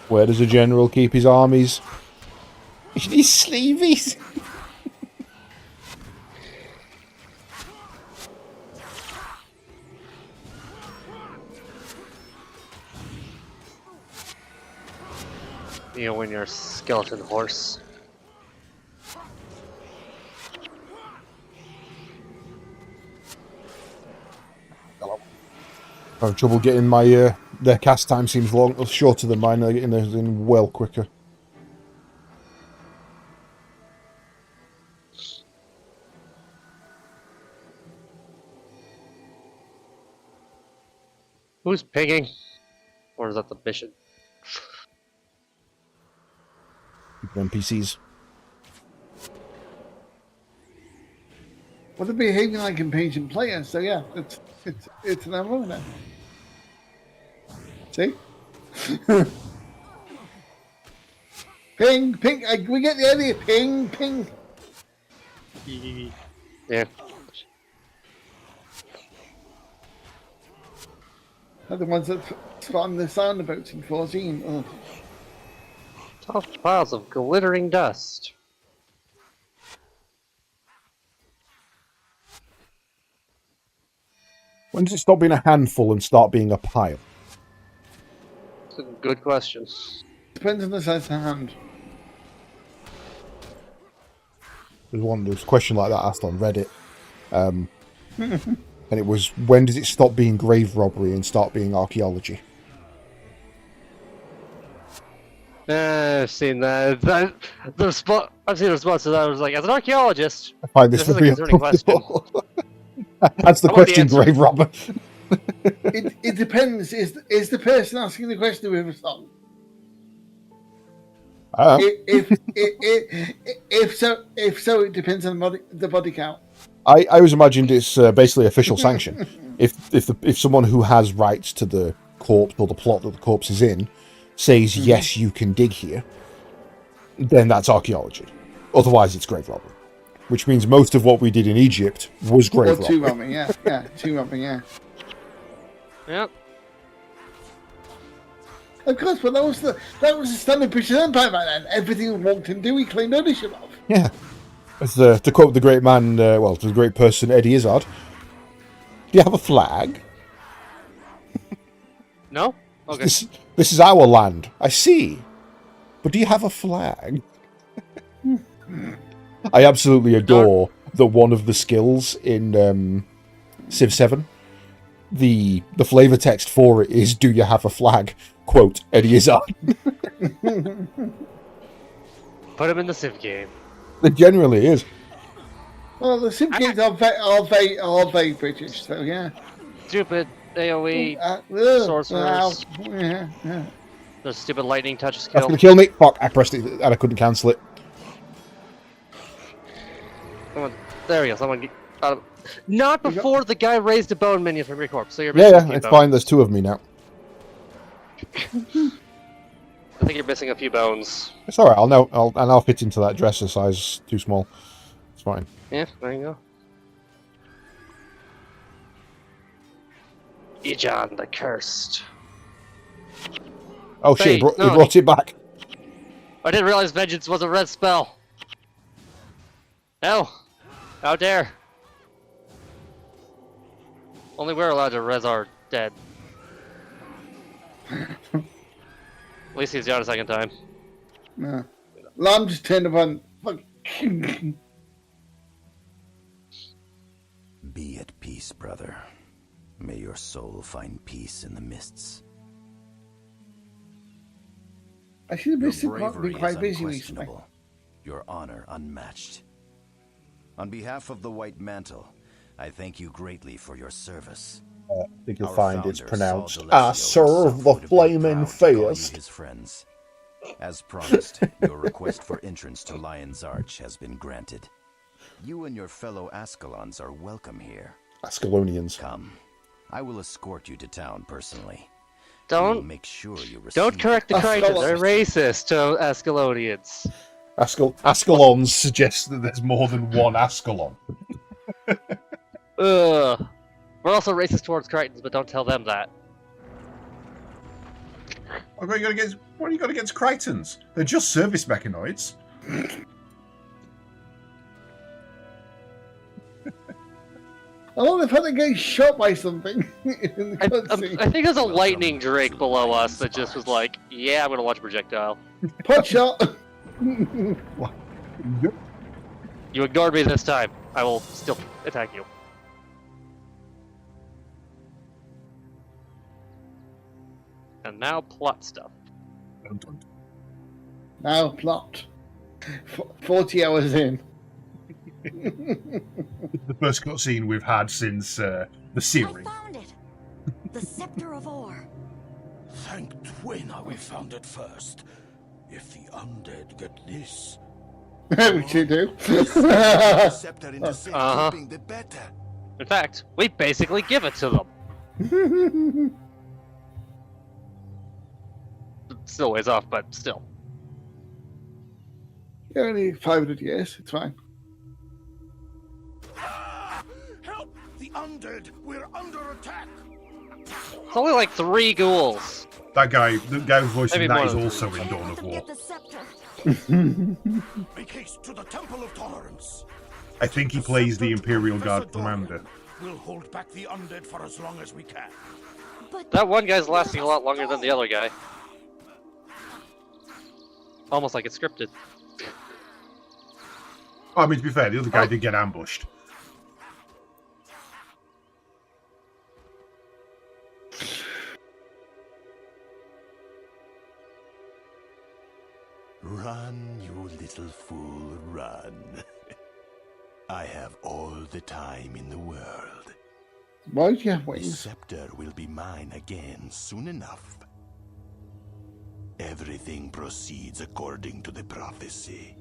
S4: Where does a general keep his armies? His sleeveys.
S2: You win your skeleton horse.
S4: I have trouble getting my their cast time seems shorter than mine. They're getting theirs in well quicker.
S2: Who's picking? Or is that the mission?
S4: NPCs.
S3: Well, they're behaving like impatient players, so yeah, it's an MMO now. See? Ping, ping. We get the idea. Ping, ping.
S2: Yeah.
S3: They're the ones that spawned the soundabouts in 14. Oh.
S2: Tough piles of glittering dust.
S4: When does it stop being a handful and start being a pile?
S2: It's a good question.
S3: Depends on the size of the hand.
S4: There was a question like that asked on Reddit. And it was, when does it stop being grave robbery and start being archaeology?
S2: I've seen that. I've seen a response to that. I was like, as an archaeologist,
S4: I find this to
S2: is a
S4: be
S2: concerning question.
S4: That's the
S2: I want the
S4: question,
S2: answer.
S4: grave robber.
S3: It depends. Is the person asking the question with a song? If so, it depends on the body count.
S4: I always imagined it's basically official sanction. If someone who has rights to the corpse or the plot that the corpse is in says yes, you can dig here, then that's archaeology. Otherwise, it's grave robbing, which means most of what we did in Egypt was grave robbing.
S3: Tomb robbing, yeah, tomb robbing, yeah.
S2: Yep.
S3: Of course, but that was the standard British Empire back then. Everything we walked into, we claimed ownership of.
S4: Yeah. As to quote the great man, to the great person Eddie Izzard, do you have a flag?
S2: No? Okay.
S4: This is our land. I see. But do you have a flag? I absolutely adore that one of the skills in Civ 7, the flavor text for it is, do you have a flag? Quote, Eddie Izzard.
S2: Put him in the Civ game.
S4: It generally is.
S3: Well, the Civ games are very British, so yeah.
S2: Stupid AoE sorcerers.
S3: Yeah.
S2: The stupid lightning touch skill.
S4: That's going to kill me. Fuck, I pressed it and I couldn't cancel it.
S2: Someone, there we go. Someone get out of... Not before the guy raised a bone minion from your corpse. So you're
S4: Yeah, it's fine. There's two of me now.
S2: I think you're missing a few bones.
S4: It's alright. I'll now fit into that dresser size too small. It's fine.
S2: Yeah, there you go. Ejon the Cursed.
S4: Oh shit, he brought it back.
S2: I didn't realize Vengeance was a red spell. No. How dare. Only we're allowed to res our dead. At least he's down a second time.
S3: No. Lamb just turned upon.
S10: Be at peace, brother. May your soul find peace in the mists.
S3: I should have
S10: Your
S3: been
S10: bravery
S3: quite
S10: is
S3: busy recently.
S10: unquestionable. Your honor unmatched. On behalf of the White Mantle, I thank you greatly for your service.
S4: I think you'll
S10: Our
S4: find it's
S10: founder,
S4: pronounced,
S10: Saul
S4: I
S10: D'Alessio
S4: serve
S10: himself
S4: the
S10: would have been
S4: flaming
S10: proud to call you
S4: fist.
S10: his friends. As promised, your request for entrance to Lion's Arch has been granted. You and your fellow Ascalons are welcome here.
S4: Ascalonians.
S10: Come, I will escort you to town personally.
S2: Don't
S10: make sure you receive
S2: Don't correct the Crichton. They're racist to Ascalonians.
S4: Ascalons suggest that there's more than one Ascalon.
S2: Ugh. We're also racist towards Crichtons, but don't tell them that.
S1: What have you got against Crichtons? They're just service mechanoids.
S3: I love the fact they're getting shot by something. In the
S2: I
S3: cutscene.
S2: think there's a lightning drake below us that just was like, yeah, I'm gonna launch a projectile.
S3: Pot shot.
S2: You ignored me this time. I will still attack you. And now plot stuff.
S3: Now plot. 40 hours in.
S1: The first cutscene we've had since the series.
S6: I found it. The Scepter of Ore.
S5: Thank Twina we found it first. If the undead get this...
S3: We should do.
S5: the scepter into safekeeping, the better.
S2: In fact, we basically give it to them. Still ways off, but still.
S3: Yeah, only 500 years. It's fine.
S5: Help! The undead! We're under attack!
S2: It's only like 3 ghouls.
S1: The guy who's voicing
S2: Maybe
S1: that
S2: more
S1: is
S2: than
S1: also in Dawn of War.
S6: Get the scepter.
S5: Make haste to the Temple of Tolerance.
S1: I think he plays the Imperial
S5: Professor
S1: Guard
S5: Dorian.
S1: commander.
S5: We'll hold back the undead for as long as we can.
S6: But
S2: That one guy's lasting a lot longer than the other guy. Almost like it's scripted.
S1: Oh, I mean, to be fair, the other guy did get ambushed.
S7: Run, you little fool, run. I have all the time in the world.
S3: Why do you have
S7: The
S3: wings?
S7: scepter will be mine again soon enough. Everything proceeds according to the prophecy.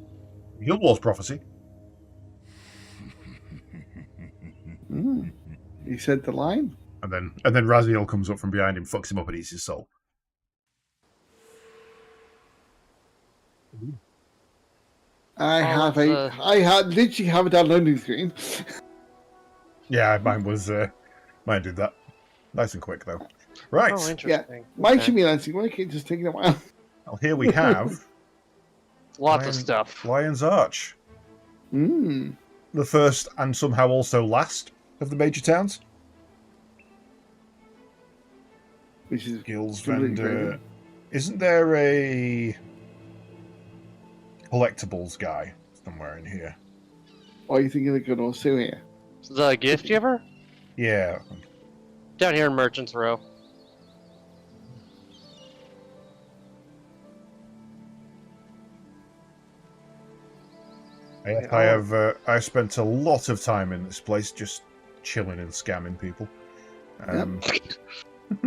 S1: Guild Wars prophecy.
S3: He said the line.
S1: And then Raziel comes up from behind him, fucks him up, and eats his soul.
S3: I literally have a downloading screen.
S1: Yeah, mine did that. Nice and quick though. Right.
S2: Oh, interesting.
S3: Mine
S2: Okay.
S3: should be nice and quick. It's just taking a while.
S1: Well, here we have
S2: Lots of stuff.
S1: Lion's Arch,
S3: Mm.
S1: the first and somehow also last of the major towns.
S3: Which is
S1: Guilds
S3: completely
S1: vendor.
S3: crazy.
S1: Isn't there a collectibles guy somewhere in here?
S3: Or are you thinking of good or Sue here?
S2: The gift giver?
S1: Yeah.
S2: Down here in Merchant's Row.
S1: I spent a lot of time in this place just chilling and scamming people.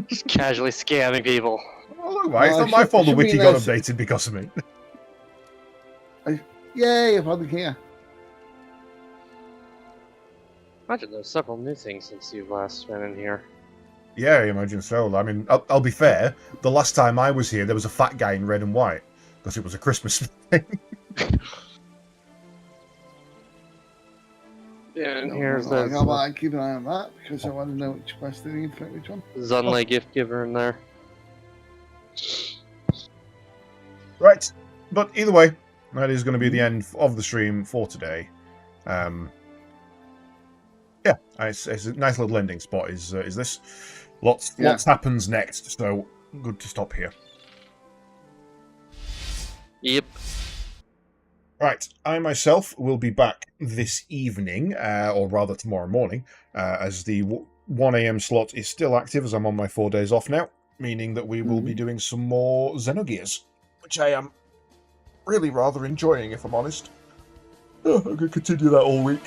S2: Just casually scamming people.
S1: Oh, look, it's not my fault the wiki got updated because of me.
S3: Yay, I'm finally here.
S2: Imagine there's several new things since you've last been in here.
S1: Yeah, I imagine so. I mean, I'll be fair. The last time I was here, there was a fat guy in red and white because it was a Christmas thing.
S2: Yeah, and here's
S3: I
S2: the
S3: gotta keep an eye on that because I want to know which quest they need for which one.
S2: Zunley gift giver in there.
S1: Right. But either way, that is going to be the end of the stream for today. Yeah, it's a nice little ending spot. Is this? Lots happens next, so good to stop here.
S2: Yep.
S1: Right, I myself will be back this evening, or rather tomorrow morning, as the 1 a.m. slot is still active, as I'm on my 4 days off now, meaning that we will be doing some more Xenogears, which I am really rather enjoying, if I'm honest. I'm going to continue that all week,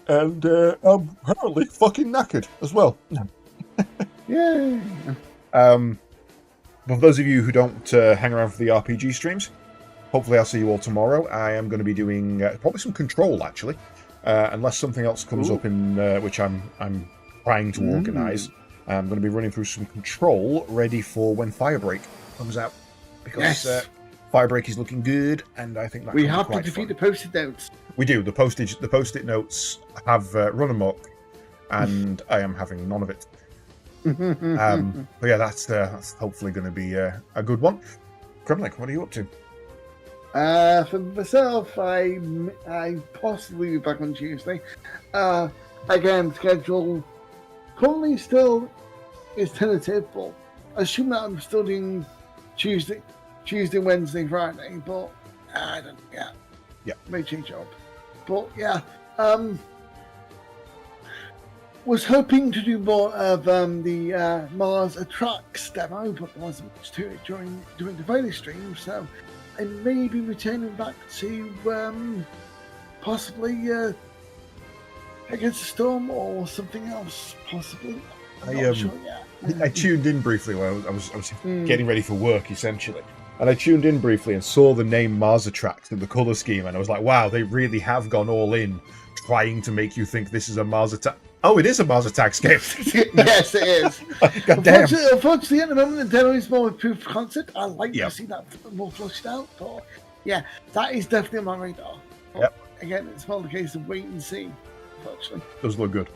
S1: and I'm apparently fucking knackered as well.
S3: Yay!
S1: But for those of you who don't hang around for the RPG streams, hopefully I'll see you all tomorrow. I am going to be doing probably some Control, actually, unless something else comes up in which I'm trying to organise. I'm going to be running through some Control, ready for when Firebreak comes out, because Firebreak is looking good, and I think that
S3: we have to defeat the post-it notes.
S1: We do. The post-it notes have run amok, and I am having none of it. But yeah, that's hopefully going to be a good one. Kremlik, what are you up to?
S3: For myself, I possibly be back on Tuesday. Again, schedule currently still is tentative, but I assume that I'm still doing Tuesday, Wednesday, Friday. But I don't. Yeah. May change up. But yeah. Was hoping to do more of the Mars Attracts demo, but there wasn't much to it during the Friday stream, so I may be returning back to possibly Against the Storm or something else, possibly. I'm not sure yet.
S1: I tuned in briefly when I was getting ready for work, essentially. And I tuned in briefly and saw the name Mars Attracts in the colour scheme, and I was like, wow, they really have gone all in, trying to make you think this is a Mars Attack. Oh, it is a Mars Attacks game.
S3: Yes, it is.
S1: God damn.
S3: Unfortunately, at the moment, the demo is more of proof of concept. I'd like to see that more flushed out. But yeah, that is definitely on my radar. But again, it's more the case of wait and see, unfortunately.
S1: Does look good.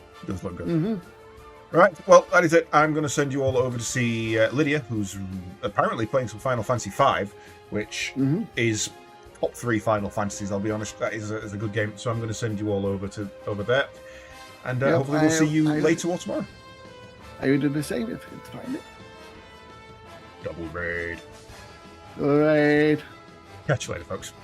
S1: Right, well, that is it. I'm going to send you all over to see Lydia, who's apparently playing some Final Fantasy V, which is top 3 Final Fantasies, I'll be honest. That is a good game. So I'm going to send you all over there. And hopefully we'll see you later or tomorrow.
S3: I would do the same if I could find it.
S1: Double raid.
S3: All right.
S1: Catch you later, folks.